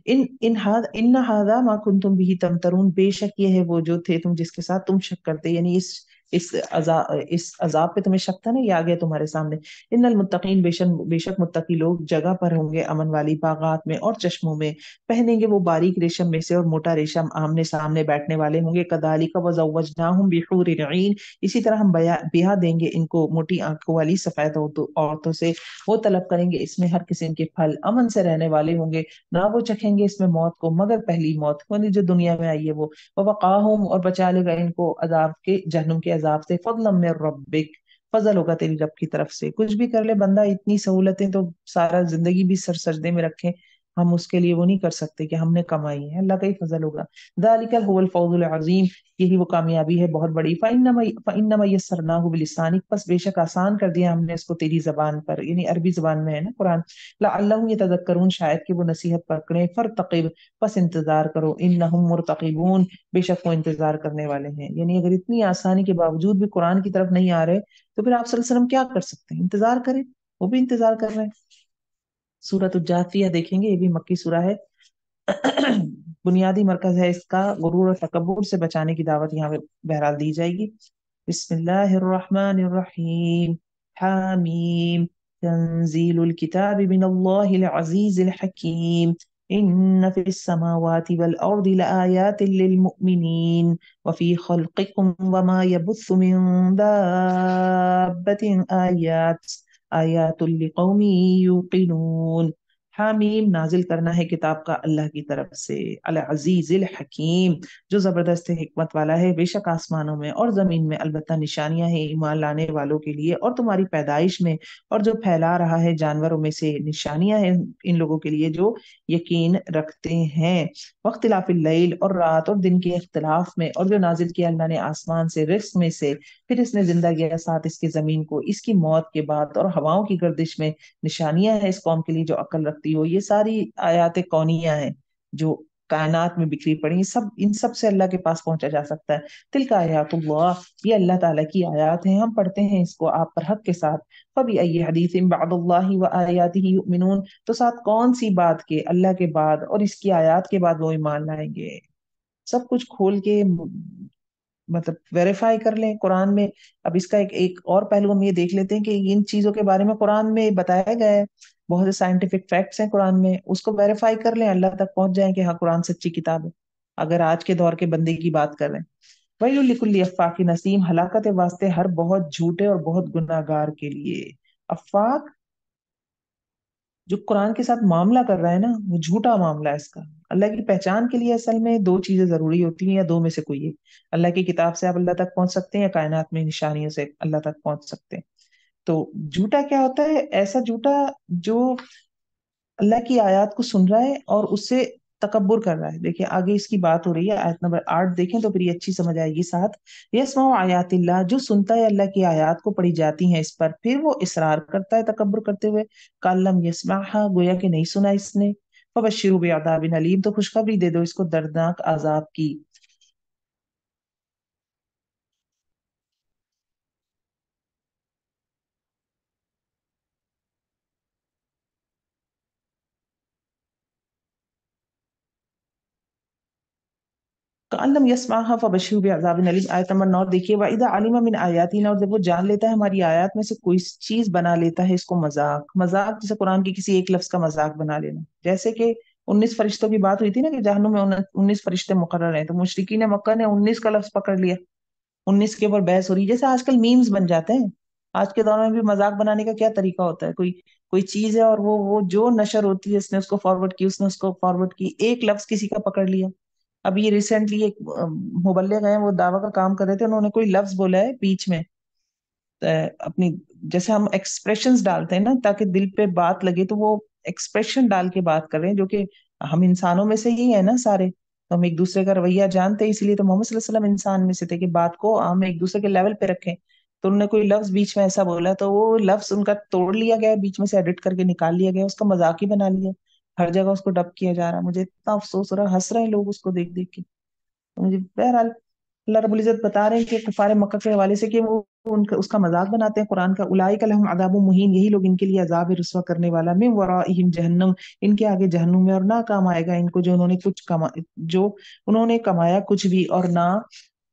ان هذا ما کنتم به تمترون، بے شک یہ ہے وہ جو تھے تم جس کے ساتھ تم شک کرتے، یعنی اس عذاب پہ تمہیں شک تھا نا، یہ آ گیا تمہارے سامنے۔ ان المتقین، بے شک متقی لوگ جگہ پر ہوں گے امن والی، باغات میں اور چشموں میں، پہنیں گے وہ باریک ریشم میں سے اور موٹا ریشم، آمنے سامنے بیٹھنے والے ہوں گے۔ کذالک وزوجناہم بحور عین، اسی طرح ہم بیاہ دیں گے ان کو موٹی آنکھوں والی سفید عورتوں سے، وہ طلب کریں گے اس میں ہر قسم کے پھل، امن سے رہنے والے ہوں گے، نہ وہ چکھیں گے اس میں موت کو مگر پہلی موت، یعنی جو دنیا میں آئی ہے وہ۔ ووقاہم، اور بچا لے گا ان کو عذاب کے، جہنم کے عذاب سے، فضلا من ربک، فضل ہوگا تیری رب کی طرف سے۔ کچھ بھی کر لے بندہ، اتنی سہولتیں تو سارا زندگی بھی سر سجدے میں رکھیں، ہم اس کے لیے وہ نہیں کر سکتے کہ ہم نے کمائی ہے، اللہ کا ہی فضل ہوگا۔ ذالک هو الفوز العظیم، یہی وہ کامیابی ہے بہت بڑی۔ فإنما یسرناہ بلسانک، پس بے شک آسان کر دیا ہم نے اس کو تیری زبان پر، یعنی عربی زبان میں ہے نا قرآن۔ لعلہم یتذکرون، شاید کہ وہ نصیحت پکڑیں۔ فرتقب، پس انتظار کرو، انہم مرتقبون، بے شک وہ انتظار کرنے والے ہیں۔ یعنی اگر اتنی آسانی کے باوجود بھی قرآن کی طرف نہیں آ رہے تو پھر آپ صلی اللہ علیہ وسلم کیا کر سکتے ہیں؟ انتظار کریں، وہ بھی انتظار کر رہے ہیں۔ سورۃ الجاثیہ دیکھیں گے، یہ بھی مکی سورہ ہے، بنیادی مرکز ہے اس کا، غرور اور تکبر سے بچانے کی دعوت یہاں پہ بہرحال دی جائے گی۔ بسم اللہ الرحمن الرحیم، حامیم، تنزیل الکتاب من اللہ العزیز الحکیم، ان فی السماوات والارض لآیات للمؤمنین وفی خلقکم وما یبث من دابۃ آیات لقوم یوقنون۔ حامیم، نازل کرنا ہے کتاب کا اللہ کی طرف سے، العزیز الحکیم، جو زبردست حکمت والا ہے، بے شک آسمانوں میں اور زمین میں البتہ نشانیاں ہیں ایمان لانے والوں کے لیے، اور تمہاری پیدائش میں اور جو پھیلا رہا ہے جانوروں میں سے نشانیاں ہیں ان لوگوں کے لیے جو یقین رکھتے ہیں۔ واختلاف اللیل، اور رات اور دن کے اختلاف میں، اور جو نازل کیا اللہ نے آسمان سے رزق میں سے، پھر اس نے زندہ کیا ساتھ اس کی زمین کو اس کی موت کے بعد، اور ہواؤں کی گردش میں نشانیاں ہیں اس قوم کے لیے جو عقل رکھتی ہو۔ یہ ساری آیات کونیہ ہیں جو कायनात में बिखरी पड़ी, सब इन सब से अल्लाह के पास पहुंचा जा सकता है। तिलका आयातुल्लाह, ये अल्लाह ताला की आयत हैं, हम पढ़ते हैं इसको आप पर हक के साथ। फबी अय्यि हदीसिन बअदल्लाहि व आयातिही युमिनून, तो साथ कौन सी बात के अल्लाह के बाद और इसकी आयत के बाद वो ईमान लाएंगे। सब कुछ खोल के मतलब वेरीफाई कर लें कुरान में। अब इसका एक और पहलू हम ये देख लेते हैं कि इन चीजों के बारे में कुरान में बताया गया है, बहुत से साइंटिफिक फैक्ट्स हैं कुरान में, उसको वेरीफाई कर लें, अल्लाह तक पहुंच जाए कि हाँ कुरान सच्ची किताब है। अगर आज के दौर के बंदे की बात कर रहे हैं, वही लिकुल्ली अफ्फाकी नसीम, हलाकत वास्ते हर बहुत झूठे और बहुत गुनाहगार के लिए। अफ्फाक जो कुरान के साथ मामला कर रहा है ना, वो झूठा मामला है इसका। अल्लाह की पहचान के लिए असल में दो चीजें जरूरी होती हैं, या दो में से कोई एक। अल्लाह की किताब से आप अल्लाह तक पहुंच सकते हैं, या कायनात में निशानियों से अल्लाह तक पहुंच सकते हैं। तो झूठा क्या होता है? ऐसा झूठा जो अल्लाह की आयत को सुन रहा है और उससे तकब्बुर कर रहा है। देखिए आगे इसकी बात हो रही है, आयत नंबर 8 देखें तो फिर ये अच्छी समझ आएगी साथ। यस्माउ आयातिल्लाह, जो सुनता है अल्लाह की आयत को, पढ़ी जाती हैं इस पर, फिर वो इसरार करता है तकब्बुर करते हुए, काल्लम यस्माहा, गोया कि नहीं सुना इसने। फबश्शिरू बिअज़ाबिन अलीम, तो खुशखबरी दे दो इसको दर्दनाक अजाब की। काल्लम यस्माहा फबश्शिरू बिअज़ाबिन अलीम, आयत नंबर 9 देखिए। वाइदा अलिमा मिन आयातिना, और जब वो जान लेता है हमारी आयत में से कोई चीज बना लेता है इसको मजाक। मजाक जैसे कुरान के किसी एक लफ्ज का मजाक बना लेना, जैसे कि 19 फरिश्तों की बात हुई थी ना कि जहन्नुम में 19 फरिश्ते मुकर्रर हैं, तो मुशरिकीन मक्का ने 19 का लफ्ज पकड़ लिया, 19 के ऊपर बहस हो रही है। जैसे आजकल मीम्स बन जाते हैं, आज के दौर में भी मजाक बनाने का क्या तरीका होता है, कोई कोई चीज है और वो जो नशर होती है, इसने उसको फॉरवर्ड की, उसने उसको फॉरवर्ड की, एक लफ्ज किसी का पकड़ लिया। अभी ये रिसेंटली एक मुबल्लिग हैं, वो दावा का काम कर रहे थे, उन्होंने कोई लफ्ज बोला है बीच में, अपनी, जैसे हम एक्सप्रेशंस डालते हैं ना ताकि दिल पे बात लगे, तो वो एक्सप्रेशन डाल के बात कर रहे हैं, जो कि हम इंसानों में से ही है ना सारे, तो हम एक दूसरे का रवैया जानते हैं, इसलिए तो मोहम्मद सल्लल्लाहु अलैहि वसल्लम इंसान में से थे कि बात को हम एक दूसरे के लेवल पे रखें। तो उन्होंने कोई लफ्ज बीच में ऐसा बोला, तो वो लफ्ज उनका तोड़ लिया गया, बीच में से एडिट करके निकाल लिया गया, उसका मजाक ही बना लिया, हर जगह उसको डब किया जा रहा है। मुझे इतना अफसोस हो रहा है, हंस रहे हैं लोग उसको देख देख के। तो मुझे बहरहाल अल्लाह रब्बुल इज्जत बता रहे हैं कि कुफारे मक्का के हवाले से कि वो उनका उसका मजाक बनाते हैं कुरान का। उलाइका लहुम अज़ाबुम मुहीन, यही लोग, इनके लिए अजाब है रुसवा करने वाला। मिन वराइहिम जहन्नम, इनके आगे जहन्नुम है, और ना काम आएगा इनको जो उन्होंने कुछ कमा, जो उन्होंने कमाया कुछ भी, और ना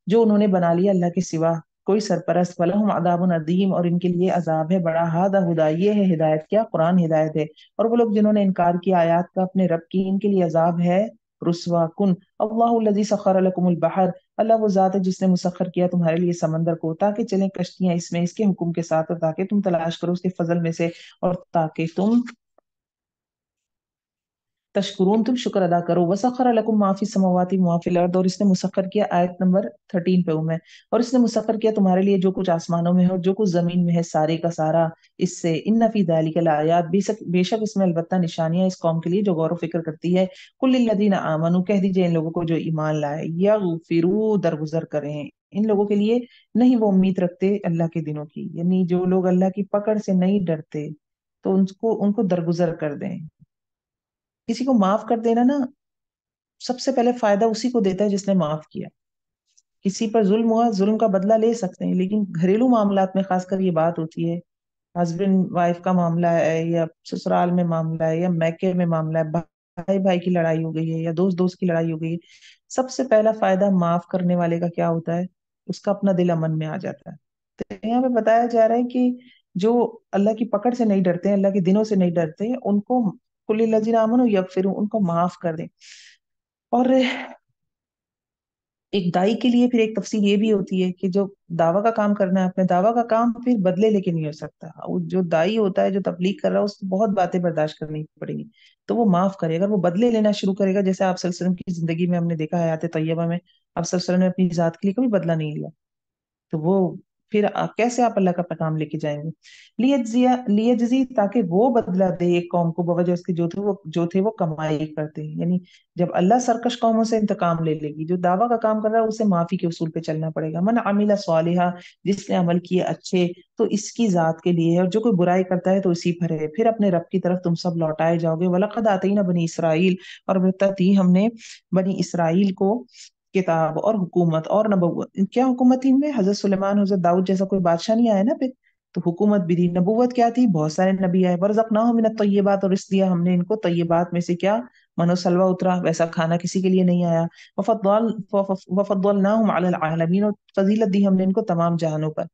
जो उन्होंने बना लिया अल्लाह के सिवा कोई सरपरस्त। वलहुम अज़ाबुन अज़ीम, और इनके लिए अजाब है बड़ा। हादा हुदा, ये है हिदायत, क्या कुरान हिदायत है। और वो लोग जिन्होंने इनकार किया आयत का अपने रब की, इनके लिए अजाब है रुसवा कुन। अल्लाहुल्लज़ी सख्खर लकुमुल बहर, अल्लाह वो जात है जिसने मुसख्खर किया तुम्हारे लिए समंदर को, ताकि चलें कश्तियां इसमें इसके हुक्म के साथ, और ताकि तुम तलाश करो उसके फजल में से, और ताकि तुम तशकुरून, तुम शुक्र अदा करो। वसखर लकुम माफी समावाती माफिल अर्द, और इसने मुसखर किया, आयत नंबर 13 पे हूं मैं, और इसने मुसखर किया तुम्हारे लिए जो कुछ आसमानों में है और जो कुछ जमीन में है, सारे का सारा इससे। इन्न फी ज़ालिका लायात, बेशक बेशक इसमें अलबत्ता निशानियां इस कौम के लिए जो गौर व फिक्र करती है। कुल लिल्लज़ीना आमनू, कह दीजिए इन लोगों को जो ईमान लाए, यगफिरू, दरगुजर करें, इन लोगों के लिए नहीं वो उम्मीद रखते अल्लाह के दिनों की, यानी जो लोग अल्लाह की पकड़ से नहीं डरते, तो उनको उनको दरगुजर कर दें। किसी को माफ कर देना ना, सबसे पहले फायदा उसी को देता है जिसने माफ किया। किसी पर जुल्म हुआ, जुल्म का बदला ले सकते हैं, लेकिन घरेलू मामलात में खासकर ये बात होती है, हस्बैंड वाइफ का मामला है, या ससुराल में मामला है, या मैके में मामला है, भाई भाई की लड़ाई हो गई है, या दोस्त दोस्त की लड़ाई हो गई है, सबसे पहला फायदा माफ करने वाले का क्या होता है? उसका अपना दिल अमन में आ जाता है। तो यहाँ पे बताया जा रहा है कि जो अल्लाह की पकड़ से नहीं डरते हैं, अल्लाह के दिनों से नहीं डरते हैं, उनको कुल्लिल लजीना आमनू यगफिरू, उनको माफ कर दें। और एक दाई के लिए फिर एक तफसील ये भी होती है कि जो दावा का काम करना है, अपने दावा का काम फिर बदले लेके नहीं हो सकता। वो जो दाई होता है, जो तबलीग कर रहा है, उसको बहुत बातें बर्दाश्त करनी पड़ेगी, तो वो माफ करे। अगर वो बदले लेना शुरू करेगा, जैसे आप सल्लल्लाहु अलैहि वसल्लम की जिंदगी में हमने देखा है, आयत तैयबा में आप सल्लल्लाहु अलैहि वसल्लम ने अपनी जात के लिए कभी बदला नहीं लिया, तो वो پھر کیسے آپ اللہ کا پیغام لے کے جائیں گے؟ لیجزی، تاکہ وہ بدلہ دے ایک قوم کو بوجہ اس کے جو تھے وہ کمائی کرتے ہیں. یعنی جب اللہ سرکش قوموں سے انتقام لے لے گی، جو دعویٰ کا کام کر رہا ہے اسے معافی کے اصول پہ چلنا پڑے گا. من عمل صالحا، جس نے عمل کیے اچھے تو اس کی ذات کے لیے ہے، اور جو کوئی برائی کرتا ہے تو اسی پر ہے، پھر اپنے رب کی طرف تم سب لوٹائے جاؤ گے. وَلَقَدْ آتَيْنَا بَنِي اسرائیل، اور البتہ دی ہم نے بنی اسرائیل کو کتاب اور حکومت اور نبوت. کیا حکومت تھی ان میں؟ حضرت سلیمان، حضرت داؤد جیسا کوئی بادشاہ نہیں آیا نا پھر، تو حکومت بھی دی. نبوت کیا تھی؟ بہت سارے نبی آئے. ورزقناہم من الطیبات، اور اس دیا ہم نے ان کو طیبات میں سے کیا؟ منو سلوا اترا، ویسا کھانا کسی کے لیے نہیں آیا. وفضلناہم علی العالمین، اور فضیلت دی ہم نے ان کو تمام جہانوں پر.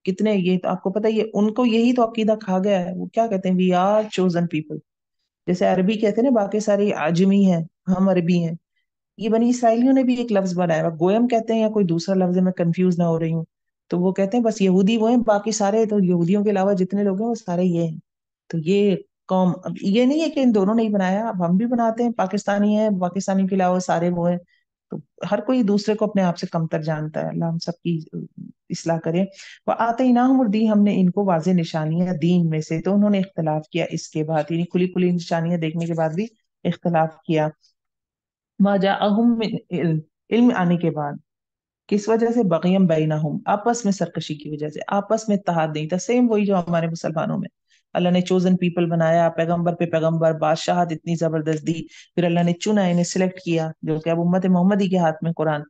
کتنے، یہ تو آپ کو پتہ ہے، ان کو یہی تو عقیدہ کھا گیا ہے. وہ کیا کہتے ہیں؟ We are chosen people. جیسے عربی کہتے ہیں نا باقی ساری عجمی ہیں، ہم عربی ہیں. یہ بنی اسرائیلیوں نے بھی ایک لفظ بنایا ہوا، گویم کہتے ہیں یا کوئی دوسرا لفظ ہے، میں کنفیوز نہ ہو رہی ہوں. تو وہ کہتے ہیں بس یہودی وہ ہیں، باقی سارے تو یہودیوں کے علاوہ جتنے لوگ ہیں وہ سارے یہ ہیں. تو یہ قوم، اب یہ نہیں ہے کہ ان دونوں نے ہی بنایا، اب ہم بھی بناتے ہیں، پاکستانی ہیں، پاکستانی کے علاوہ سارے وہ ہیں. تو ہر کوئی دوسرے کو اپنے آپ سے کمتر جانتا ہے. اللہ ہم سب کی اصلاح کرے. وہ آتے ہی نہ اور دی ہم نے ان کو واضح نشانیاں دین میں سے، تو انہوں نے اختلاف کیا اس کے بعد، یعنی کھلی کھلی نشانیاں دیکھنے کے بعد بھی اختلاف کیا. ما جاءہم من علم، علم آنے کے بعد. کس وجہ سے؟ بغیم بینہم، آپس میں سرکشی کی وجہ سے، آپس میں اتحاد نہیں تھا. سیم وہی جو ہمارے مسلمانوں میں. اللہ نے چوزن پیپل بنایا، پیغمبر پہ پیغمبر، بادشاہت اتنی زبردست دی، پھر اللہ نے چنا، انہیں سلیکٹ کیا، جو کہ اب امت محمدی کے ہاتھ میں قرآن.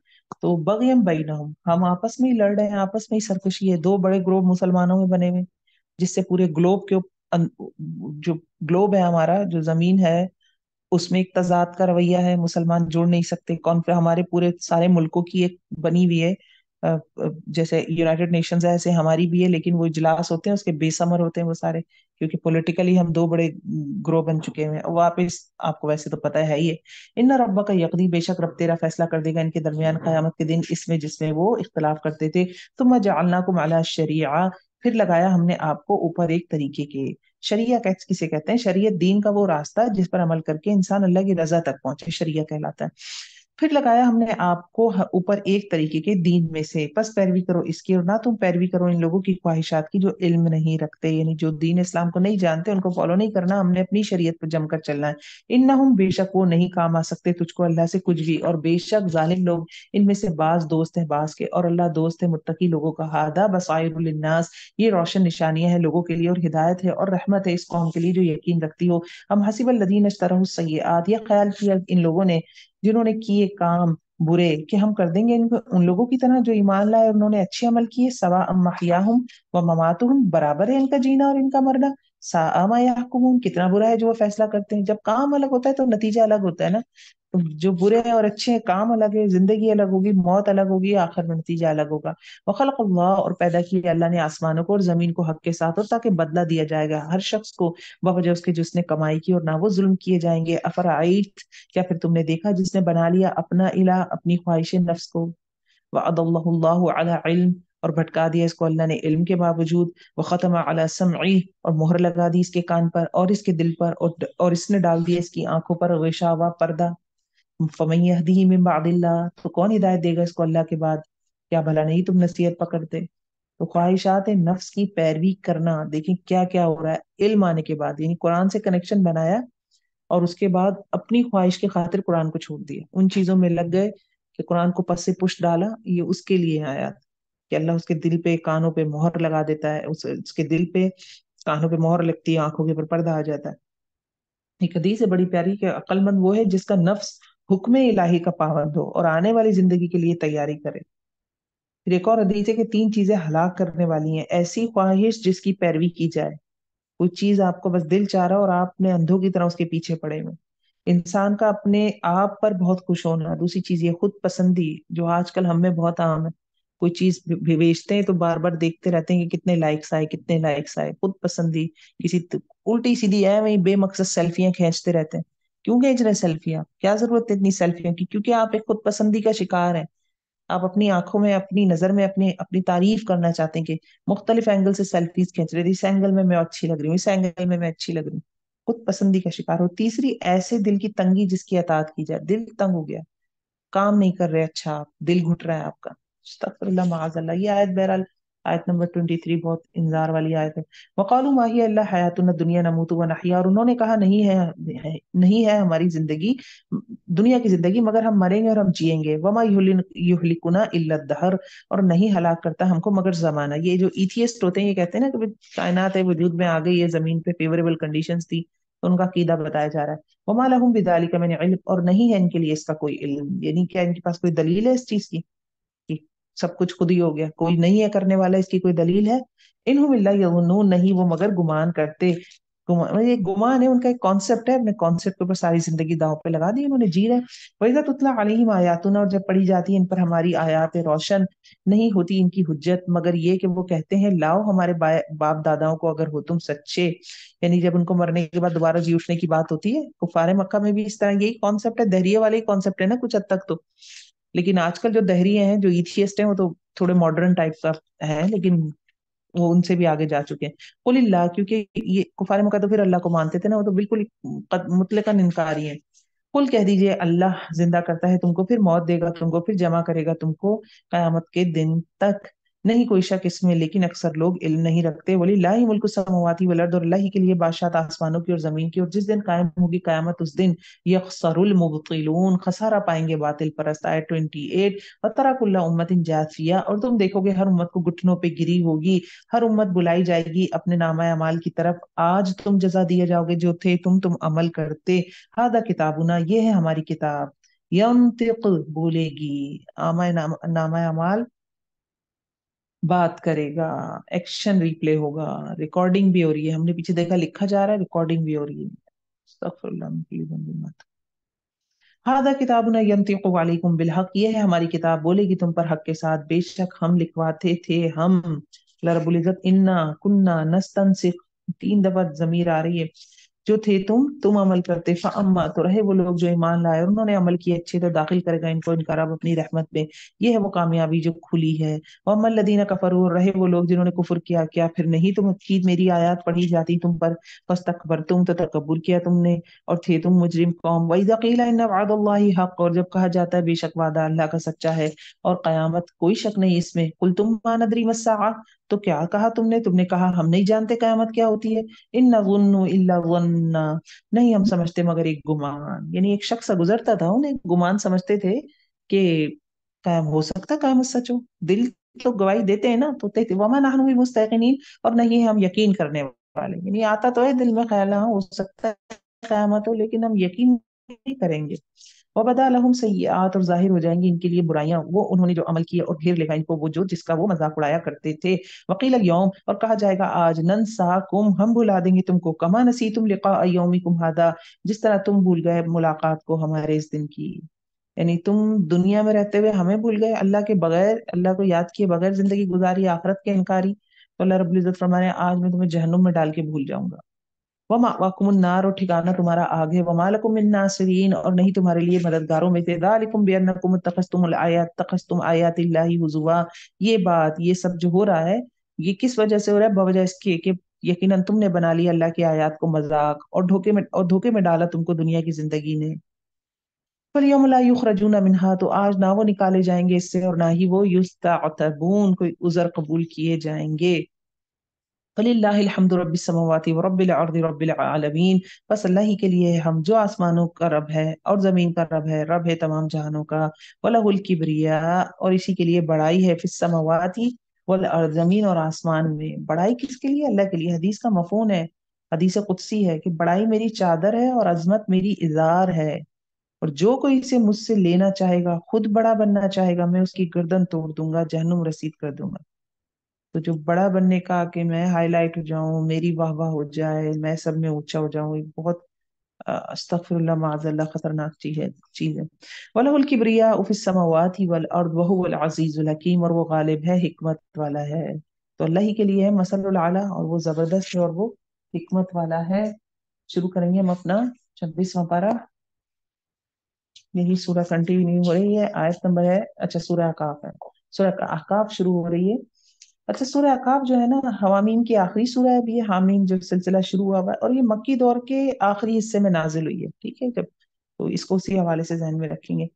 تو بغیم بینہم، ہم آپس میں ہی لڑ رہے ہیں، آپس میں ہی سرکشی ہے. دو بڑے گروہ مسلمانوں میں بنے ہوئے، جس سے پورے گلوب کے جو گلوب ہے ہمارا، جو زمین ہے، اس میں ایک تضاد کا رویہ ہے. مسلمان جوڑ نہیں سکتے. ہمارے پورے سارے ملکوں کی ایک بنی ہوئی ہے، جیسے یونائٹڈ نیشنز ہے ایسے ہماری بھی ہے، لیکن وہ اجلاس ہوتے ہیں اس کے بے ثمر ہوتے ہیں وہ سارے، کیونکہ پولیٹیکلی ہم دو بڑے گروہ بن چکے ہیں. واپس آپ کو ویسے تو پتہ ہے ہی ہے. ان ربک کا یقین، بے شک رب تیرا فیصلہ کر دے گا ان کے درمیان قیامت کے دن، اس میں جس میں وہ اختلاف کرتے تھے. ثم جعلناکم علی الشریعہ، پھر لگایا ہم نے آپ کو اوپر ایک طریقے کے. شریعہ کسے کہتے ہیں؟ شریعت دین کا وہ راستہ جس پر عمل کر کے انسان اللہ کی رضا تک پہنچے، شریعہ کہلاتا ہے. پھر لگایا ہم نے آپ کو اوپر ایک طریقے کے دین میں سے، پس پیروی کرو اس کی، اور نہ تم پیروی کرو ان لوگوں کی خواہشات کی جو علم نہیں رکھتے، یعنی جو دین اسلام کو نہیں جانتے، ان کو فالو نہیں کرنا، ہم نے اپنی شریعت پر جم کر چلنا ہے. انہم، بے شک وہ نہیں کام آ سکتے تجھ کو اللہ سے کچھ بھی، اور بے شک ظالم لوگ ان میں سے بعض دوست ہیں بعض کے، اور اللہ دوست ہے متقی لوگوں کا. ہادہ بصائر للناس، یہ روشن نشانیاں ہیں لوگوں کے لیے، اور ہدایت ہے اور رحمت ہے اس قوم کے لیے جو یقین رکھتی ہو. ہم حسب الذین اجترحوا السیئات، یہ خیال کیا ان لوگوں نے جنہوں نے کیے کام برے، کہ ہم کر دیں گے ان کو ان لوگوں کی طرح جو ایمان لائے اور انہوں نے اچھے عمل کیے. سواء محیاہم و مماتہم، برابر ہے ان کا جینا اور ان کا مرنا. ساء ما یحکمون، کتنا برا ہے جو وہ فیصلہ کرتے ہیں. جب کام الگ ہوتا ہے تو نتیجہ الگ ہوتا ہے نا. تو جو برے ہیں اور اچھے ہیں، کام الگ ہے، زندگی الگ ہوگی، موت الگ ہوگی، آخر میں نتیجہ الگ ہوگا. وخلق اللہ، اور پیدا کیا اللہ نے آسمانوں کو اور زمین کو حق کے ساتھ، اور تاکہ بدلہ دیا جائے گا ہر شخص کو بوجہ اس کے جس نے کمائی کی، اور نہ وہ ظلم کیے جائیں گے. افرائیت، کیا پھر تم نے دیکھا جس نے بنا لیا اپنا الہ اپنی خواہش نفس کو. وَأَضَلَّهُ اللَّهُ عَلَى عِلْمٍ، اور بھٹکا دیا اس کو اللہ نے علم کے باوجود. وختم علی سمعی، اور مہر لگا دی اس کے کان پر اور اس کے دل پر، اور اس نے ڈال دیا اس کی آنکھوں پر غشاوہ، پردہ. فمن یہدیہ من بعد اللہ، تو کون ہدایت دے گا اس کو اللہ کے بعد؟ کیا بھلا نہیں تم نصیحت پکڑتے؟ تو خواہشات نفس کی پیروی کرنا، دیکھیں کیا کیا ہو رہا ہے علم آنے کے بعد. یعنی قرآن سے کنیکشن بنایا، اور اس کے بعد اپنی خواہش کی خاطر قرآن کو چھوڑ دیا، ان چیزوں میں لگ گئے کہ قرآن کو پس سے پش ڈالا. یہ اس کے لیے آیات کہ اللہ اس کے دل پہ کانوں پہ مہر لگا دیتا ہے، اس کے دل پہ کانوں پہ مہر لگتی ہے، آنکھوں کے اوپر پردہ آ جاتا ہے. ایک حدیث ہے بڑی پیاری کہ عقل مند وہ ہے جس کا نفس حکم الہی کا پابند ہو اور آنے والی زندگی کے لیے تیاری کرے. پھر ایک اور حدیث ہے کہ تین چیزیں ہلاک کرنے والی ہیں: ایسی خواہش جس کی پیروی کی جائے، کوئی چیز آپ کو بس دل چاہ رہا اور آپ نے اندھوں کی طرح اس کے پیچھے پڑے ہوئے. انسان کا اپنے آپ پر بہت خوش ہونا. دوسری چیز یہ خود پسندی، جو آج کل ہم میں بہت عام ہے. کوئی چیز بیچتے ہیں تو بار بار دیکھتے رہتے ہیں کہ کتنے لائکس آئے کتنے لائکس آئے. خود پسندی، کسی الٹی سیدھی ہے وہیں بے مقصد سیلفیاں کھینچتے رہتے ہیں. کیوں کھینچ رہے سیلفیاں؟ کیا ضرورت ہے اتنی سیلفیوں کی؟ کیونکہ آپ ایک خود پسندی کا شکار ہیں. آپ اپنی آنکھوں میں اپنی نظر میں اپنی تعریف کرنا چاہتے ہیں کہ مختلف اینگل سے سیلفیز کھینچ رہے ہیں، اس اینگل میں اچھی لگ رہی ہوں، اس اینگل میں اچھی لگ رہی ہوں. خود پسندی کا شکار ہو. تیسری ایسے دل کی تنگی جس کی اطاعت کی جائے. دل تنگ ہو گیا، کام نہیں کر رہے، اچھا آپ دل گھٹ رہا ہے آپ کا، استغفر اللہ معاذ اللہ. یہ آیت بہرحال आयत नंबर 23 बहुत इंजार वाली आयत है। वक़ालू मा हिया इल्ला हयातुन दुनिया नमूतु व नहया, और उन्होंने कहा नहीं है हमारी जिंदगी, दुनिया की जिंदगी, मगर हम मरेंगे और हम जिएंगे। वमा युहलिकुना इल्ला दहर, और नहीं हलाक करता हमको मगर जमाना। ये जो इथियस्ट होते हैं ये कहते हैं ना कि भाई कायनात है, वजूद में आ गई है, जमीन पे फेवरेबल कंडीशंस थी, तो उनका अकीदा बताया जा रहा है। वमा लहुम बिदालिका मिन इल्म, और नहीं है इनके लिए इसका कोई इल्म, यानी क्या इनके पास कोई दलील है इस चीज की कि सब कुछ खुद ही हो गया, कोई नहीं है करने वाला, इसकी कोई दलील है? इनहुम इल्ला यज़ुन्नून, नहीं वो मगर गुमान करते। ये गुमान है, उनका एक कॉन्सेप्ट है, अपने कॉन्सेप्ट के ऊपर सारी जिंदगी दांव पे लगा दी उन्होंने, जी रहे। वइज़ा तुतला अलैहिम आयातुना, और जब पढ़ी जाती है इन पर हमारी आयात रोशन, नहीं होती इनकी हुज्जत मगर ये कि वो कहते हैं लाओ हमारे बाप दादाओं को अगर हो तुम सच्चे। यानी जब उनको मरने के बाद दोबारा जी उठने की बात होती है, कुफारे मक्का में भी इस तरह यही कॉन्सेप्ट है, दहरिये वाले ही कॉन्सेप्ट है ना कुछ हद तक तो। लेकिन आजकल जो दहरिये हैं, जो ईथियस्ट हैं, वो तो थोड़े मॉडर्न टाइप का है, लेकिन वो उनसे भी आगे जा चुके हैं। कुलिल्लाह, क्योंकि ये कुफार मक्का तो फिर अल्लाह को मानते थे ना, वो तो बिल्कुल मुतलकन इनकारी है। कुल कह दीजिए अल्लाह जिंदा करता है तुमको, फिर मौत देगा तुमको, फिर जमा करेगा तुमको कयामत के दिन तक। नहीं कोई शक इसमें, लेकिन अक्सर लोग इल्म नहीं रखते। वलिल्लाहि मुल्कु समवाति वल अर्द, और अल्लाह ही के लिए बादशाहत आसमानों की और जमीन की, और जिस दिन कायम होगी कयामत उस दिन यखसरुल मुबतिलून, खसारा पाएंगे बातिल परस्त। आयत 28। वतरा कुल्ला उम्मतिन जासिया, और तुम देखोगे हर उम्मत को घुटनों पे गिरी होगी, हर उम्मत बुलाई जाएगी अपने नामा अमाल की तरफ। आज तुम जजा दिए जाओगे जो थे तुम अमल करते। हादा किताबुना, ये है हमारी किताब। यंतिक, बोलेगी, नामा अमाल बात करेगा, एक्शन रिप्ले होगा, रिकॉर्डिंग भी हो रही है, हमने पीछे देखा लिखा जा रहा है, रिकॉर्डिंग भी हो रही है। अस्तगफिरुल्लाह मिन कुल्ली ज़ंबिन व हादा किताबुना यंतिकु अलैकुम बिल हक, ये है हमारी किताब, बोलेगी तुम पर हक के साथ। बेशक हम लिखवाते थे, हम अल्लाह रब्बुल इज्जत, इन्ना कुन्ना नस्तनसिख, 3 दफा जमीर आ रही है, जो थे तुम अमल करते। फअम्मा, तो रहे वो लोग जो ईमान लाए और उन्होंने अमल किए अच्छे, तो दाखिल करेगा इनको इनका रब अपनी रहमत में। ये है वो कामयाबी जो खुली है। वअम्मल लदीना कफरू, और रहे वो लोग जिन्होंने कुफर किया, क्या फिर नहीं तुम की मेरी आयत पढ़ी जाती तुम पर, फस्तकबरतुम, तो तकब्बुर किया तुमने, और थे तुम मुजरिम कौम। वइज़ा क़ीला इन्ना वअदल्लाहि हक़, और जब कहा जाता है बेशक वादा अल्लाह का सच्चा है और कयामत कोई शक नहीं इसमें। कुल तुम मा नदरी मस्साआ, तो क्या कहा तुमने कहा हम नहीं जानते कयामत क्या होती है। इन नज़ुन्नु इल्ला ज़न्ना, नहीं हम समझते मगर एक गुमान, यानी एक शख्स गुजरता था उन्हें गुमान समझते थे कि कायम हो सकता है, कायम सच हो। दिल तो गवाही देते हैं ना, तो कहते वमा नहनु बिमुस्तयकिनीन, और नहीं हम यकीन करने वाले, यानी आता तो है दिल में ख्याल हाँ हो सकता है कयामत हो, लेकिन हम यकीन नहीं करेंगे। वबदा लहुम सय्यात, और जाहिर हो जाएंगी इनके लिए बुराइयां, वो उन्होंने जो अमल किया, और घेर लेगा इनको वो जो जिसका वो मजाक उड़ाया करते थे। वकील यौम, और कहा जाएगा आज, ननसाकुम, हम भुला देंगे तुमको, कमा नसीतुम लिका यौमिकुम हादा, जिस तरह तुम भूल गए मुलाकात को हमारे इस दिन की। यानी तुम दुनिया में रहते हुए हमें भूल गए, अल्लाह के बगैर, अल्लाह को याद किए बगैर जिंदगी गुजारी, आखिरत के इनकारी, तो अल्लाह रब्बुल इज्जत फरमाने आज मैं तुम्हें जहन्नुम में डाल के भूल जाऊंगा। वमाकुमुन नार, और ठिकाना तुम्हारा आग है। वमा लकुम मिन नासिरीन, और नहीं तुम्हारे लिए मददगारों में से। दालिकुम बिअन्नकुम तखस्तुम आयातिल्लाहि हुजुवा, ये बात ये सब जो हो रहा है, ये किस वजह से हो रहा है? बवजह इसके कि यकीनन तुमने बना लिया अल्लाह की आयत को मजाक, और धोखे में डाला तुमको दुनिया की जिंदगी ने। फल ला युखरजूना मिनहा, तो आज ना वो निकाले जाएंगे इससे, और ना ही वो युस्तातबून, कोई उजर कबूल किए जाएंगे। फलिल्लाहिल हम्दु रब्बिस समावाति व रब्बिल अर्दि रब्बिल आलमीन, बस अल्लाह ही के लिए है हम, जो आसमानों का रब है और जमीन का रब है तमाम जहानों का। वलहुल किब्रिया, और इसी के लिए बड़ाई है, फिस समावाति वल अर्द, जमीन और आसमान में। बड़ाई किसके लिए? अल्लाह के लिए। हदीस का मफहूम है, हदीस कुदसी है कि बड़ाई मेरी चादर है और अजमत मेरी इजार है, और जो कोई इसे मुझसे लेना चाहेगा, खुद बड़ा बनना चाहेगा, मैं उसकी गर्दन तोड़ दूंगा, जहन्नुम रसीद कर दूंगा। तो जो बड़ा बनने का कि मैं हाईलाइट हो जाऊं, मेरी वाह वाह हो जाए, मैं सब में ऊंचा हो जाऊं, ये बहुत अस्तगफिरुल्लाह माज़ल्लाह खतरनाक चीज है। वलहुल किब्रिया फिस समावाति वल अर्द व हुवल अजीजुल हकीम, और वो गालिब है, हिकमत वाला है। तो अल्लाह ही के लिए है मसलुल आला, और वो जबरदस्त है और वो हिकमत वाला है। शुरू करेंगे हम अपना 26वां पारा। यही सूरह कंटिन्यू हो रही है, आयत नंबर है, अच्छा सूरह अहकाफ है, सूरह अहकाफ शुरू हो रही है। अच्छा सूरह अकाफ जो है ना, हवामीम की आखिरी सूरह है अभी, ये हामीम जो सिलसिला शुरू हुआ हुआ है, और ये मक्की दौर के आखिरी हिस्से में नाजिल हुई है, ठीक है। जब तो इसको उसी हवाले से ध्यान में रखेंगे।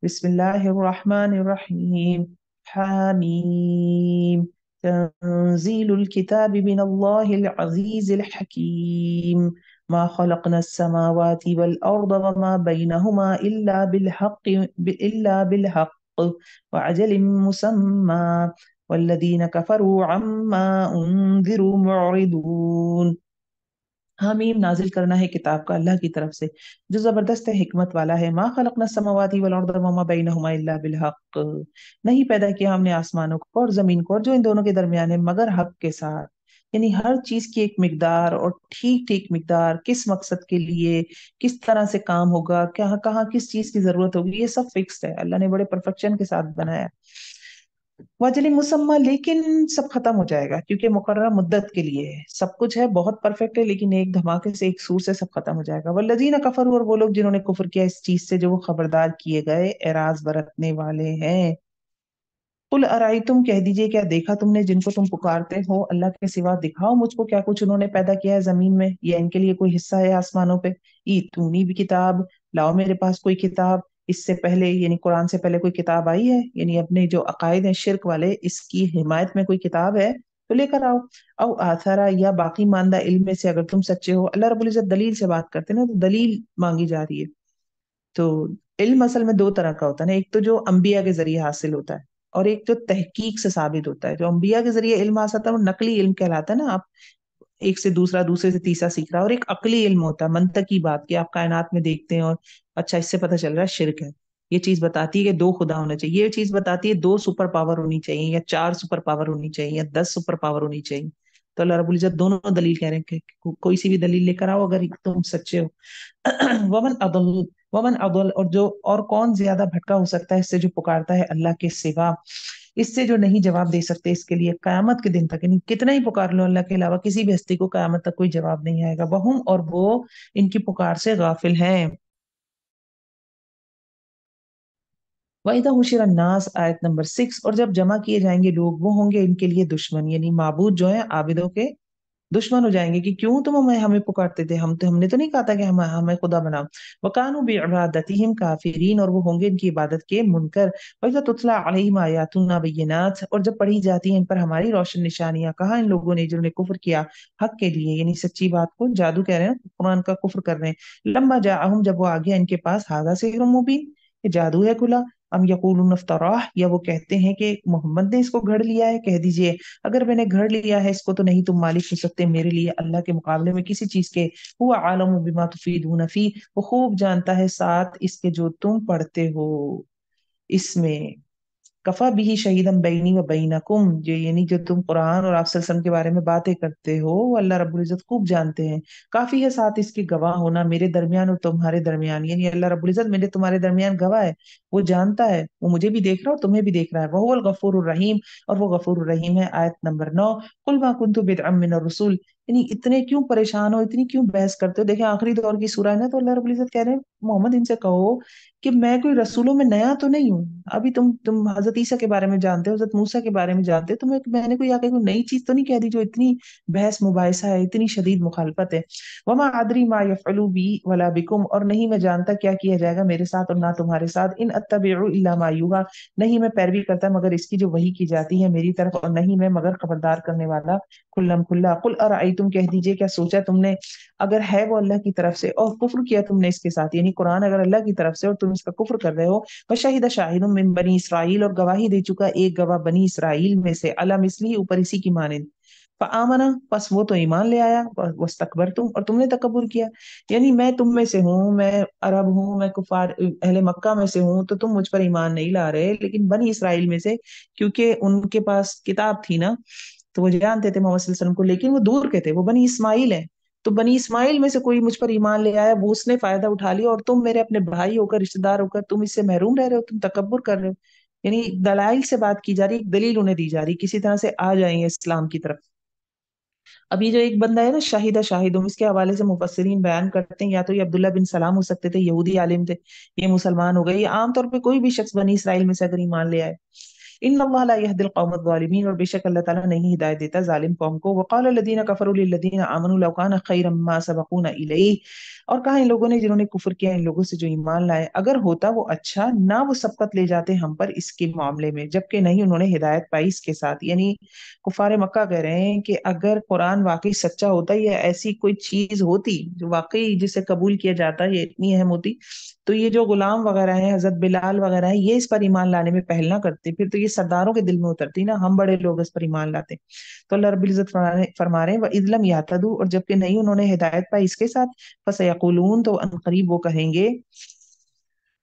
बिस्मिल्लाहिर्रहमानिर्रहीम, हामीम, تنزيل الكتاب من الله العزيز الحكيم ما خلقنا السماوات والأرض وما بينهما إلا بالحق وعجل مسمى والذين كفروا عما أنذروا معرضون. हामीम नाजिल करना है किताब का अल्लाह की तरफ से जो जबरदस्त है हिकमत वाला है। मा खलकना समावाती वल अर्द वमा बैनहुमा इल्ला बिल हक, नहीं पैदा किया हमने आसमानों को और जमीन को और जो इन दोनों के दरमियान है मगर हक के साथ। यानी हर चीज की एक मिकदार और ठीक ठीक मिकदार, किस मकसद के लिए किस तरह से काम होगा, क्या कहाँ किस चीज की जरूरत होगी, ये सब फिक्स्ड है। अल्लाह ने बड़े परफेक्शन के साथ बनाया। वजली मुसम्मा, लेकिन सब खत्म हो जाएगा क्योंकि मुकर्रर मुद्दत के लिए है। सब कुछ है बहुत परफेक्ट है, लेकिन एक धमाके से एक सूर से सब खत्म हो जाएगा। वल्लजीना कफरू, और वो लोग जिन्होंने कुफर किया इस चीज से जो वो खबरदार किए गए, एराज बरतने वाले हैं। कुल अराई, तुम कह दीजिए क्या देखा तुमने जिनको तुम पुकारते हो अल्लाह के सिवा, दिखाओ मुझको क्या कुछ उन्होंने पैदा किया है जमीन में या इनके लिए कोई हिस्सा है आसमानों पे। ईतूनी भी किताब, लाओ मेरे पास कोई किताब। इससे पहले यानी कुरान से पहले कोई किताब आई है, यानी अपने जो अकायद हैं शिर्क वाले, इसकी हिमायत में कोई किताब है तो लेकर आओ। औ आथारा, या बाकी मानदा इल्म में से अगर तुम सच्चे हो। अल्लाह रब्बुल इज्जत दलील से बात करते हैं ना, तो दलील मांगी जा रही है। तो इल्म असल में दो तरह का होता है ना, एक तो जो अंबिया के जरिए हासिल होता है और एक जो तहकीक से साबित होता है। जो अंबिया के जरिए इल्म हासिल होता है वो नकली इल्म कहलाता है ना, आप एक से दूसरा दूसरे से तीसरा सीख रहा है। और एक अकली इल्म होता है, मंतक की बात की आप कायनात में देखते हैं और अच्छा इससे पता चल रहा है शिर्क है। ये चीज बताती है कि दो खुदा होना चाहिए, ये चीज बताती है दो सुपर पावर होनी चाहिए या चार सुपर पावर होनी चाहिए या 10 सुपर पावर होनी चाहिए। तो अल्लाह रब्बुल इज्जत दोनों दलील कह रहे हैं कि कोई सी भी दलील लेकर आओ अगर तुम सच्चे हो। वमन अदल, वमन अदल, और जो और कौन ज्यादा भटका हो सकता है इससे जो पुकारता है अल्लाह के सिवा, इससे जो नहीं जवाब दे सकते इसके लिए कयामत के दिन तक। यानी कितना ही पुकार लो अल्लाह के अलावा किसी भी हस्ती को कयामत तक कोई जवाब नहीं आएगा। वहुम, और वो इनकी पुकार से गाफिल हैं। वहीदा हुशिर अन्नास, आयत नंबर 6, और जब जमा किए जाएंगे लोग वो होंगे इनके लिए दुश्मन, यानी माबूद जो है आबिदों के दुश्मन हो जाएंगे कि क्यों तुम हमें हमें पुकारते थे, हमने तो नहीं कहा था कि हम हमें खुदा बनाओ। वकानु बिइबादतिहिम काफिरीन, और वो होंगे इनकी इबादत के मुनकर। वइज़ा तुतला अलैहिम आयातुना बय्यिनात, और जब पढ़ी जाती हैं इन पर हमारी रोशन निशानियां, कहा इन लोगों ने जिन्होंने कुफ्र किया हक के लिए, यानी सच्ची बात को जादू कह रहे हैं, कुरान का कुफ्र कर रहे हैं। लम्मा जाअहुम, जब वो आ गया इनके पास, हादा सिहरुम मुबीन, ये जादू है खुला। अम यकूलून इफ्तराह, या वो कहते हैं कि मोहम्मद ने इसको घड़ लिया है। कह दीजिए अगर मैंने घड़ लिया है इसको तो नहीं तुम मालिक हो सकते मेरे लिए अल्लाह के मुकाबले में किसी चीज के। हुआ आलम बिमा तुफीदून फी, वो खूब जानता है साथ इसके जो तुम पढ़ते हो इसमें। कफा बिही शहीदम बैनी व बैनकुम, जो यानी जो तुम कुरान और आप सल्लल्लाहु अलैहि वसल्लम के बारे में बातें करते हो वो अल्लाह रब्बुल इज्जत खूब जानते हैं। काफी है साथ इसके गवाह होना मेरे दरमियान और तुम्हारे दरमियान, यानी अल्लाह रब्बुल इज्जत मेरे तुम्हारे दरमियान गवाह है। वो जानता है, वो मुझे भी देख रहा है और तुम्हें भी देख रहा है। वहुवल गफूरुर रहीम, और वो गफूरुर रहीम है। आयत नंबर 9, कुल मा कुन्तु बिदअम मिनर रसूल, यानी इतने क्यों परेशान हो, इतनी क्यों बहस करते हो। देखें आखिरी दौर की सूरह है ना, तो अल्लाह रब्बुल इज्जत कह रहे हैं मोहम्मद इनसे कहो कि मैं कोई रसूलों में नया तो नहीं हूँ। अभी तुम हजरत ईसा के बारे में जानते हो, हजरत मूसा के बारे में जानते हो, तो मैंने कोई आके कोई नई चीज तो नहीं कह दी जो इतनी बहस मुबाहिसा है, इतनी शदीद मुखालफत है। वमा आदरी मा यफअलु बी वला बिकुम, और नहीं मैं जानता क्या किया जाएगा मेरे साथ और ना तुम्हारे साथ। इन अत्तबिउ इल्ला मा यूहा, नहीं मैं पैरवी करता मगर इसकी जो वही की जाती है मेरी तरफ, और नहीं मैं मगर खबरदार करने वाला खुल्लम खुल्ला। कुल अराई, तुम कह दीजिए क्या सोचा तुमने, अगर है वो अल्लाह की तरफ से और कुफ्र किया तुमने इसके साथ, यानी कुरान अगर अल्लाह की तरफ से और तुम इसका कुफ्र कर रहे हो। वशाहिद शाहिद मिन बनी इसराइल, और गवाही दे चुका एक गवाह बनी इसराइल में से, अला मिसली, ऊपर इसी की मानिंद। आमना, बस वो तो ईमान ले आया। वस्तकबर तुम, और तुमने तकबर किया। यानी मैं तुम में से हूँ, मैं अरब हूँ, मैं कुफार अहले मक्का में से हूँ, तो तुम मुझ पर ईमान नहीं ला रहे, लेकिन बनी इसराइल में से क्योंकि उनके पास किताब थी ना, तो वो जानते थे मोहम्मद सल्लल्लाहु अलैहि वसल्लम को, लेकिन वो दूर के थे, वो बनी इस्माइल है। तो बनी इस्माइल में से कोई मुझ पर ईमान ले आया, वो उसने फायदा उठा लिया, और तुम मेरे अपने भाई होकर रिश्तेदार होकर तुम इससे महरूम रह रहे हो, तुम तकब्बुर कर रहे हो। यानी दलाइल से बात की जा रही, एक दलील उन्हें दी जा रही, किसी तरह से आ जाएंगे इस्लाम की तरफ। अभी जो एक बंदा है ना शाहिदा शाहिदुम, इसके हवाले से मुफस्सिरीन बयान करते हैं या तो ये अब्दुल्ला बिन सलाम हो सकते थे, यहूदी आलिम थे, ये मुसलमान हो गए, ये आमतौर पे कोई भी शख्स बनी इसराइल में से अगर ईमान ले आए। इन अल्लाह ला यहदिल कौम ज़ालिमीन, और बेशक अल्लाह ताला नहीं हिदायत देता जालिम कौम को। वक़ाल लल्लज़ीना कफ़रू लिल्लज़ीना आमनू लौ कान खैरम मा सबक़ूना इलैहि, और कहा इन लोगों ने जिन्होंने कुफर किया इन लोगों से जो ईमान लाए, अगर होता वो अच्छा ना वो सबकत ले जाते हम पर इसके मामले में, जबकि नहीं उन्होंने हिदायत पाई इसके साथ। यानी कुफारे मक्का कह रहे हैं कि अगर कुरान वाकई सच्चा होता या ऐसी कोई चीज होती जो वाकई जिसे कबूल किया जाता, ये इतनी अहम होती, तो ये जो गुलाम वगैरह हैं, हजरत बिलाल वगैरह हैं, ये इस पर ईमान लाने में पहल ना करते, फिर तो ये सरदारों के दिल में उतरती ना, हम बड़े लोग इस पर ईमान लाते। तो अल्लाह रब्बुल इज्जत फरमा रहे हैं व इज़लम यातदू, और जबकि नहीं उन्होंने हिदायत पाई इसके साथ, फसयकुलून, तो अनकरीब वो कहेंगे,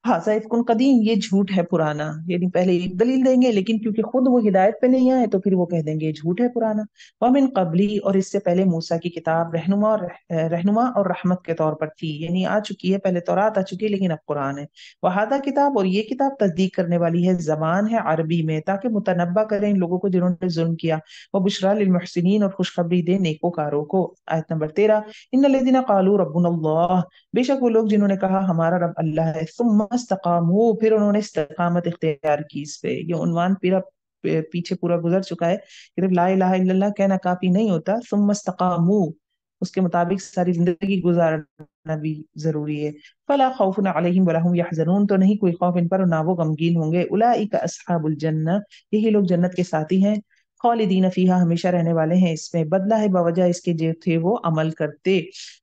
हाज़ा इफ्कुन कदीम, ये झूठ है पुराना। यानी पहले एक दलील देंगे, लेकिन क्योंकि खुद वो हिदायत पे नहीं आए तो फिर वो कह देंगे ये झूठ है पुराना। वमिन कबली, और इससे पहले मूसा की किताब रहनुमा और रहमत के तौर पर थी, यानी आ चुकी है, पहले तौरात आ चुकी है लेकिन अब कुरान है। वहादा किताब, और ये किताब तस्दीक करने वाली है, जबान है अरबी में, ताकि मुतनब्बा करें इन लोगों को जिन्होंने जुल्म किया। वह बुशरा लिल मुहसिनीन, और खुशखबरी दे नेकोकारों को। आयत नंबर 13, इन्नल्लज़ीना क़ालू रब्बुनल्लाह, बेशक वो लोग जिन्होंने कहा हमारा रब अल्लाह है, सुम्मा इस्तकामू, फिर उन्होंने इस्तिकामत इख्तियार की। इस पे ये उन्वान पूरा पीछे पूरा गुजर चुका है। सिर्फ ला इलाहा इल्लल्लाह कहना काफी नहीं होता, सुम्मा इस्तकामू उसके मुताबिक सारी जिंदगी गुजारना भी जरूरी है। फला खौफुन अलैहिम वला हुम यहज़नून, तो नहीं कोई खौफ इन पर और ना वो गमगीन होंगे। उलाइका अस्हाबुल जन्नह, यही लोग जन्नत के साथी हैं। खालिदीन फीहा, हमेशा रहने वाले हैं इसमें, बदला है बवजह इसके जो थे वो अमल करते।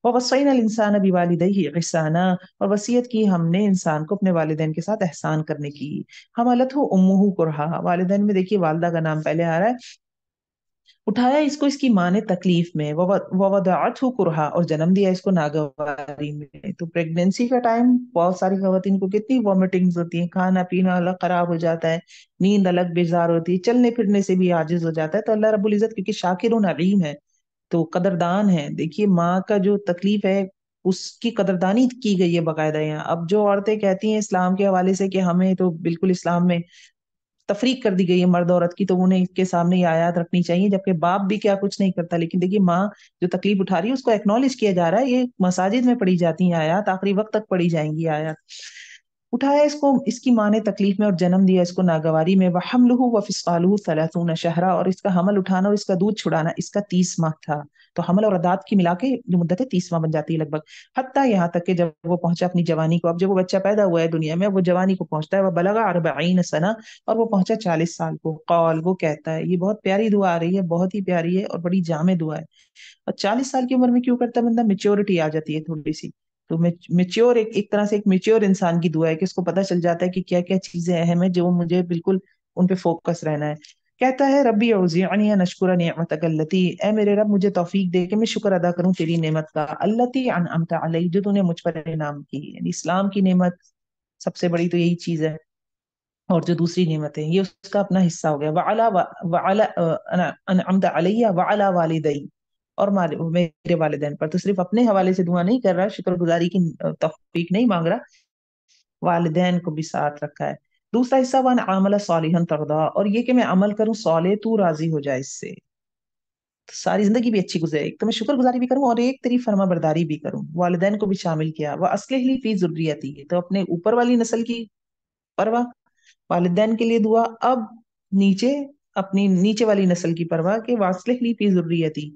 ववस्सैना इंसान बिवालिदैहि ihसाना, और वसीयत की हमने इंसान को अपने वालिदैन के साथ एहसान करने की। हमलतहु उम्मुहु कुरहा, वालिदैन में देखिए वालदा का नाम पहले आ रहा है। उठाया इसको इसकी माँ ने तकलीफ में, ववदअतहु कुरहा, और जन्म दिया इसको नागवारी में। तो प्रेगनेंसी का टाइम बहुत सारी खवातीन को कितनी वॉमिटिंग्स होती हैं, खाना पीना अलग खराब हो जाता है, नींद अलग बेजार होती है, चलने फिरने से भी आजिज हो जाता है। तो अल्लाह रब्बुल इज्जत क्योंकि शाकिरुन अलीम है, तो कदरदान है। देखिए माँ का जो तकलीफ है उसकी कदरदानी की गई है बाकायदा यहाँ। अब जो औरतें कहती हैं इस्लाम के हवाले से कि हमें तो बिल्कुल इस्लाम में तफरीक कर दी गई है मर्द औरत की, तो उन्हें इसके सामने ये आयत रखनी चाहिए, जबकि बाप भी क्या कुछ नहीं करता। लेकिन देखिए माँ जो तकलीफ उठा रही है उसको एक्नॉलेज किया जा रहा है, ये मसाजिद में पढ़ी जाती हैं आयत, आखिरी वक्त तक पढ़ी जाएंगी आयत। उठाया इसको इसकी माँ ने तकलीफ में और जन्म दिया इसको नागवारी में। वहमलुहु व फिस्सालुहु सलासून शहरा, और इसका हमल उठाना और इसका दूध छुड़ाना इसका 30 माह था। तो हमल और अदात की मिला के जो मुद्दत है 30 माह बन जाती है लगभग। हत्ता यहाँ तक कि जब वो पहुंचा अपनी जवानी को, अब जब वो बच्चा पैदा हुआ है दुनिया में, वो जवानी को पहुंचता है, वह बलगा अरबईन सना, और वो पहुंचा 40 साल को। कौल, वो कहता है, ये बहुत प्यारी दुआ आ रही है, बहुत ही प्यारी है और बड़ी जामे दुआ है। और 40 साल की उम्र में क्यों करता है बंदा, मेच्योरिटी आ जाती है थोड़ी सी। तो मेच्योर एक तरह से एक मेच्योर इंसान की दुआ है कि उसको पता चल जाता है कि क्या क्या चीजें अहम है जो मुझे बिल्कुल उन पे फोकस रहना है। कहता है रब्बी औज़िअनी अन अश्कुरा निअमतक अल्लती, ए मेरे रब मुझे तौफीक दे कि मैं शुक्र अदा करूं तेरी नेमत का, अल्लती अनअमत अलई, जो तूने मुझ पर इनाम की। यानी इस्लाम की नेमत सबसे बड़ी तो यही चीज है, और जो दूसरी नेमत है ये उसका अपना हिस्सा हो गया। वअला वअला अनअमत अलैया वअला वालिदै, और मेरे वालिदैन पर। तो सिर्फ अपने हवाले से दुआ नहीं कर रहा, शुक्रगुजारी की तौफीक नहीं मांग रहा, वालिदैन को भी साथ रखा है। दूसरा हिस्सा वन आमला सालिहन तर्दा, और ये कि मैं अमल करूं सौले, तू राजी हो जाए इससे, तो सारी जिंदगी भी अच्छी गुजरे। एक तो मैं शुक्रगुजारी भी करूं और एक तेरी फर्मा बरदारी भी करूं। वालिदैन को भी शामिल किया। वह असलही फी जुर्रियती, तो अपने ऊपर वाली नस्ल की परवाह, वालिदैन के लिए दुआ, अब नीचे अपनी नीचे वाली नस्ल की परवाह के वास्लिह ली फी जुर्रियती,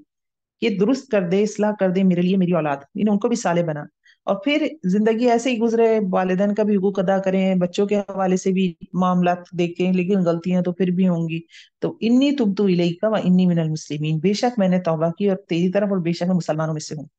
ये दुरुस्त कर दे, इस्लाह कर दे मेरे लिए मेरी औलाद, इन्हें उनको भी साले बना। और फिर जिंदगी ऐसे ही गुजरे, वालिदैन का भी हुकूक अदा करें, बच्चों के हवाले से भी मामला देखें, लेकिन गलतियां तो फिर भी होंगी। तो इन्नी तुबतु इलैका व इन्नी मिनल मुस्लिमीन, बेशक मैंने तौबा की और तेरी तरफ, और बेशक मैं मुसलमानों में से हूँ।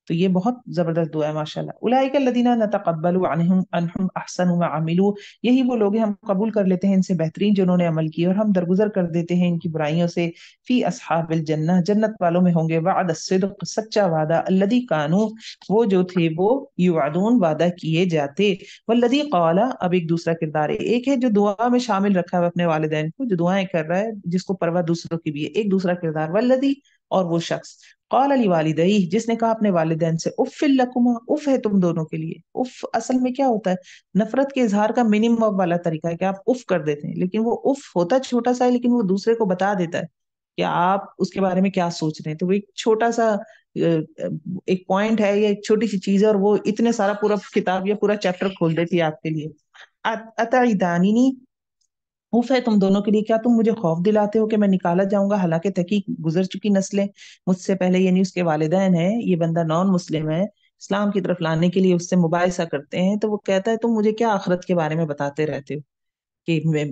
तो ये बहुत जबरदस्त दुआ है माशाल्लाह। उलाइका लदीना नतकब्बलु अनहुम अनहुम अहसनु मा अमिलू, यही वो लोग हैं हम कबूल कर लेते हैं इनसे बेहतरीन जिन्होंने अमल की, और हम दरगुजर कर देते हैं इनकी बुराइयों से। फी अस्हाबिल जन्नह, जन्नत वालों में होंगे। वअद सिद्क, सच्चा वादा। अल्लदी कानू, वो जो थे वो युअदून, वादा किए जाते। वल्लदी क़ाला, अब एक दूसरा किरदार है, एक है जो दुआ में शामिल रखा है अपने वालिदैन को, जो दुआएं कर रहा है, जिसको परवाह दूसरों की भी है। एक दूसरा किरदार वल्लदी, और वो शख्स कौल अली वालिदई, जिसने कहा अपने वालिदैन से, उफ़िल लकुमा, उफ है तुम दोनों के लिए। उफ असल में क्या होता है, नफरत के इजहार का मिनिमम वाला तरीका है कि आप उफ कर देते हैं, लेकिन वो उफ होता छोटा सा है, लेकिन वो दूसरे को बता देता है कि आप उसके बारे में क्या सोच रहे हैं। तो वो एक छोटा सा एक पॉइंट है, या एक छोटी सी चीज है, और वो इतने सारा पूरा किताब या पूरा चैप्टर खोल देती है आपके लिए। अतईदानी, उफ है तुम दोनों के लिए, क्या तुम मुझे खौफ दिलाते हो कि मैं निकाला जाऊंगा, हालांकि तहकीक गुजर चुकी नस्लें मुझसे पहले, यानी उसके वालिदैन हैं, ये बंदा नॉन मुस्लिम है, इस्लाम की तरफ लाने के लिए उससे मुबाहिसा करते हैं, तो वो कहता है तुम मुझे क्या आखिरत के बारे में बताते रहते हो कि मैं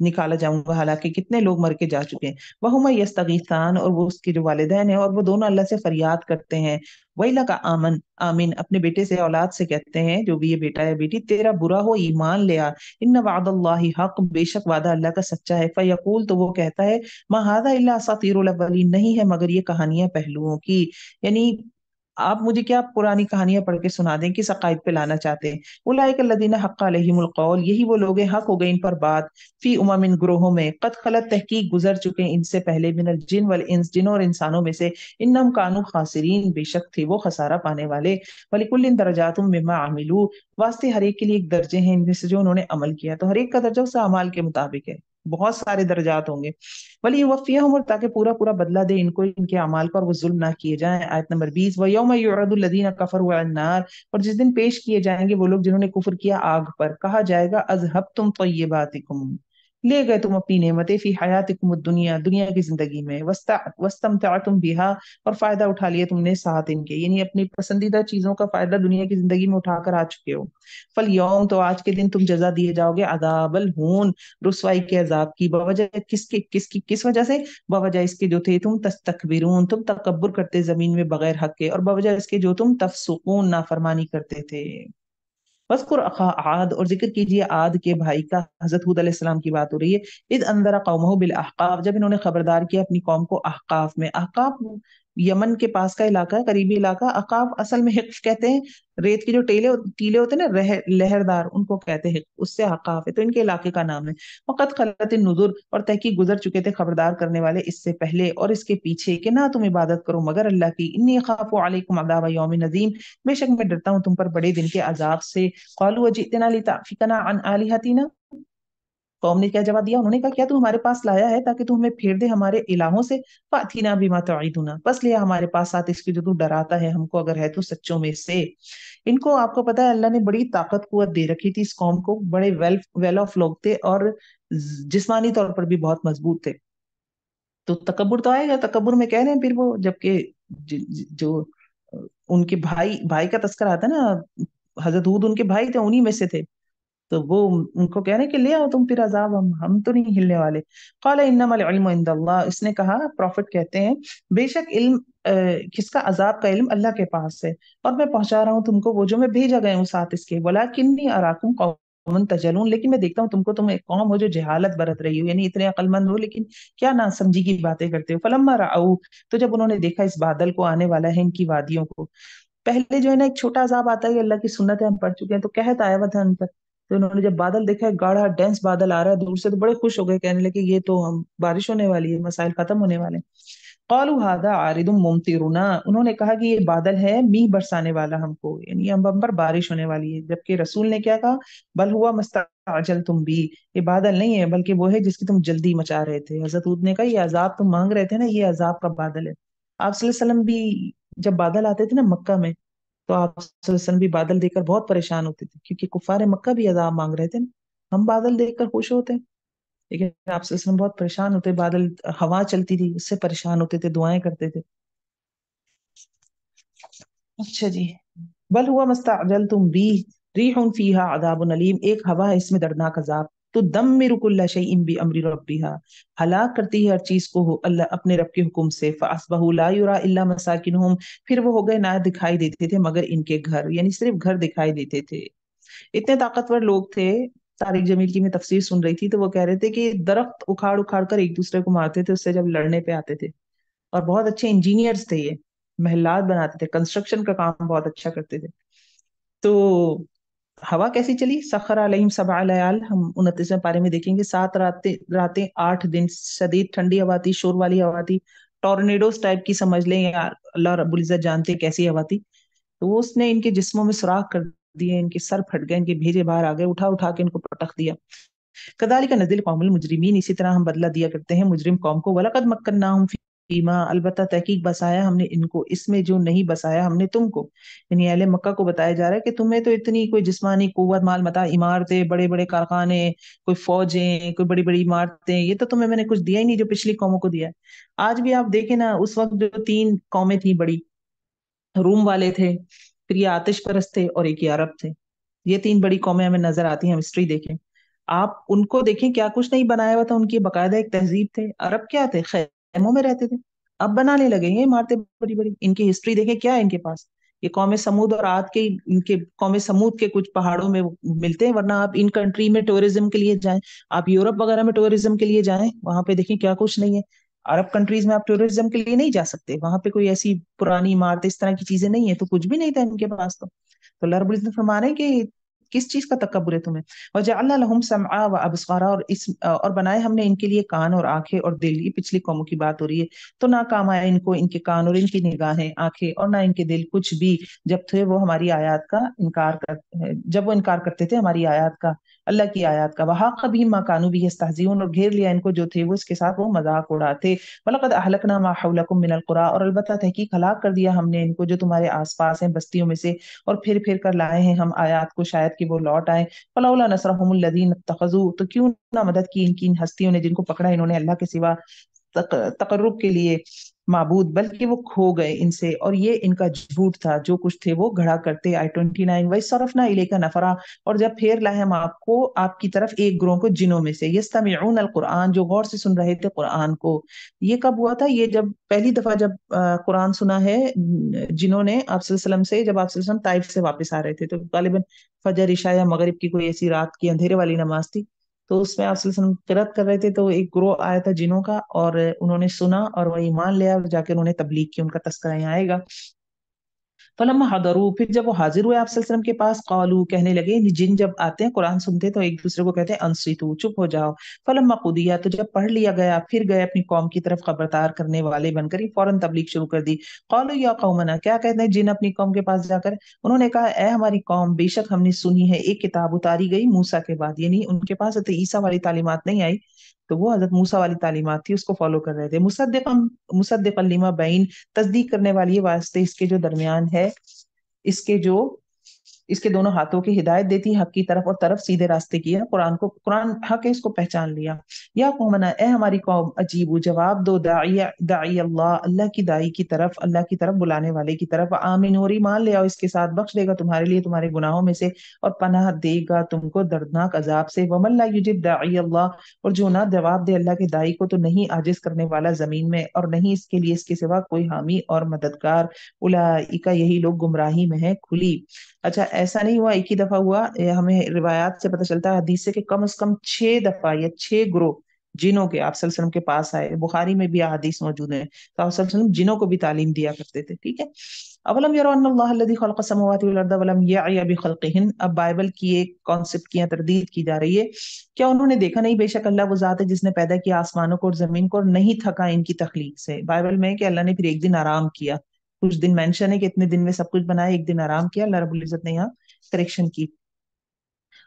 निकाला जाऊंगा, हालांकि कितने लोग मर के जा चुके हैं। वहुमा यस्तगीथान, और वो उसके जो वालिदैन है और वो दोनों अल्लाह से फरियाद करते हैं। वैला का आमन आमीन, अपने बेटे से औलाद से कहते हैं, जो भी ये बेटा है बेटी तेरा बुरा हो ईमान ले आ, इन वादल्लाहि हक, बेशक वादा अल्लाह का सच्चा है। फयकूल, तो वो कहता है मा हादा इल्ला असातीरुल अव्वलीन, नहीं है मगर ये कहानियां पहलुओं की, यानी आप मुझे क्या पुरानी कहानियां पढ़ के सुना दें, किस अकायद पे लाना चाहते हैं। उलाइक अल्लज़ीना हक्का अलैहिमुल कौल, यही वो लोग हैं हक हो गए इन पर बात, फी उममिन, ग्रोहों में, कद खलत, तहकीक गुजर चुके हैं इनसे पहले, मिनल जिन वल इंस, जिन और इंसानों में से, इन्नम कानू खासिरीन, बेशक थे वो खसारा पाने वाले। वलिकुल्लिन दरजातुम मिम्मा आमिलू, वास्ते हर एक के लिए एक दर्जे हैं इनमें से जो उन्होंने अमल किया, तो हर एक का दर्जा उस अमाल के मुताबिक है, बहुत सारे दर्जात होंगे। वली वफियहुम, और ताकि पूरा पूरा बदला दे इनको इनके अमाल पर, वो जुल्म ना किए जाएं। आयत नंबर 20, व यौम युरदुल लदीना कफरू अलन नार, और जिस दिन पेश किए जाएंगे वो लोग जिन्होंने कुफर किया आग पर, कहा जाएगा अज़हबतुम तय्यिबातिकुम, ले गए तुम अपनी नेमतें, फी हयातिकुम दुनिया, दुनिया की जिंदगी में, वस्तमतअतुम बिहा, और फायदा उठा लिया तुमने साथ इनके, यानी अपनी पसंदीदा चीजों का फायदा दुनिया की जिंदगी में उठाकर आ चुके हो। फल यौम, तो आज के दिन तुम जजा दिए जाओगे, अदाबल हून, रुसवाई के अजाब की, बवजह किसके, किसकी, किस वजह से, बवजह इसके जो थे तुम तस्तकबिरून, तुम तकब्बुर करते जमीन में बगैर हक के, और बवजह इसके जो तुम तफसुकून, नाफरमानी करते थे। वस्कुर अखा आद, और जिक्र कीजिए आद के भाई का, हजरत हूद अलैहिस्सलाम की बात हो रही है। इद अंदरा कौमहु बिल अहकाफ, जब इन्होंने खबरदार किया अपनी कौम को अहकाफ में, अहकाफ यमन के पास का इलाका है, करीबी इलाका। अहकाफ असल में हिक्फ कहते हैं, रेत के जो टीले होते हैं ना, लहरदार, उनको कहते हैं, उससे अहकाफ है, तो इनके इलाके का नाम है। वक़द खलत नुज़ुर, और तहकीक गुजर चुके थे खबरदार करने वाले इससे पहले और इसके पीछे, कि ना तुम इबादत करो मगर अल्लाह की, इन्नी अखाफु अलैकुम अज़ाब यौमिन अज़ीम, बेशक मैं डरता हूँ तुम पर बड़े दिन के अजाब से। क़ालू अजितना लिताफिकना अन आलिहतिना, कौम ने क्या जवाब दिया, उन्होंने कहा क्या तू हमारे पास लाया है ताकि तू हमें फेर दे हमारे इलाहों से। फातिना बिमा तुइदुना, बस लिया हमारे पास साथ इसके जो तू डराता है हमको, अगर है तू सच्चों में से। इनको आपको पता है अल्लाह ने बड़ी ताकत कुव्वत दे रखी थी इस कौम को, बड़े वेल ऑफ लोग थे और जिस्मानी तौर पर भी बहुत मजबूत थे। तो तकब्बुर तो आएगा, तकब्बुर में कह रहे हैं फिर वो, जबकि जो उनके भाई भाई का तस्करा आता है ना, हजरत हूद उनके भाई थे, उन्हीं में से थे, तो वो उनको कह रहे हैं कि ले आओ तुम फिर अजाब, हम तो नहीं हिलने वाले। क़ाल इन्नमल इल्मु इंदल्लाह, इसने कहा, प्रॉफिट कहते हैं, बेशक इल्म, किसका, अजाब का इल्म अल्लाह के पास है, और मैं पहुंचा रहा हूँ तुमको वो जो मैं भेजा गया हूँ साथ इसके। वलाकिन्नी अराकुम कौमन तजलून, लेकिन मैं देखता हूँ तुमको, तुम एक कौम हो जो जहालत बरत रही हो, यानी इतने अक्लमंद हो लेकिन क्या ना समझी की बातें करते हो। फलम्मा राऊ, तो जब उन्होंने देखा इस बादल को आने वाला है इनकी वादियों को, पहले जो है ना एक छोटा अजाब आता है, ये अल्लाह की सुन्नत है, हम पढ़ चुके हैं, तो कहत आया हुआ था उन पर। तो उन्होंने जब बादल देखा है, गाढ़ा डेंस बादल आ रहा है दूर से, तो बड़े खुश हो गए, कहने लगे ये तो हम बारिश होने वाली है, मसाइल खत्म होने वाले। क़ालू हादा आरिदुम मुमतिरुना, उन्होंने कहा कि ये बादल है मींह बरसाने वाला हमको, यानी हम पर बारिश होने वाली है। जबकि रसूल ने क्या कहा, बल हुआ मस्ताजल तुम भी, ये बादल नहीं है बल्कि वो है जिसकी तुम जल्दी मचा रहे थे। हजरत हूद ने कहा ये अजाब तुम मांग रहे थे ना, ये अजाब का बादल है। आप सल्लल्लाहु अलैहि वसल्लम भी जब बादल आते थे ना मक्का में, तो आप सल्लल्लाहु अलैहि वसल्लम भी बादल देखकर बहुत परेशान होते थे, क्योंकि कुफार मक्का भी अजाब मांग रहे थे ना। हम बादल देखकर खुश होते हैं, लेकिन आप सल्लल्लाहु अलैहि वसल्लम बहुत परेशान होते, बादल, हवा चलती थी उससे परेशान होते थे, दुआएं करते थे। अच्छा जी, बल हुआ मस्ताजल तुम भी, रीहुन फीहा अजाबुन अलीम, एक हवा है इसमें दर्दनाक अजाब। तो दम्मिरु कुल्ला शैइन बि अम्रि रब्बिहा, हलाक करती है हर चीज को अल्लाह अपने रब के हुक्म से। फासबहु ला युरा इल्ला मसाकिनहुम, फिर वो हो गए ना दिखाई देते थे मगर इनके घर, यानी सिर्फ घर दिखाई देते थे। इतने ताकतवर लोग थे। तारिक जमील की मैं तफसीर सुन रही थी, तो वो कह रहे थे कि दरख्त उखाड़ उखाड़ कर एक दूसरे को मारते थे उससे जब लड़ने पे आते थे, और बहुत अच्छे इंजीनियर्स थे ये, महलात बनाते थे, कंस्ट्रक्शन का काम बहुत अच्छा करते थे। तो हवा कैसी चली, सखर अलैहिम सबअ लयाल, हम 29वें पारे में देखेंगे, 7 रातें रातें 8 दिन, शदीद ठंडी हवा थी, शोर वाली हवा थी, टॉर्नेडोज टाइप की समझ लें, या अल्लाह रब्बुल इज्जत जानते हैं कैसी हवा थी। तो वो उसने इनके जिस्मों में सुराख कर दिए, इनके सर फट गए, इनके भेजे बाहर आ गए, उठा उठा के इनको पटक दिया। कदालिका नज़िल कौमुल मुजरिमीन, इसी तरह हम बदला दिया करते हैं मुजरिम कौम को। वलकद मक्कन्नाहुम فیما، البتہ تحقیق بسایا ہم نے ان کو اس میں جو نہیں بسایا ہم نے تم کو. یعنی اہل مکہ کو بتایا جا رہا ہے کہ تمہیں تو اتنی کوئی جسمانی قوت، مال متاع، عمارتیں، بڑے بڑے کارخانے، کوئی فوجیں، کوئی بڑی بڑی عمارتیں، یہ تو تمہیں میں نے کچھ دیا ہی نہیں جو پچھلی قوموں کو دیا ہے. آج بھی آپ دیکھیں نا، اس وقت جو تین قومیں تھیں بڑی، روم والے تھے، پھر یہ آتش پرست تھے، اور ایک یہ عرب تھے. یہ تین بڑی قومیں ہمیں نظر آتی ہیں. ہم ہسٹری دیکھیں، آپ ان کو دیکھیں، کیا کچھ نہیں بنایا ہوا تھا. ان کی باقاعدہ ایک تہذیب تھے. عرب کیا تھے؟ خیموں میں رہتے تھے. اب بنانے لگے ہیں عمارتیں بڑی بڑی. ان کی ہسٹری دیکھیں کیا ہے ان کے پاس. یہ قوم سمود اور عاد کے، ان کے قوم سمود کے کچھ پہاڑوں میں ملتے ہیں. ورنہ آپ ان کنٹری میں ٹورزم کے لیے جائیں، آپ یورپ وغیرہ میں ٹورزم کے لیے جائیں، وہاں پہ دیکھیں کیا کچھ نہیں ہے. عرب کنٹریز میں آپ ٹورزم کے لیے نہیں جا سکتے. وہاں پہ کوئی ایسی پرانی عمارت اس طرح کی چیزیں نہیں ہے. تو کچھ بھی نہیں تھا ان کے پاس. تو اللہ رب العزت فرما رہے ہیں کہ کس چیز کا تکبر ہے تمہیں. وجعلنا لهم سمعا وابصارا، اور بنائے ہم نے ان کے لیے کان اور آنکھیں اور دل. یہ پچھلی قوموں کی بات ہو رہی ہے. تو نہ کام آیا ان کو ان کے کان اور ان کی نگاہیں، آنکھیں، اور نہ ان کے دل کچھ بھی، جب تھے وہ ہماری آیات کا جب وہ انکار کرتے تھے ہماری آیات کا، اللہ کی آیات کا. وحاق بہم ما كانوا به يستهزئون، اور گھیر لیا ان کو جو تھے وہ اس کے ساتھ وہ مذاق اڑاتے. وَلَقَدْ أَهْلَكْنَا مَا حَوْلَكُم مِّنَ الْقُرَىٰ، اور البتہ تحقیق ہلاک کر دیا ہم نے ان کو جو تمہارے آس پاس ہیں بستیوں میں سے، اور پھر پھر کر لائے ہیں ہم آیات کو شاید کہ وہ لوٹ آئیں. فَلَوْلَا نَصْرَهُمُ الَّذِينَ اتَّخَذُوا، تو کیوں نہ مدد کی ان کی ان ہستیوں نے جن کو پکڑا انہوں نے اللہ کے سوا تقرب کے لیے معبود، بلکہ وہ کھو گئے ان سے، اور یہ ان کا جھوٹ تھا جو کچھ تھے وہ گھڑا کرتے. آئی 29 وَإِذْ إِلَيْكَ نَفَرًا، اور جب پھیر لائے ہم آپ کو آپ کی طرف ایک گروہ کو جنوں میں سے، یستمعون القرآن، جو غور سے سن رہے تھے قرآن کو. یہ کب ہوا تھا؟ یہ جب پہلی دفعہ جب قرآن سنا ہے جنہوں نے آپ صلی اللہ علیہ وسلم سے، جب آپ صلی اللہ علیہ وسلم طائف سے واپس آ رہے تھے، تو غالباً فجر، عشاء یا مغرب کی کوئی ایسی رات کی اندھیرے والی نماز تھی. تو اس میں آپ صلی اللہ علیہ وسلم قرات کر رہے تھے، تو ایک گروہ آیا تھا جنوں کا، اور انہوں نے سنا اور وہ ایمان لیا، اور جا کے انہوں نے تبلیغ کی. ان کا تذکرہ یہاں آئے گا. فلما حضروا، پھر جب وہ حاضر ہوئے آپ صلی اللہ علیہ وسلم کے پاس، قالوا، کہنے لگے، جن جب آتے ہیں قرآن سنتے تو ایک دوسرے کو کہتے ہیں انصتوا، چپ ہو جاؤ. فلما قضیا، تو جب پڑھ لیا گیا، پھر گئے اپنی قوم کی طرف خبردار کرنے والے بن کر، فوراً تبلیغ شروع کر دی. قالوا یا قومنا، کیا کہتے ہیں جن اپنی قوم کے پاس جا کر؟ انہوں نے کہا اے ہماری قوم، بے شک ہم نے سنی ہے ایک کتاب اتاری گئی موسیٰ کے بعد. یعنی ان کے پاس حضرت عیسیٰ والی تعلیمات نہیں آئی، تو وہ حضرت موسیٰ والی تعلیمات تھی، اس کو فالو کر رہے تھے. مصدقا لما بین، تصدیق کرنے والی واسطے اس کے جو درمیان ہے، اس کے جو اس کے دونوں ہاتھوں کی ہدایت دیتی حق کی طرف، اور طرف سیدھے راستے کی ہے. قرآن کو، قرآن حق ہے، اس کو پہچان لیا. یا قومنا، اے ہماری قوم، اجیبو، جواب دو، داعی اللہ، اللہ کی دائی کی طرف، اللہ کی طرف بلانے والے کی طرف. آمین، اور ایمان لے آؤ اس کے ساتھ، بخش دے گا تمہارے لیے تمہارے گناہوں میں سے، اور پناہ دے گا تم کو دردناک عذاب سے. ومن لا یجب داعی اللہ، اور جو نہ جواب دے اللہ کے دائی کو، تو نہیں عاجز کرنے والا زمین میں، اور نہیں اس کے لیے اس کے سوا کوئی حامی اور مددگار. اولئک، یہی لوگ گمراہی میں ہیں کھلی. اچھا، ایسا نہیں ہوا ایک ہی دفعہ ہوا. ہمیں روایات سے پتہ چلتا ہے، حدیث سے، کہ کم از کم 6 دفعہ یا 6 گروہ جنوں کے آپ صلی اللہ علیہ وسلم کے پاس آئے. بخاری میں بھی حدیث موجود ہے. تو آپ صلی اللہ علیہ وسلم جنوں کو بھی تعلیم دیا کرتے تھے. ٹھیک ہے. اولم یروا ان اللہ الذی خلق السماوات والارض ولم یعی بخلقہن. اب بائبل کی ایک کانسیپٹ کی تردید کی جا رہی ہے. کیا انہوں نے دیکھا نہیں، بے شک اللہ وہ ذات ہے جس نے پیدا کیا آسمانوں کو اور زمین کو، اور نہیں تھکا ان کی تخلیق سے. بائبل میں ہے کہ اللہ نے پھر ایک دن آرام کیا. کچھ دن مینشن ہے کہ اتنے دن میں سب کچھ بنایا، ایک دن آرام کیا. اللہ رب العزت نے یہاں کریکشن کی.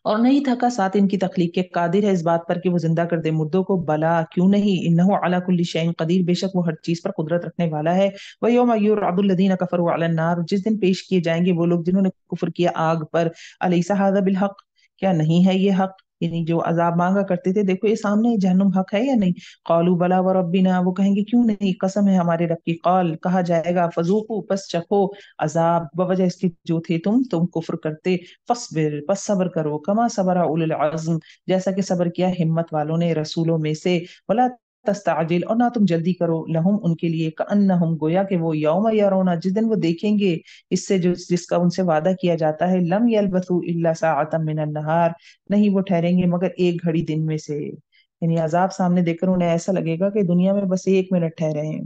اور نہیں تھکا ساتھ ان کی تخلیق کے، قادر ہے اس بات پر کہ وہ زندہ کر دے مردوں کو. بلا، کیوں نہیں، انہ علی کل شیء قدیر، بے شک وہ ہر چیز پر قدرت رکھنے والا ہے. ویوم یرعد الذین کفروا علی النار، جس دن پیش کیے جائیں گے وہ لوگ جنہوں نے کفر کیا آگ پر. الیس ھذا بالحق، کیا نہیں ہے یہ حق؟ یعنی جو عذاب مانگا کرتے تھے، دیکھو یہ سامنے جہنم حق ہے یا نہیں. قالوا بلا وربنا، وہ کہیں گے کیوں نہیں، قسم ہے ہمارے رب کی. قال، کہا جائے گا، فذوقوا، پس چکھو عذاب، بوجہ اس کے جو تھے تم کفر کرتے. فاصبر، پس صبر کرو، کما صبر اولو العزم، جیسا کہ صبر کیا ہمت والوں نے رسولوں میں سے. ولا تستعجل، اور نہ تم جلدی کرو، لہم، ان کے لیے، کأنہم، گویا کہ وہ، یوم یرونا، جس دن وہ دیکھیں گے، اس سے جس کا ان سے وعدہ کیا جاتا ہے، لم یلبثوا الا ساعۃ من النہار، نہیں وہ ٹھہریں گے مگر ایک گھڑی دن میں سے. یعنی عذاب سامنے دیکھ کر انہیں ایسا لگے گا کہ دنیا میں بس 1 منٹ ٹھہرے ہیں.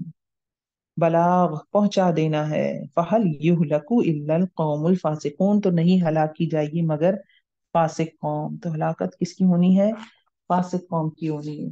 بلاغ، پہنچا دینا ہے. فہل یہلک الا القوم الفاسقون، تو نہیں ہلاک کی جائے گی مگر فاسق قوم. تو ہلاکت کس کی ہونی ہے؟ فاسق قوم کی ہونی ہے.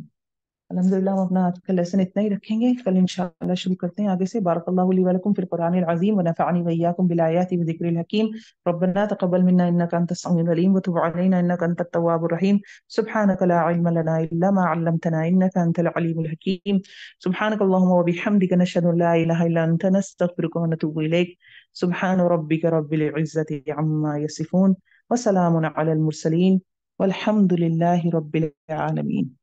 الحمدللہ ہم اپنا آج کا لیسن اتنا ہی رکھیں گے، کل انشاءاللہ شروع کرتے ہیں آگے سے۔ بارک اللہ لی ولکم فی القرآن العظیم ونفعنی وإیاکم بالآیات والذکر الحکیم۔ ربنا تقبل منا انک انت السمیع العلیم وتب علینا انک انت التواب الرحیم۔ سبحانک لا علم لنا الا ما علمتنا انک انت العلیم الحکیم۔ سبحانک اللہم وبحمدک نشہد ان لا الہ الا انت نستغفرک ونتوب الیک۔ سبحان ربک رب العزة عما یصفون وسلام علی المرسلین والحمد للہ رب العالمین۔